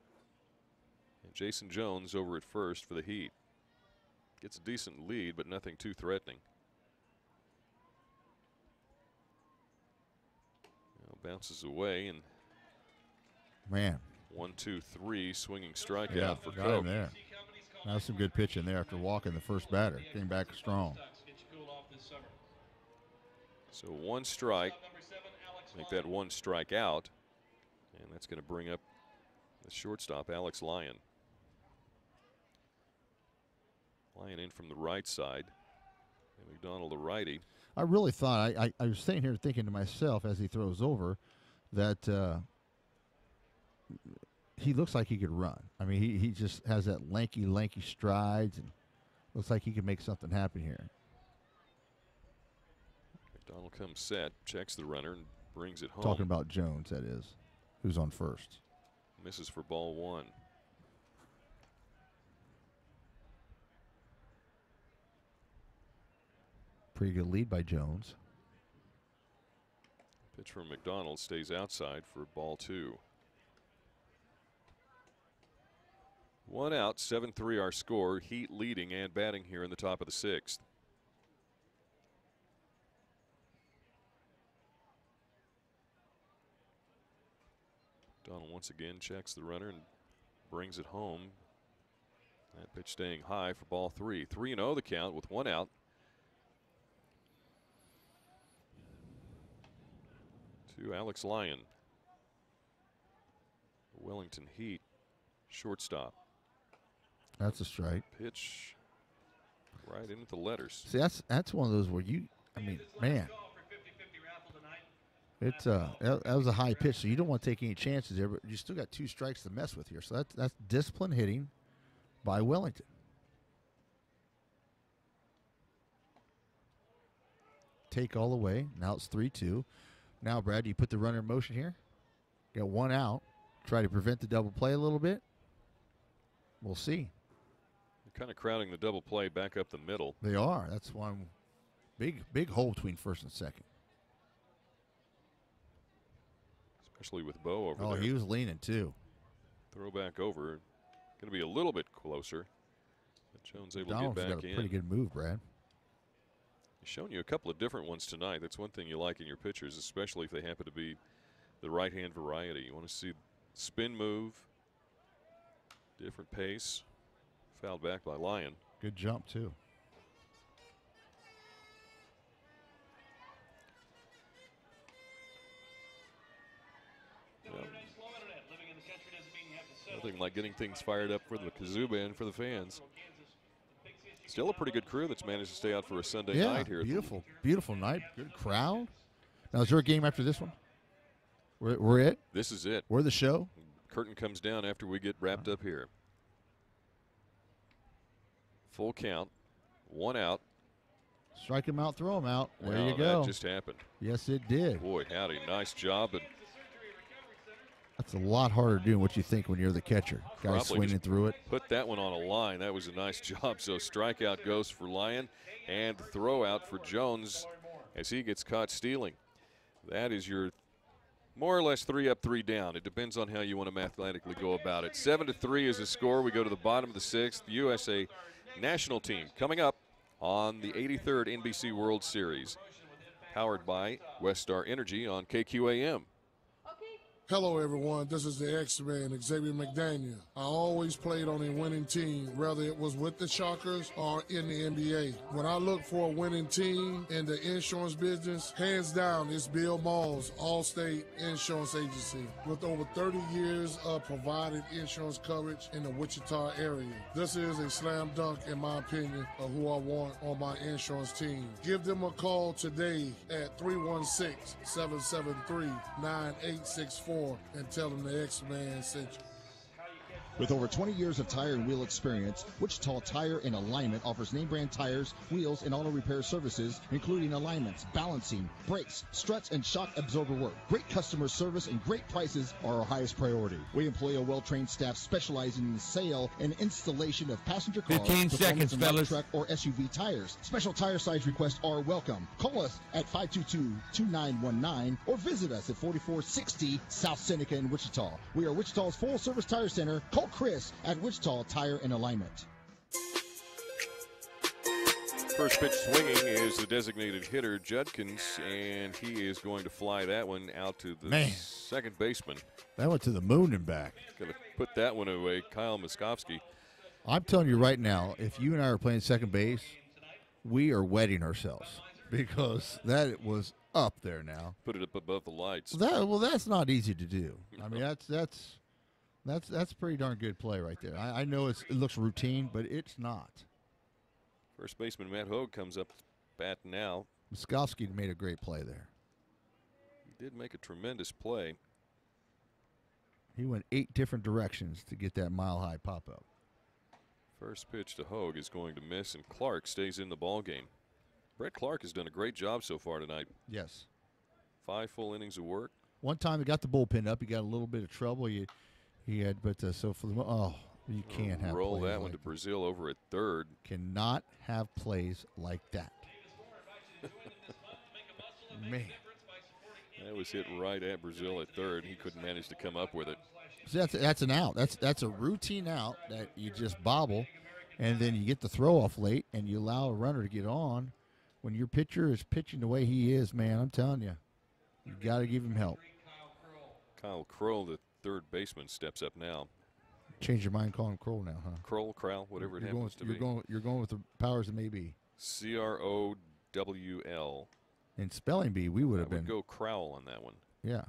[SPEAKER 2] And Jason Jones over at first for the Heat. Gets a decent lead, but nothing too threatening. Now bounces away and
[SPEAKER 1] man.
[SPEAKER 2] 1, 2, 3 swinging strikeout for
[SPEAKER 1] got
[SPEAKER 2] Koch.
[SPEAKER 1] him there. That was some good pitching there after walking the first batter. Came back strong.
[SPEAKER 2] So 1 strike. Make that 1 strike out. And that's going to bring up the shortstop, Alex Lyon. Lyon in from the right side. And McDonald, the righty.
[SPEAKER 1] I really thought, I was sitting here thinking to myself as he throws over that he looks like he could run. I mean, he just has that lanky strides and looks like he could make something happen here.
[SPEAKER 2] McDonald comes set, checks the runner, and brings it home.
[SPEAKER 1] Talking about Jones, that is, who's on first.
[SPEAKER 2] Misses for ball 1.
[SPEAKER 1] Pretty good lead by Jones.
[SPEAKER 2] Pitch from McDonald stays outside for ball 2. 1 out, 7-3 our score. Heat leading and batting here in the top of the 6th. McDonald once again checks the runner and brings it home. That pitch staying high for ball 3. 3-0 the count with 1 out. To Alex Lyon. Wellington Heat, shortstop.
[SPEAKER 1] That's a strike.
[SPEAKER 2] Pitch right into the letters.
[SPEAKER 1] See, that's one of those where I mean, man. It's that was a high pitch, so you don't want to take any chances there, but you still got 2 strikes to mess with here. So that's disciplined hitting by Wellington. Take all the way. Now it's 3-2. Now, Brad, do you put the runner in motion here? Got 1 out. Try to prevent the double play a little bit. We'll see.
[SPEAKER 2] They're kind of crowding the double play back up the middle.
[SPEAKER 1] They are. That's one big hole between first and second.
[SPEAKER 2] Especially with Bo over there.
[SPEAKER 1] Oh, he was leaning too.
[SPEAKER 2] Throw back over. Going to be a little bit closer. But Jones able
[SPEAKER 1] Donald's
[SPEAKER 2] to get back
[SPEAKER 1] got a
[SPEAKER 2] in.
[SPEAKER 1] pretty good move, Brad.
[SPEAKER 2] He's shown you a couple of different ones tonight. That's one thing you like in your pitchers, especially if they happen to be the right-hand variety. You want to see spin move, different pace. Fouled back by Lyon.
[SPEAKER 1] Good jump, too.
[SPEAKER 2] Well, nothing like getting things fired up for the kazoo band for the fans. Still a pretty good crew that's managed to stay out for a Sunday
[SPEAKER 1] Yeah,
[SPEAKER 2] night here.
[SPEAKER 1] beautiful, beautiful night. Good crowd. Now, is there a game after this one? We're it?
[SPEAKER 2] This is it.
[SPEAKER 1] We're the show?
[SPEAKER 2] Curtain comes down after we get wrapped up here. Full count. 1 out.
[SPEAKER 1] Strike him out, throw him out. There
[SPEAKER 2] Well,
[SPEAKER 1] you go.
[SPEAKER 2] That just happened.
[SPEAKER 1] Yes, it did.
[SPEAKER 2] Boy, howdy. Nice job. And
[SPEAKER 1] that's a lot harder to do than what you think when you're the catcher. Guy swinging through it.
[SPEAKER 2] Put that one on a line. That was a nice job. So strikeout goes for Lyon and throw out for Jones as he gets caught stealing. That is your more or less 3 up, 3 down. It depends on how you want to mathematically go about it. 7-3 is the score. We go to the bottom of the 6th. The USA national team coming up on the 83rd NBC World Series. Powered by Westar Energy on KQAM.
[SPEAKER 3] Hello, everyone. This is the X-Man, Xavier McDaniel. I always played on a winning team, whether it was with the Shockers or in the NBA. When I look for a winning team in the insurance business, hands down, it's Bill Mall's Allstate Insurance Agency. With over 30 years of provided insurance coverage in the Wichita area, this is a slam dunk, in my opinion, of who I want on my insurance team. Give them a call today at 316-773-9864. And tell them the X-Man sent you.
[SPEAKER 5] With over 20 years of tire and wheel experience, Wichita Tire and Alignment offers name brand tires, wheels, and auto repair services, including alignments, balancing, brakes, struts, and shock absorber work. Great customer service and great prices are our highest priority. We employ a well-trained staff specializing in the sale and installation of passenger cars,
[SPEAKER 18] 15 seconds,
[SPEAKER 5] and light
[SPEAKER 18] fellas.
[SPEAKER 5] truck or SUV tires. Special tire size requests are welcome. Call us at 522-2919 or visit us at 4460 South Seneca in Wichita. We are Wichita's full-service tire center. Call Chris at Wichita Tire and Alignment.
[SPEAKER 2] First pitch swinging is the designated hitter, Judkins, and he is going to fly that one out to the second baseman.
[SPEAKER 1] That went to the moon and back.
[SPEAKER 2] Going to put that one away, Kyle Miskovsky.
[SPEAKER 1] I'm telling you right now, if you and I are playing second base, we are wetting ourselves because that was up there now.
[SPEAKER 2] Put it up above the lights.
[SPEAKER 1] Well, that's not easy to do. I mean, that's pretty darn good play right there. I know it looks routine, but it's not.
[SPEAKER 2] First baseman Matt Hogue comes up to bat now.
[SPEAKER 1] Miskovsky made a great play there.
[SPEAKER 2] He did make a tremendous play.
[SPEAKER 1] He went 8 different directions to get that mile-high pop-up.
[SPEAKER 2] First pitch to Hogue is going to miss, and Clark stays in the ball game. Brett Clark has done a great job so far tonight.
[SPEAKER 1] Yes.
[SPEAKER 2] 5 full innings of work.
[SPEAKER 1] One time he got the bullpen up. He got a little bit of trouble. He had, but so for the you can't have
[SPEAKER 2] roll
[SPEAKER 1] plays
[SPEAKER 2] that one
[SPEAKER 1] like
[SPEAKER 2] to Brazil over at third.
[SPEAKER 1] Cannot have plays like that. Man,
[SPEAKER 2] that was hit right at Brazil at third. He couldn't manage to come up with it.
[SPEAKER 1] So that's an out. That's a routine out that you just bobble, and then you get the throw off late, and you allow a runner to get on. When your pitcher is pitching the way he is, man, I'm telling you, you got to give him help.
[SPEAKER 2] Kyle Kroll, the third baseman, steps up now.
[SPEAKER 1] Change your mind, call him Kroll now, huh?
[SPEAKER 2] Kroll, whatever it happens to be.
[SPEAKER 1] You're going with the powers that may be.
[SPEAKER 2] Crowll.
[SPEAKER 1] In spelling bee, we would have been.
[SPEAKER 2] Go Crowell on that one.
[SPEAKER 1] Yeah.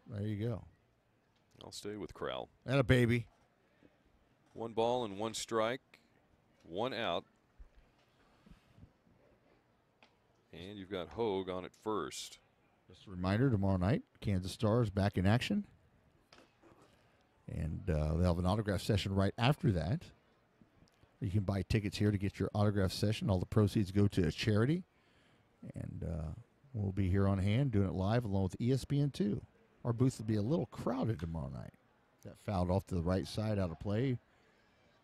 [SPEAKER 1] There you go.
[SPEAKER 2] I'll stay with Crowell.
[SPEAKER 1] And a baby.
[SPEAKER 2] 1 ball and 1 strike. 1 out. And you've got Hogue on at first.
[SPEAKER 1] Just a reminder, tomorrow night, Kansas Stars back in action. And they'll have an autograph session right after that. You can buy tickets here to get your autograph session. All the proceeds go to a charity. And we'll be here on hand doing it live along with ESPN2. Our booth will be a little crowded tomorrow night. Got fouled off to the right side out of play.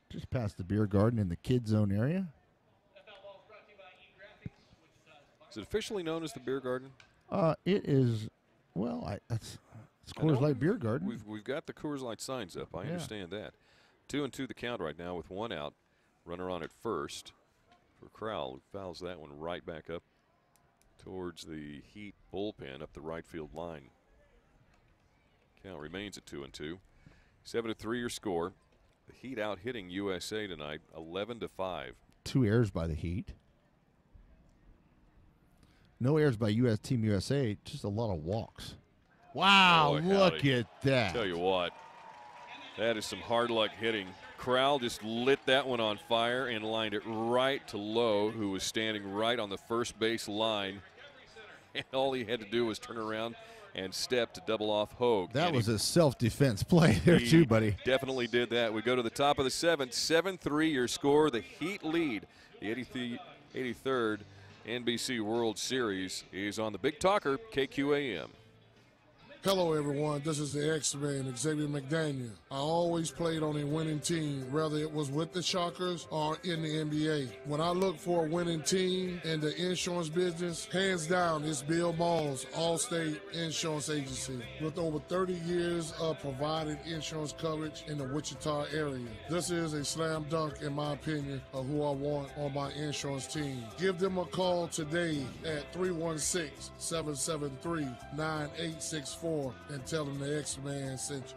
[SPEAKER 1] Just past the beer garden in the kid zone area.
[SPEAKER 2] Is it officially known as the beer garden?
[SPEAKER 1] It is, well, it's Coors Light Beer Garden.
[SPEAKER 2] We've got the Coors Light signs up. I understand that. 2-2 the count right now with 1 out. Runner on at first for Crowell, who fouls that one right back up towards the Heat bullpen up the right field line. Count remains at 2-2. 7-3 your score. The Heat out hitting USA tonight, 11-5.
[SPEAKER 1] 2 errors by the Heat. No errors by Team USA, just a lot of walks. Wow, look at that.
[SPEAKER 2] Tell you what, that is some hard luck hitting. Crowell just lit that one on fire and lined it right to Lowe, who was standing right on the first base line. And all he had to do was turn around and step to double off Hogue.
[SPEAKER 1] That was a self-defense play there too, buddy.
[SPEAKER 2] Definitely did that. We go to the top of the 7th, 7-3 your score. The Heat lead. The 83rd NBC World Series is on the Big Talker, KQAM.
[SPEAKER 3] Hello, everyone. This is the X-Man, Xavier McDaniel. I always played on a winning team, whether it was with the Shockers or in the NBA. When I look for a winning team in the insurance business, hands down, it's Bill Ball's Allstate Insurance Agency. With over 30 years of providing insurance coverage in the Wichita area, this is a slam dunk, in my opinion, of who I want on my insurance team. Give them a call today at 316-773-9864. And tell them the X-Man sent you.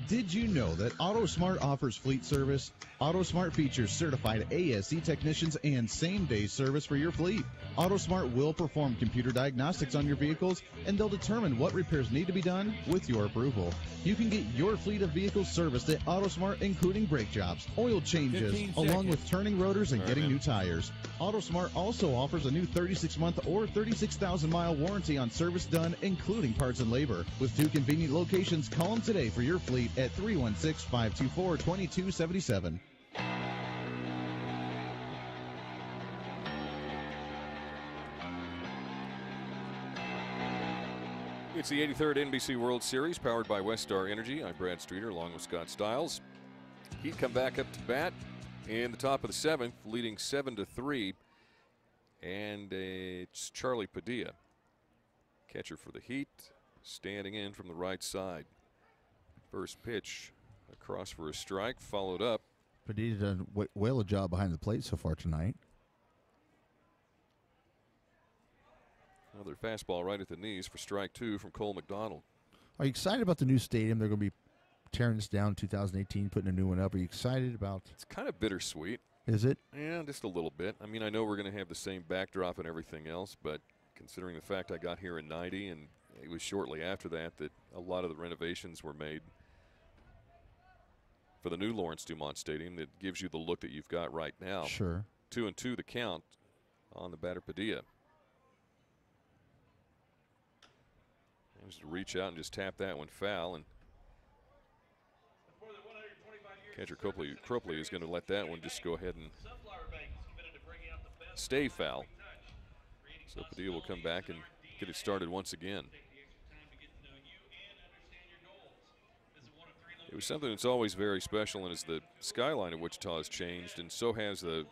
[SPEAKER 5] Did you know that AutoSmart offers fleet service? AutoSmart features certified ASE technicians and same-day service for your fleet. AutoSmart will perform computer diagnostics on your vehicles, and they'll determine what repairs need to be done with your approval. You can get your fleet of vehicles serviced at AutoSmart, including brake jobs, oil changes, along with turning rotors and getting new tires. AutoSmart also offers a new 36-month or 36,000-mile warranty on service done, including parts and labor. With 2 convenient locations, call them today for your fleet at 316-524-2277.
[SPEAKER 2] It's the 83rd NBC World Series, powered by Westar Energy. I'm Brad Streeter, along with Scott Stiles. Heat come back up to bat in the top of the 7th, leading 7-3. And it's Charlie Padilla, catcher for the Heat, standing in from the right side. First pitch across for a strike, followed up.
[SPEAKER 1] Padilla done a whale of a job behind the plate so far tonight.
[SPEAKER 2] Another fastball right at the knees for strike 2 from Cole McDonald.
[SPEAKER 1] Are you excited about the new stadium? They're going to be tearing this down in 2018, putting a new one up. Are you excited about?
[SPEAKER 2] It's kind of bittersweet.
[SPEAKER 1] Is it?
[SPEAKER 2] Yeah, just a little bit. I mean, I know we're going to have the same backdrop and everything else, but considering the fact I got here in '90 and it was shortly after that a lot of the renovations were made for the new Lawrence Dumont Stadium that gives you the look that you've got right now.
[SPEAKER 1] Sure.
[SPEAKER 2] 2-2 the count on the batter Padilla. Just reach out and just tap that one foul, and catcher Cropley is going to let that one just go ahead and stay foul. So Padilla will come back and get it started once again. It was something that's always very special, and as the skyline of Wichita has changed, and so has the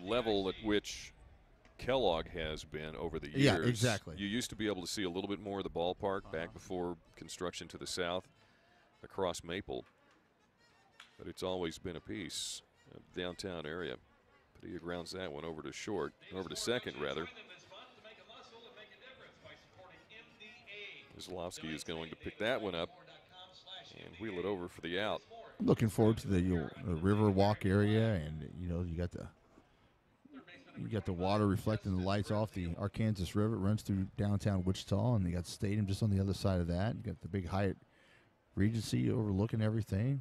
[SPEAKER 2] level at which Kellogg has been over the years.
[SPEAKER 1] Yeah, exactly.
[SPEAKER 2] You used to be able to see a little bit more of the ballpark back before construction to the south across Maple. But it's always been a piece of the downtown area. Padilla grounds that one over to short, over to second rather. Zalowski is going to pick that one up and wheel it over for the out.
[SPEAKER 1] I'm looking forward to the river walk area, and you got the water reflecting the lights off the Arkansas River. It runs through downtown Wichita, and you got the stadium just on the other side of that. You got the big Hyatt Regency overlooking everything.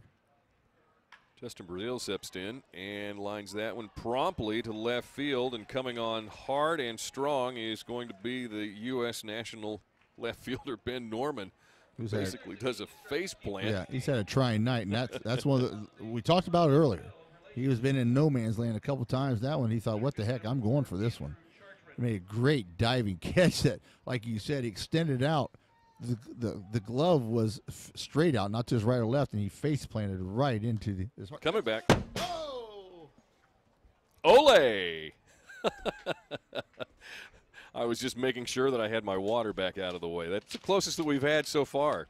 [SPEAKER 2] Justin Brazil steps in and lines that one promptly to left field, and coming on hard and strong is going to be the U.S. national left fielder Ben Norman, who basically does a face plant.
[SPEAKER 1] Yeah, he's had a trying night, and that's one of the we talked about earlier. He has been in no man's land a couple times. That one, he thought, what the heck, I'm going for this one. He made a great diving catch that, like you said, he extended out. The glove was straight out, not to his right or left, and he face planted right into his heart.
[SPEAKER 2] Coming back. Oh! Ole! I was just making sure that I had my water back out of the way. That's the closest that we've had so far.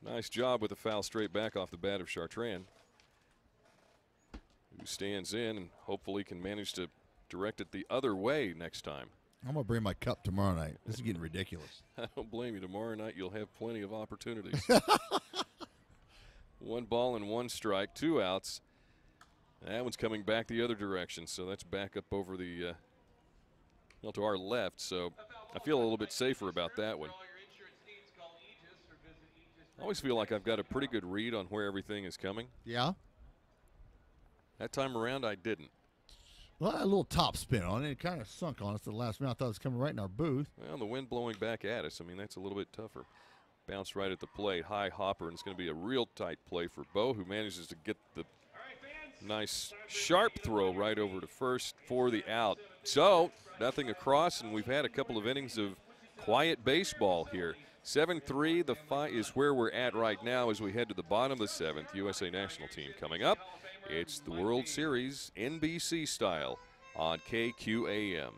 [SPEAKER 2] Nice job with the foul straight back off the bat of Chartrand, who stands in and hopefully can manage to direct it the other way next time.
[SPEAKER 1] I'm going to bring my cup tomorrow night. This is getting ridiculous.
[SPEAKER 2] I don't blame you. Tomorrow night you'll have plenty of opportunities. 1 ball and 1 strike, 2 outs. That one's coming back the other direction, so that's back up over the to our left. So I feel a little bit safer about that one. always feel like I've got a pretty good read on where everything is coming.
[SPEAKER 1] Yeah.
[SPEAKER 2] That time around, I didn't.
[SPEAKER 1] Well, I had a little top spin on it. It kind of sunk on us at the last minute. I thought it was coming right in our booth.
[SPEAKER 2] Well, the wind blowing back at us. I mean, that's a little bit tougher. Bounce right at the plate. High hopper, and it's going to be a real tight play for Bo, who manages to get the nice sharp throw right over to first for the out. So, nothing across, and we've had a couple of innings of quiet baseball here. 7-3, the fight is where we're at right now as we head to the bottom of the seventh. USA national team coming up. It's the World Series NBC style on KQAM.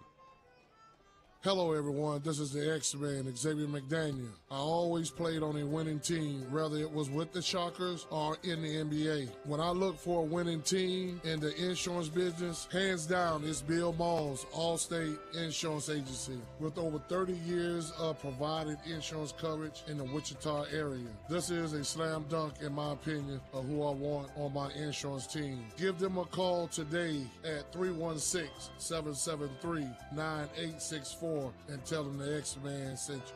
[SPEAKER 3] Hello, everyone. This is the X-Man, Xavier McDaniel. I always played on a winning team, whether it was with the Shockers or in the NBA. When I look for a winning team in the insurance business, hands down, it's Bill Mall's Allstate Insurance Agency. With over 30 years of provided insurance coverage in the Wichita area, this is a slam dunk, in my opinion, of who I want on my insurance team. Give them a call today at 316-773-9864. And tell them the X-Man sent you.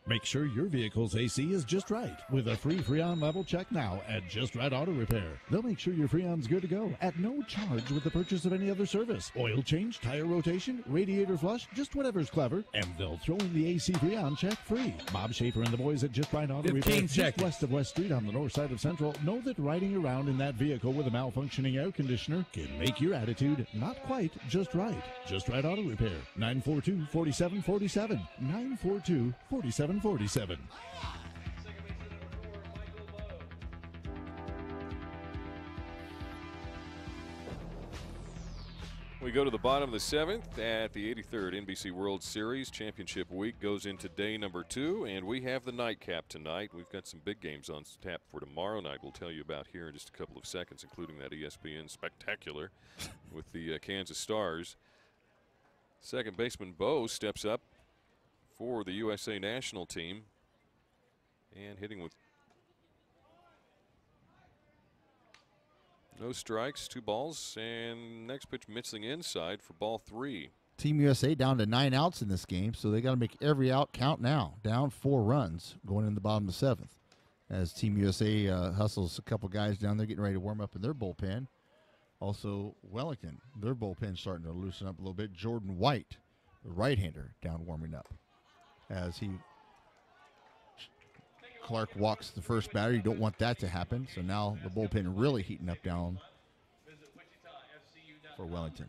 [SPEAKER 4] Make sure your vehicle's AC is just right with a free Freon level check now at Just Right Auto Repair. They'll make sure your Freon's good to go at no charge with the purchase of any other service. Oil change, tire rotation, radiator flush, just whatever's clever, and they'll throw in the AC Freon check free. Bob Schaefer and the boys at Just Right Auto Repair, just west of West Street on the north side of Central, know that riding around in that vehicle with a malfunctioning air conditioner can make your attitude not quite just right. Just Right Auto Repair, 942-4747, 942-4747.
[SPEAKER 2] We go to the bottom of the seventh at the 83rd NBC World Series. Championship week goes into day number 2, and we have the nightcap tonight. We've got some big games on tap for tomorrow night. We'll tell you about here in just a couple of seconds, including that ESPN spectacular with the Kansas Stars. Second baseman Bo steps up for the USA national team. And hitting with no strikes, 2 balls, and next pitch missing inside for ball 3.
[SPEAKER 1] Team USA down to 9 outs in this game, so they got to make every out count now. Down 4 runs going in the bottom of the 7th. As Team USA hustles a couple guys down there getting ready to warm up in their bullpen. Also, Wellington, their bullpen starting to loosen up a little bit. Jordan White, the right-hander, down warming up. As Clark walks the first batter. You don't want that to happen. So now the bullpen really heating up down for Wellington.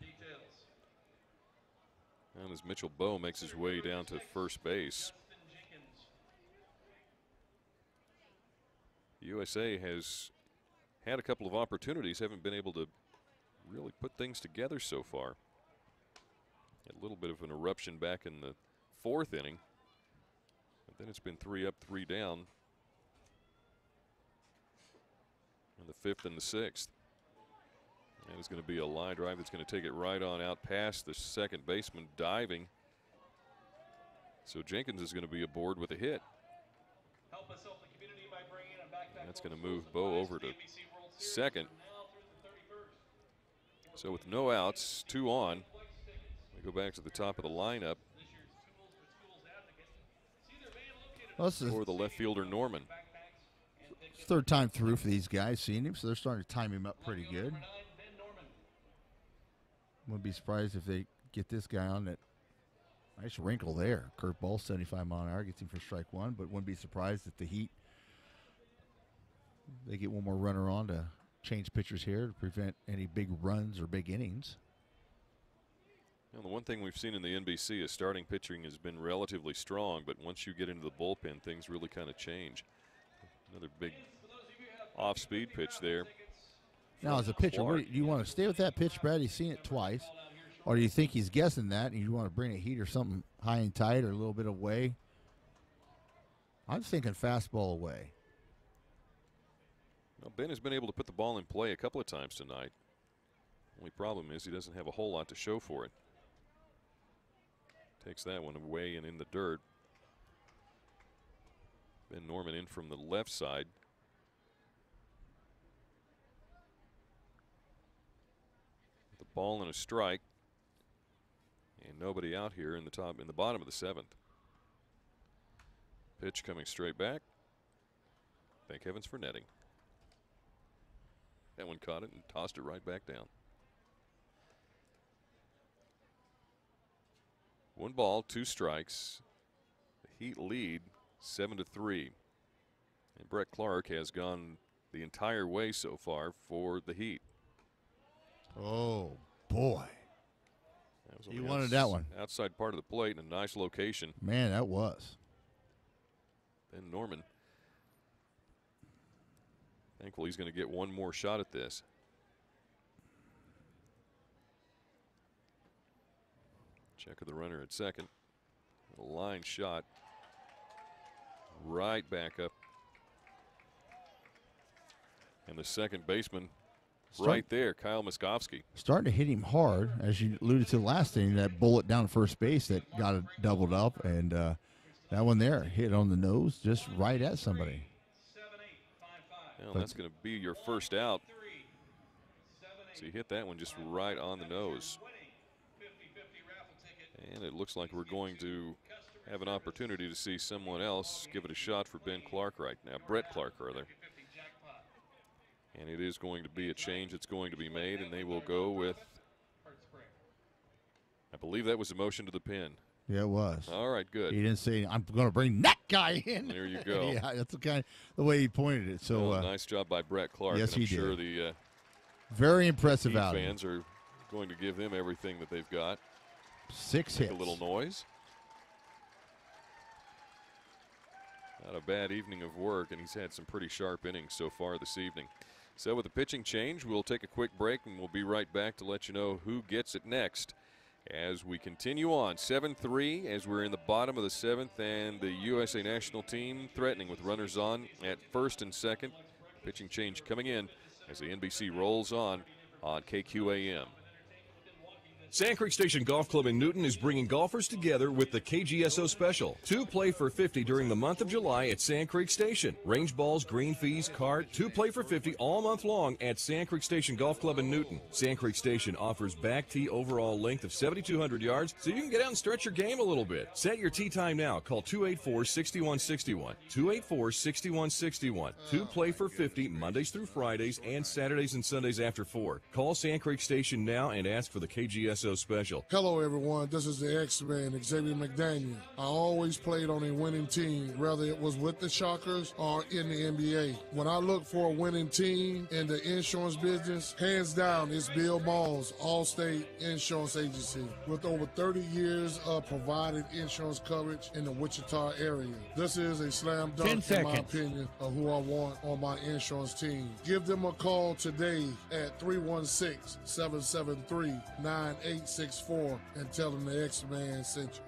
[SPEAKER 2] And as Mitchell Bowe makes his way down to first base. USA has had a couple of opportunities, haven't been able to really put things together so far. A little bit of an eruption back in the 4th inning. But then it's been 3 up, 3 down. In the 5th and the 6th. And it's going to be a line drive that's going to take it right on out past the second baseman diving. So Jenkins is going to be aboard with a hit. That's going to move Bo over to second. So with no outs, 2 on, we go back to the top of the lineup. For the left fielder, Norman.
[SPEAKER 1] Third time through for these guys seeing him, so they're starting to time him up pretty good. Wouldn't be surprised if they get this guy on that nice wrinkle there. Curveball, 75 mile an hour, gets him for strike 1, but wouldn't be surprised if the Heat, they get one more runner on to change pitchers here to prevent any big runs or big innings.
[SPEAKER 2] Well, the one thing we've seen in the NBC is starting pitching has been relatively strong, but once you get into the bullpen, things really kind of change. Another big off-speed pitch there.
[SPEAKER 1] Now, as a pitcher, do you want to stay with that pitch, Brad? He's seen it twice. Or do you think he's guessing that and you want to bring a heat or something high and tight or a little bit away? I'm thinking fastball away.
[SPEAKER 2] Well, Ben has been able to put the ball in play a couple of times tonight. Only problem is he doesn't have a whole lot to show for it. Takes that one away and in the dirt. Ben Norman in from the left side. The ball and a strike. And nobody out here in the bottom of the 7th. Pitch coming straight back. Thank heavens for netting. That one caught it and tossed it right back down. 1 ball, 2 strikes. The Heat lead 7-3. And Brett Clark has gone the entire way so far for the Heat.
[SPEAKER 1] Oh, boy.
[SPEAKER 2] That was
[SPEAKER 1] He
[SPEAKER 2] on the
[SPEAKER 1] wanted that one.
[SPEAKER 2] Outside part of the plate in a nice location.
[SPEAKER 1] Man, that was.
[SPEAKER 2] Ben Norman. Thankfully, he's going to get one more shot at this. Check of the runner at second. A line shot. Right back up. And the second baseman right there, Kyle Muskowski.
[SPEAKER 1] Starting to hit him hard, as you alluded to last inning, that bullet down first base that got it doubled up. And that one there hit on the nose just right at somebody.
[SPEAKER 2] Well, that's going to be your first out. So you hit that one just right on the nose. And it looks like we're going to have an opportunity to see someone else give it a shot for Ben Clark right now. Brett Clark, rather. And it is going to be a change that's going to be made, and they will go with, I believe that was a motion to the pin.
[SPEAKER 1] Yeah, it was.
[SPEAKER 2] All right, good.
[SPEAKER 1] He didn't say, I'm going to bring that guy in.
[SPEAKER 2] There you go.
[SPEAKER 1] Yeah, that's the way he pointed it. So
[SPEAKER 2] well, nice job by Brett Clark.
[SPEAKER 1] Yes,
[SPEAKER 2] and I'm
[SPEAKER 1] he
[SPEAKER 2] sure
[SPEAKER 1] did.
[SPEAKER 2] The
[SPEAKER 1] very impressive
[SPEAKER 2] Heat
[SPEAKER 1] outing.
[SPEAKER 2] fans are going to give him everything that they've got.
[SPEAKER 1] 6
[SPEAKER 2] Make
[SPEAKER 1] hits.
[SPEAKER 2] a little noise. Not a bad evening of work, and he's had some pretty sharp innings so far this evening. So with the pitching change, we'll take a quick break, and we'll be right back to let you know who gets it next as we continue on. 7-3 as we're in the bottom of the 7th, and the USA national team threatening with runners on at first and second. Pitching change coming in as the NBC rolls on KQAM.
[SPEAKER 9] Sand Creek Station Golf Club in Newton is bringing golfers together with the KGSO Special. 2 play for $50 during the month of July at Sand Creek Station. Range balls, green fees, cart, 2 play for $50 all month long at Sand Creek Station Golf Club in Newton. Sand Creek Station offers back tee overall length of 7,200 yards, so you can get out and stretch your game a little bit. Set your tee time now. Call 284-6161. 284-6161. 2 play for $50 Mondays through Fridays and Saturdays and Sundays after 4. Call Sand Creek Station now and ask for the KGSO Special.
[SPEAKER 3] Hello, everyone. This is the X-Man, Xavier McDaniel. I always played on a winning team, whether it was with the Shockers or in the NBA. When I look for a winning team in the insurance business, hands down, it's Bill Ball's Allstate Insurance Agency. With over 30 years of providing insurance coverage in the Wichita area, this is a slam dunk, in my opinion, of who I want on my insurance team. Give them a call today at 316-773-9864 and tell them the X-Man sent you.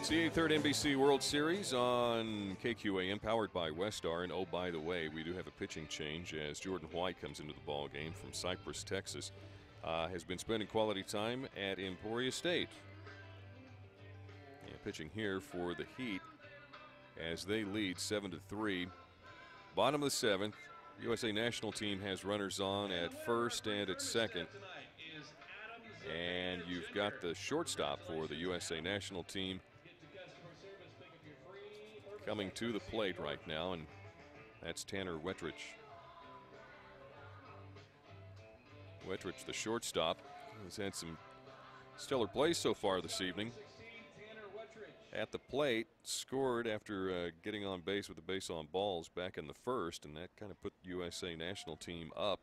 [SPEAKER 2] CA Third NBC World Series on KQAM, powered by Westar. And oh, by the way, we do have a pitching change as Jordan White comes into the ball game from Cypress, Texas. Has been spending quality time at Emporia State. And pitching here for the Heat as they lead 7-3. Bottom of the 7th, USA national team has runners on at first and at second. And you've got the shortstop for the USA national team coming to the plate right now, and that's Tanner Wettrich. Wettrich, the shortstop, has had some stellar plays so far this evening. At the plate, scored after getting on base with the base on balls back in the first, and that kind of put the USA national team up.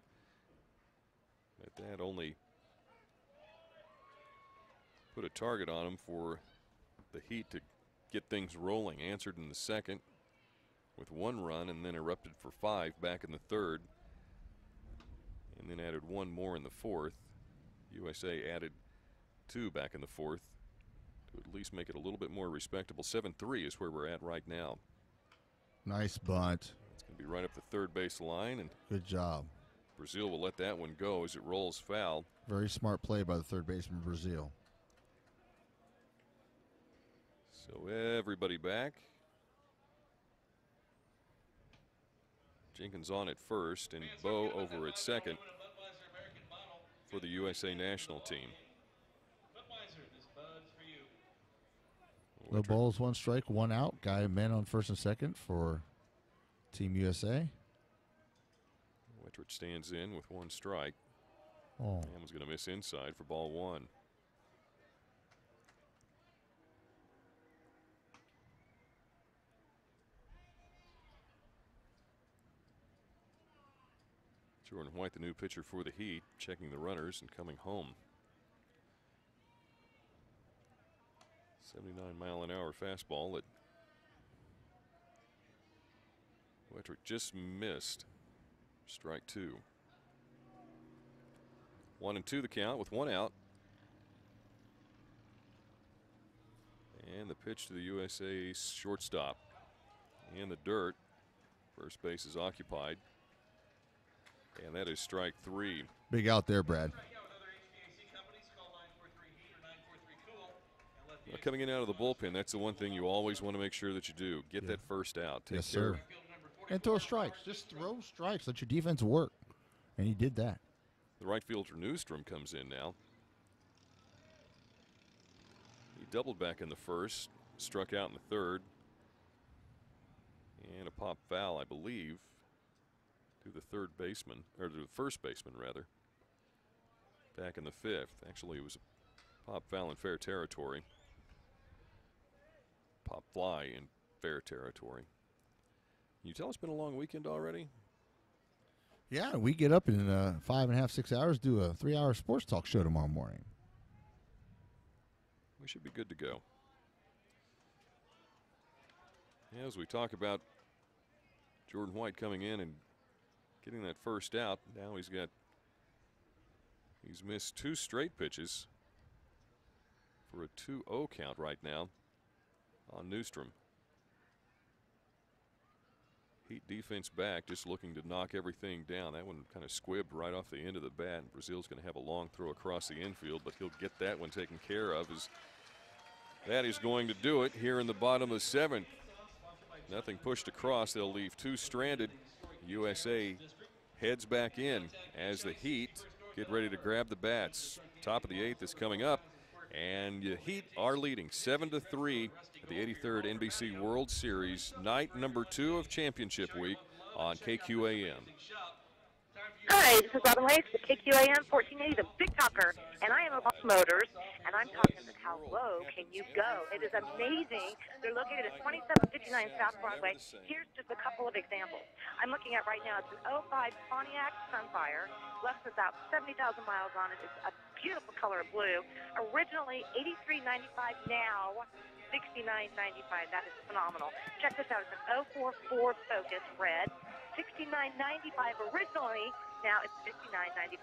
[SPEAKER 2] But that only put a target on him for the Heat to get things rolling. Answered in the second with 1 run, and then erupted for 5 back in the third, and then added 1 more in the fourth. USA added 2 back in the fourth to at least make it a little bit more respectable. 7-3 is where we're at right now.
[SPEAKER 1] Nice bunt.
[SPEAKER 2] It's going to be right up the third base line, and
[SPEAKER 1] good job.
[SPEAKER 2] Brazil will let that one go as it rolls foul.
[SPEAKER 1] Very smart play by the third baseman, Brazil.
[SPEAKER 2] So everybody back. Jenkins on at first, and Bo over at second for the USA national team.
[SPEAKER 1] No balls, 1 strike, 1 out. Guy man on first and second for Team USA.
[SPEAKER 2] Wettrich stands in with 1 strike.
[SPEAKER 1] Oh.
[SPEAKER 2] Hammond's going to miss inside for ball 1. Jordan White, the new pitcher for the Heat, checking the runners and coming home. 79-mile-an-hour fastball that Wettrich just missed. Strike 2. 1-2 the count with 1 out. And the pitch to the USA shortstop. In the dirt. First base is occupied. And that is strike 3.
[SPEAKER 1] Big out there, Brad.
[SPEAKER 2] Well, coming in out of the bullpen, that's the one thing you always want to make sure that you do. Get that first out. Take
[SPEAKER 1] Yes,
[SPEAKER 2] care.
[SPEAKER 1] sir. And throw strikes. Just throw strikes. Let your defense work. And he did that.
[SPEAKER 2] The right fielder Newstrom comes in now. He doubled back in the first, struck out in the third. And a pop foul, I believe, to the third baseman, or to the first baseman, rather. Back in the 5th. Actually, it was a pop foul in fair territory. Pop fly in fair territory. Can you tell it's been a long weekend already?
[SPEAKER 1] Yeah, we get up in 5.5, 6 hours, do a 3-hour sports talk show tomorrow morning.
[SPEAKER 2] We should be good to go. As we talk about Jordan White coming in and getting that first out, now he's missed 2 straight pitches for a 2-0 count right now on Newstrom. Heat defense back, just looking to knock everything down. That one kind of squibbed right off the end of the bat, and Brazil's going to have a long throw across the infield, but he'll get that one taken care of. That is going to do it here in the bottom of the 7th. Nothing pushed across. They'll leave 2 stranded. USA heads back in as the Heat get ready to grab the bats. Top of the 8th is coming up, and the Heat are leading 7-3 at the 83rd NBC World Series, night number 2 of championship week on KQAM.
[SPEAKER 8] Hi, this is Robin Lace with KQAM 1480, the Big Talker, and I am about Motors, and I'm talking about how low can you go. It is amazing. They're located at 2759 South Broadway. Here's just a couple of examples. I'm looking at right now, it's an 05 Pontiac Sunfire, less than about 70,000 miles on it. It's a beautiful color of blue. Originally $83.95, now $69.95. That is phenomenal. Check this out. It's an 04 Ford Focus red. $69.95 originally. Now it's $59.95.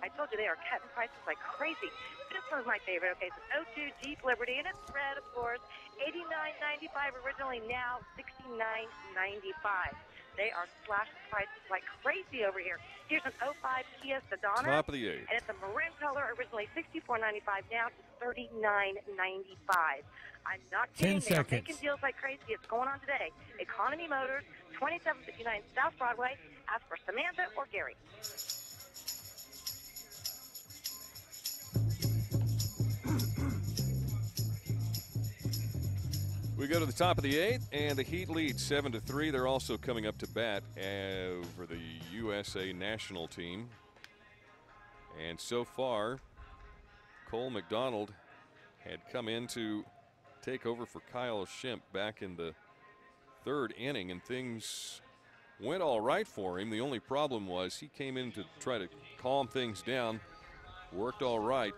[SPEAKER 8] I told you they are cutting prices like crazy. This one's my favorite. Okay, it's an 02 Jeep Liberty, and it's red, of course. $89.95 originally. Now $69.95. They are slashing prices like crazy over here. Here's an 05 Kia Sedona.
[SPEAKER 2] Top of the 8th.
[SPEAKER 8] And it's a maroon color, originally $64.95. Now it's $39.95. I'm not kidding.
[SPEAKER 18] 10
[SPEAKER 8] They are
[SPEAKER 18] seconds.
[SPEAKER 8] making deals like crazy. It's going on today. Economy Motors, 2759 South Broadway. Ask for Samantha or Gary.
[SPEAKER 2] We go to the top of the 8th, and the Heat lead 7-3. They're also coming up to bat for the USA national team. And so far, Cole McDonald had come in to take over for Kyle Schimpf back in the 3rd inning, and things went all right for him. The only problem was he came in to try to calm things down, worked all right.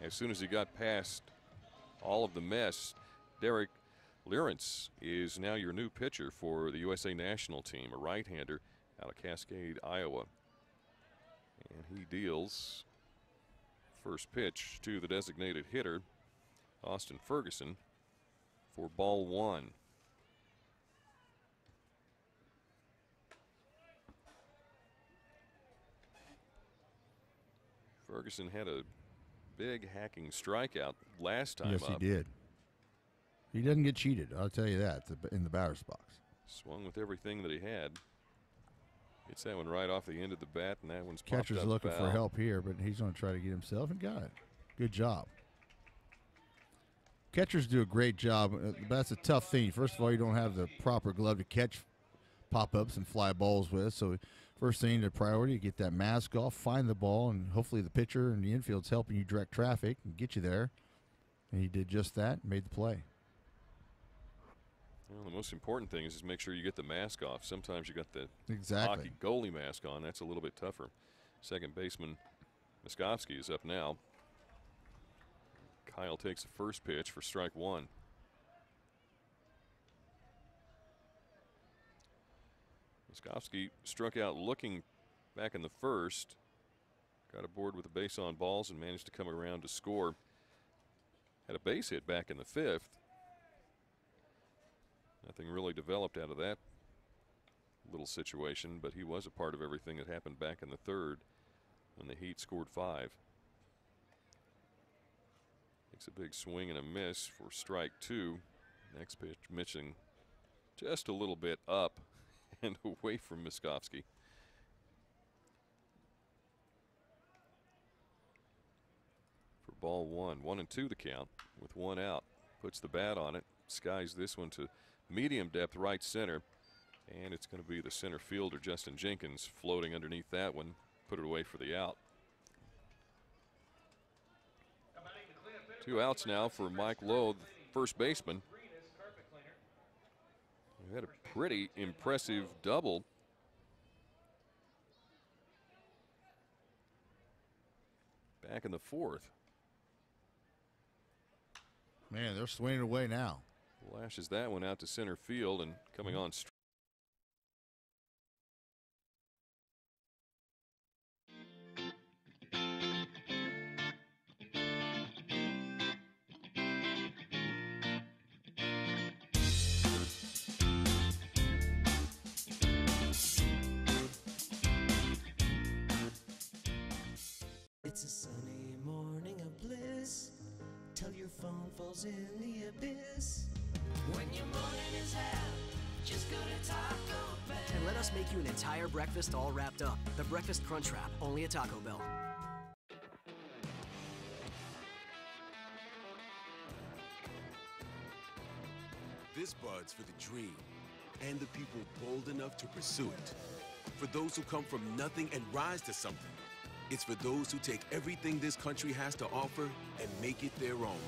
[SPEAKER 2] As soon as he got past all of the mess, Derek Lierentz is now your new pitcher for the USA national team, a right-hander out of Cascade, Iowa. And he deals first pitch to the designated hitter, Austin Ferguson, for ball 1. Ferguson had a big hacking strikeout last time
[SPEAKER 1] Yes,
[SPEAKER 2] up.
[SPEAKER 1] he did. He doesn't get cheated, I'll tell you that, in the batter's box.
[SPEAKER 2] Swung with everything that he had. Gets that one right off the end of the bat, and that one's popped
[SPEAKER 1] Catcher's
[SPEAKER 2] up
[SPEAKER 1] looking
[SPEAKER 2] foul.
[SPEAKER 1] for help here, but he's going to try to get himself and got it. Good job. Catchers do a great job, but that's a tough thing. First of all, you don't have the proper glove to catch pop-ups and fly balls with. So first thing, the priority, get that mask off, find the ball, and hopefully the pitcher and the infield's helping you direct traffic and get you there. And he did just that, made the play.
[SPEAKER 2] Well, the most important thing is make sure you get the mask off. Sometimes you got the
[SPEAKER 1] Exactly.
[SPEAKER 2] hockey goalie mask on. That's a little bit tougher. Second baseman Miskovsky is up now. Kyle takes the first pitch for strike one. Miskovsky struck out looking back in the first. Got aboard with a base on balls and managed to come around to score. Had a base hit back in the fifth. Nothing really developed out of that little situation, but he was a part of everything that happened back in the third when the Heat scored 5. Takes a big swing and a miss for strike 2. Next pitch missing just a little bit up and away from Miskovsky. For ball 1, 1-2 the count with 1 out. Puts the bat on it, skies this one to medium depth right center, and it's going to be the center fielder Justin Jenkins floating underneath that one, put it away for the out. 2 outs now for Mike Lowe, the first baseman. He had a pretty impressive double. Back in the fourth.
[SPEAKER 1] Man, they're swinging away now.
[SPEAKER 2] Lashes that one out to center field and coming on straight.
[SPEAKER 10] It's a sunny morning of bliss till your phone falls in the abyss. When your morning is hell, just go to Taco Bell.
[SPEAKER 22] And let us make you an entire breakfast all wrapped up. The Breakfast Crunch Wrap, only at Taco Bell.
[SPEAKER 23] This bud's for the dream and the people bold enough to pursue it. For those who come from nothing and rise to something. It's for those who take everything this country has to offer and make it their own.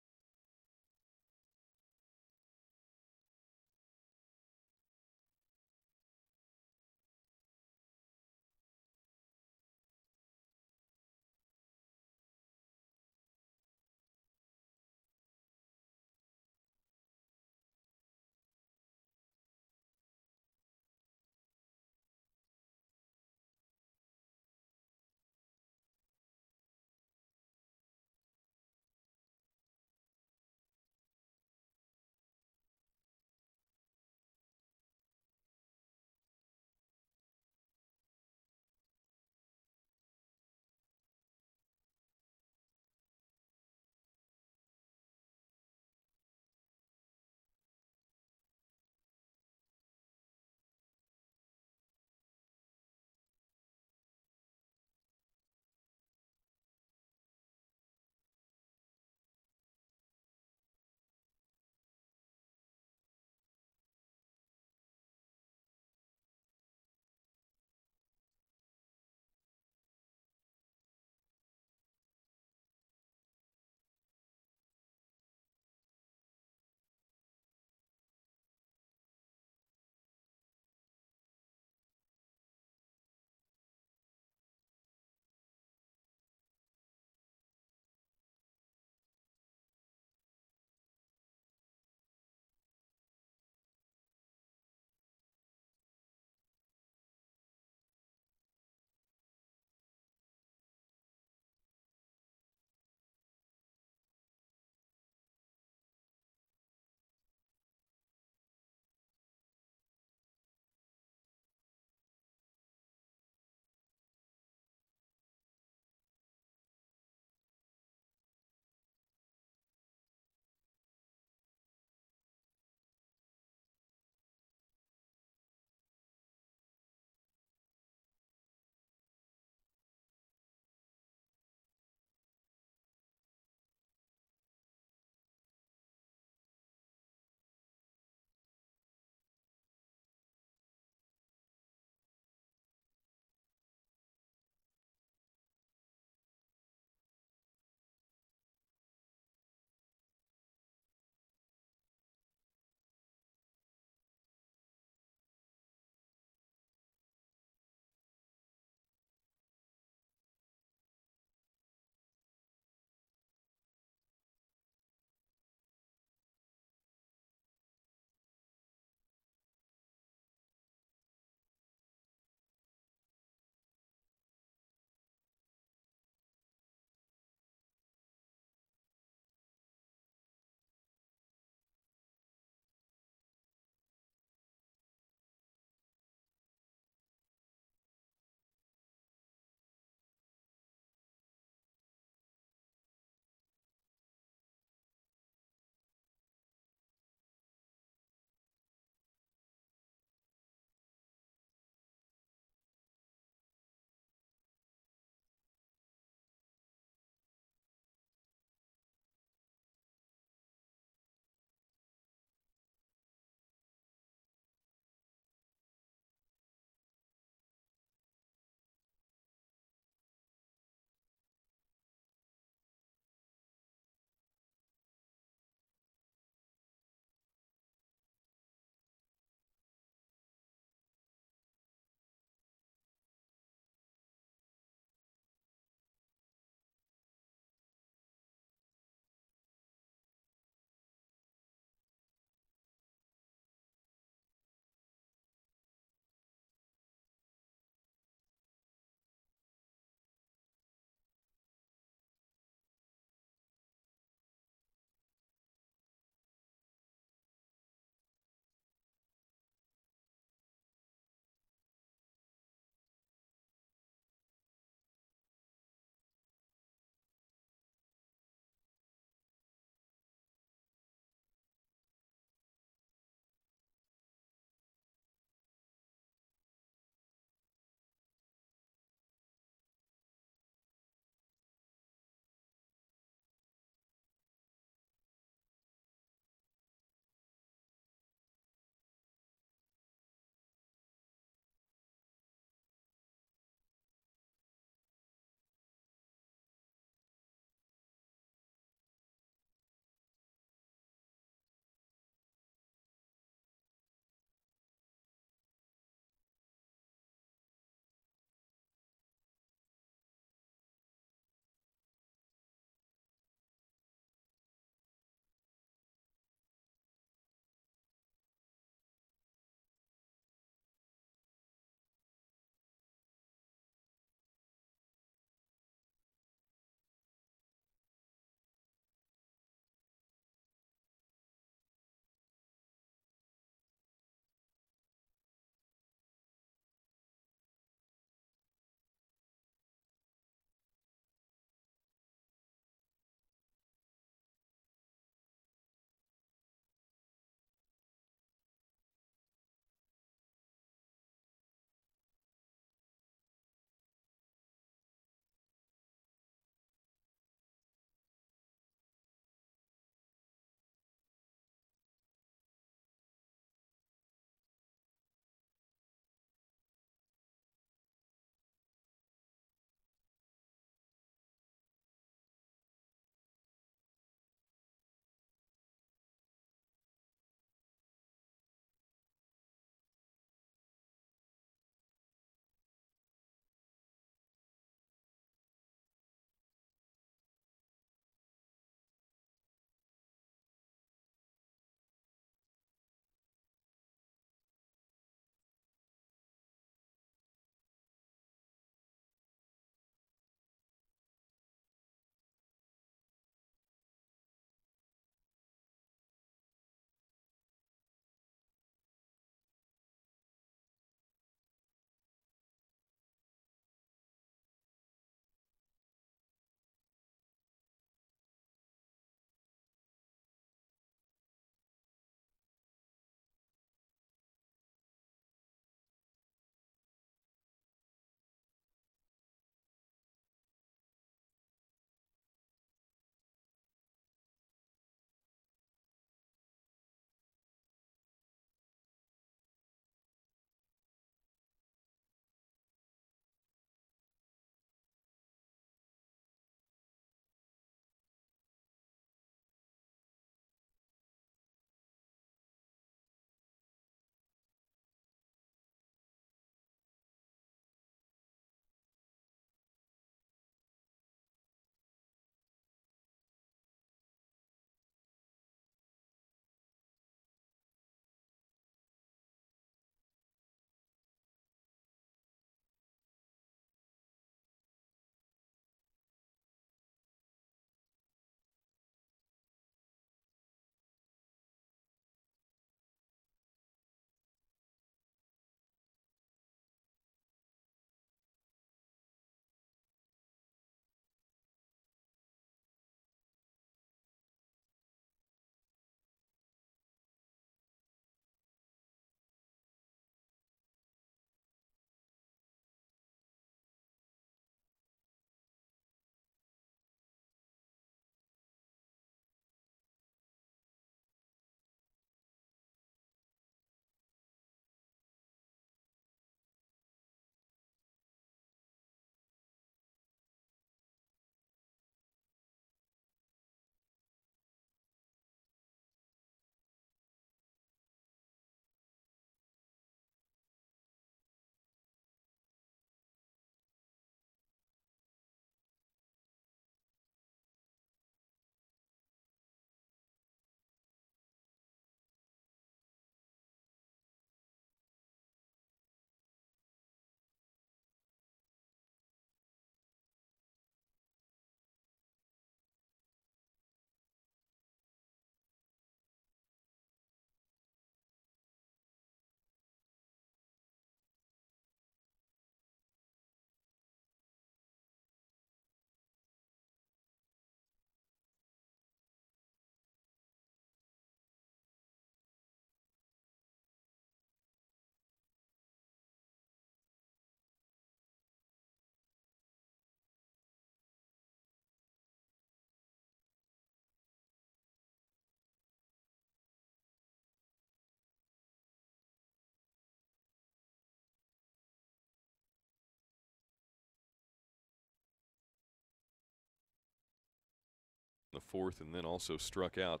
[SPEAKER 2] the 4th and then also struck out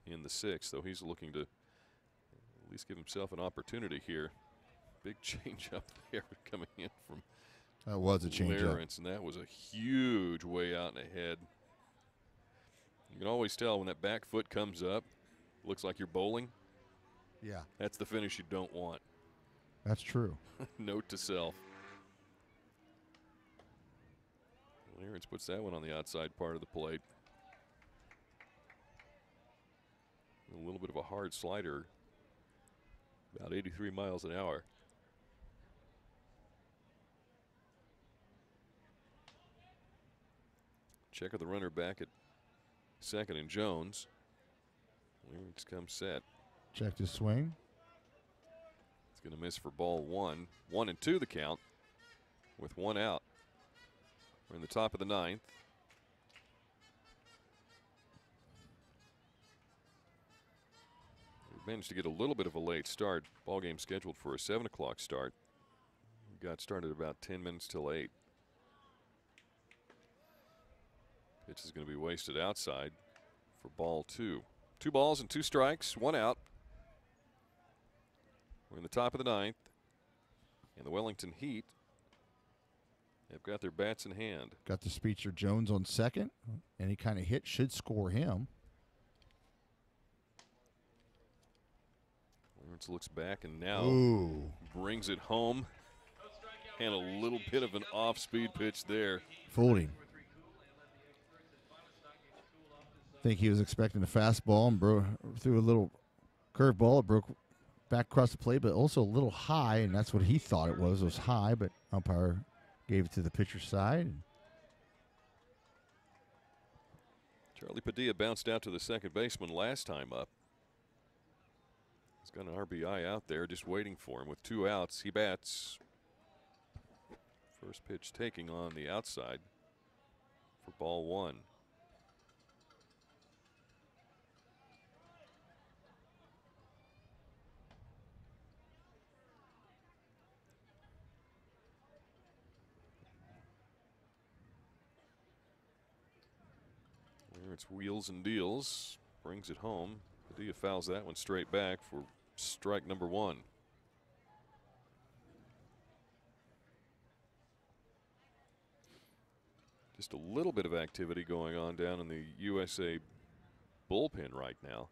[SPEAKER 2] in the 6th. So he's looking to at least give himself an opportunity here. Big change up there coming in from
[SPEAKER 1] that was a change up.
[SPEAKER 2] Lawrence, and that was a huge way out and ahead. You can always tell when that back foot comes up, looks like you're bowling.
[SPEAKER 1] Yeah.
[SPEAKER 2] That's the finish you don't want.
[SPEAKER 1] That's true.
[SPEAKER 2] Note to self. Lawrence puts that one on the outside part of the plate. A little bit of a hard slider, about 83 miles an hour. Check of the runner back at second and Jones. Lawrence comes set.
[SPEAKER 1] Check the swing.
[SPEAKER 2] It's going to miss for ball 1. 1-2 the count with 1 out. We're in the top of the 9th. We managed to get a little bit of a late start. Ball game scheduled for a 7 o'clock start. We got started about 10 minutes till 8. Pitch is going to be wasted outside for ball 2. 2 balls and 2 strikes, 1 out. We're in the top of the 9th. And the Wellington Heat have got their bats in hand.
[SPEAKER 1] Got the Speedster Jones on second. Any kind of hit should score him.
[SPEAKER 2] Lawrence looks back and now brings it home. And a little bit of an off-speed pitch there.
[SPEAKER 1] Fooled him. I think he was expecting a fastball and threw a little curveball. It broke back across the plate, but also a little high, and that's what he thought it was. It was high, but umpire gave it to the pitcher's side.
[SPEAKER 2] Charlie Padilla bounced out to the second baseman last time up. He's got an RBI out there just waiting for him with 2 outs. He bats. First pitch taking on the outside for ball 1. It's wheels and deals, brings it home. Padilla fouls that one straight back for strike number 1. Just a little bit of activity going on down in the USA bullpen right now.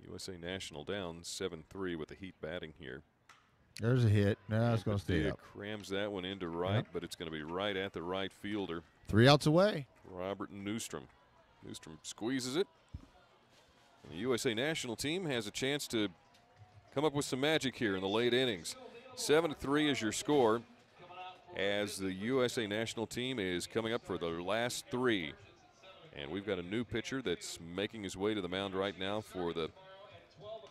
[SPEAKER 2] USA National down 7-3 with the Heat batting here.
[SPEAKER 1] There's a hit. No, it's going to stay
[SPEAKER 2] Padilla
[SPEAKER 1] up.
[SPEAKER 2] crams that one into right,
[SPEAKER 1] Yep.
[SPEAKER 2] but it's going to be right at the right fielder.
[SPEAKER 1] 3 outs away.
[SPEAKER 2] Robert Newstrom. Newstrom squeezes it. And the USA National team has a chance to come up with some magic here in the late innings. 7-3 is your score as the USA National team is coming up for their last 3. And we've got a new pitcher that's making his way to the mound right now for the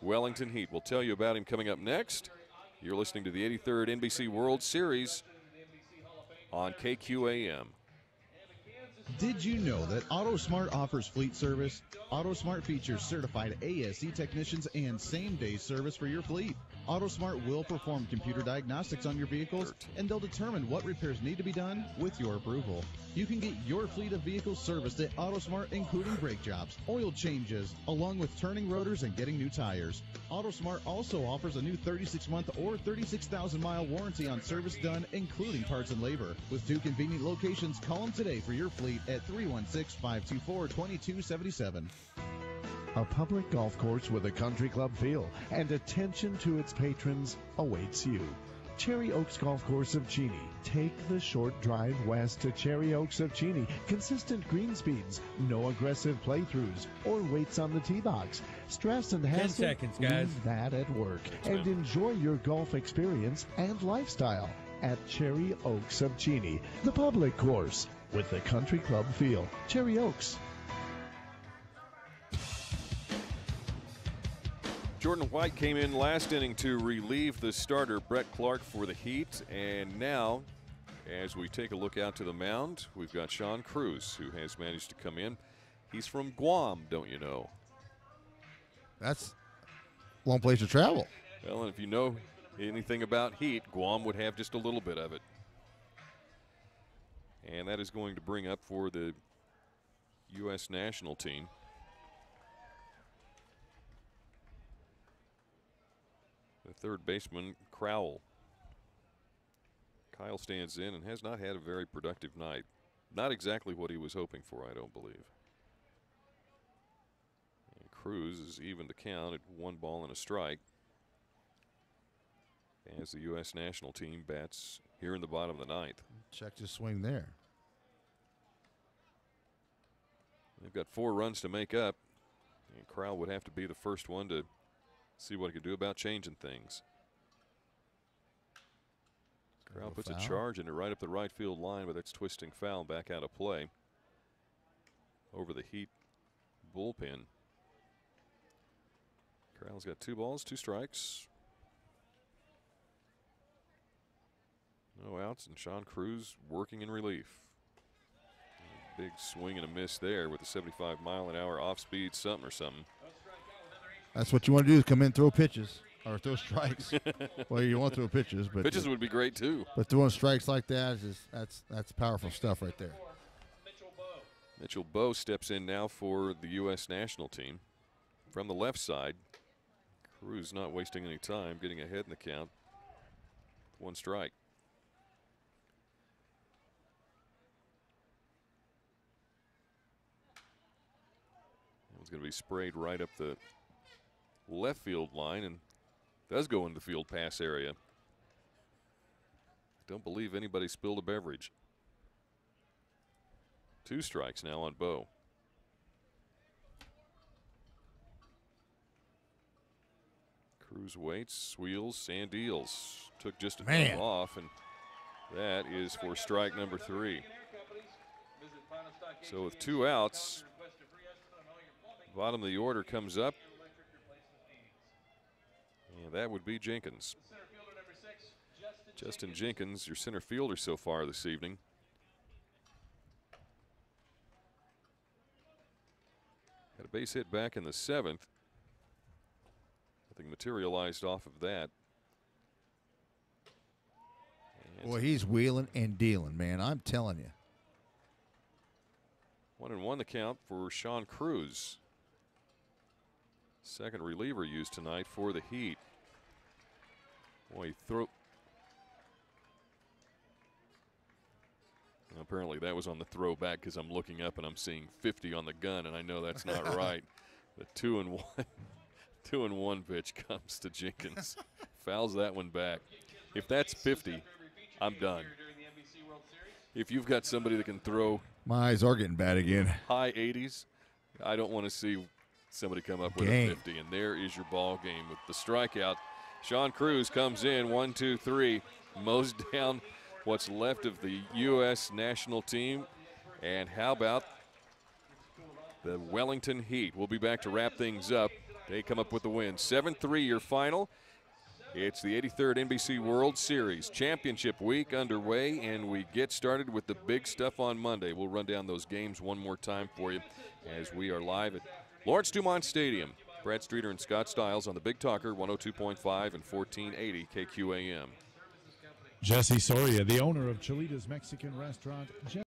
[SPEAKER 2] Wellington Heat. We'll tell you about him coming up next. You're listening to the 83rd NBC World Series on KQAM.
[SPEAKER 5] Did you know that AutoSmart offers fleet service? AutoSmart features certified ASE technicians and same-day service for your fleet. AutoSmart will perform computer diagnostics on your vehicles, and they'll determine what repairs need to be done with your approval. You can get your fleet of vehicles serviced at AutoSmart, including brake jobs, oil changes, along with turning rotors and getting new tires. AutoSmart also offers a new 36-month or 36,000-mile warranty on service done, including parts and labor. With 2 convenient locations, call them today for your fleet at 316-524-2277.
[SPEAKER 4] A public golf course with a country club feel and attention to its patrons awaits you. Cherry Oaks Golf Course of Cheney. Take the short drive west to Cherry Oaks of Cheney. Consistent green speeds, no aggressive playthroughs or waits on the tee box. Stress and
[SPEAKER 18] 10
[SPEAKER 4] hassle,
[SPEAKER 18] seconds, guys.
[SPEAKER 4] leave that at work and enjoy your golf experience and lifestyle at Cherry Oaks of Cheney, the public course with the country club feel. Cherry Oaks.
[SPEAKER 2] Jordan White came in last inning to relieve the starter Brett Clark for the Heat, and now as we take a look out to the mound, we've got Sean Cruz, who has managed to come in. He's from Guam, don't you know?
[SPEAKER 1] That's a long place to travel.
[SPEAKER 2] Well, and if you know anything about heat, Guam would have just a little bit of it. And that is going to bring up for the U.S. national team the third baseman, Crowell. Kyle stands in and has not had a very productive night. Not exactly what he was hoping for, I don't believe. And Cruz is even to count at 1 ball and a strike as the U.S. national team bats here in the bottom of the ninth.
[SPEAKER 1] Check his swing there.
[SPEAKER 2] They've got 4 runs to make up, and Crowell would have to be the first one to see what he could do about changing things. Crowell puts a charge into right up the right field line, but that's twisting foul back out of play over the Heat bullpen. Crowell's got 2 balls, 2 strikes. No outs, and Sean Cruz working in relief. Big swing and a miss there with a 75-mile-an-hour off-speed something or something.
[SPEAKER 1] That's what you want to do, is come in and throw pitches or throw strikes. Well, you want to throw pitches, but
[SPEAKER 2] pitches would be great too.
[SPEAKER 1] But throwing strikes like that is just, that's powerful stuff right there.
[SPEAKER 2] Mitchell Bowe steps in now for the U.S. national team from the left side. Cruz not wasting any time, getting ahead in the count. 1 strike. It's going to be sprayed right up the left field line and does go into the field pass area. Don't believe anybody spilled a beverage. 2 strikes now on Bowe. Cruz waits, wheels, and deals. Took just a time off, and that is for strike number 3. So with 2 outs, bottom of the order comes up, and that would be Jenkins. Justin Jenkins, your center fielder so far this evening. Had a base hit back in the 7th. Nothing materialized off of that. And
[SPEAKER 1] boy, he's wheeling and dealing, man. I'm telling you.
[SPEAKER 2] 1-1 the count for Sean Cruz. Second reliever used tonight for the Heat. Boy, apparently that was on the throwback because I'm looking up and I'm seeing 50 on the gun, and I know that's not right. The 2-1 pitch comes to Jenkins. Fouls that one back. If that's 50, I'm done. If you've got somebody that can throw,
[SPEAKER 1] my eyes are getting bad again.
[SPEAKER 2] High 80s, I don't want to see somebody come up with a 50, and there is your ball game with the strikeout. Sean Cruz comes in, 1-2-3, mows down what's left of the U.S. national team. And how about the Wellington Heat? We'll be back to wrap things up. They come up with the win. 7-3 your final. It's the 83rd NBC World Series Championship Week underway, and we get started with the big stuff on Monday. We'll run down those games one more time for you as we are live at Lawrence Dumont Stadium. Brad Streeter and Scott Stiles on the Big Talker, 102.5 and 1480 KQAM.
[SPEAKER 4] Jesse Soria, the owner of Cholitas Mexican Restaurant.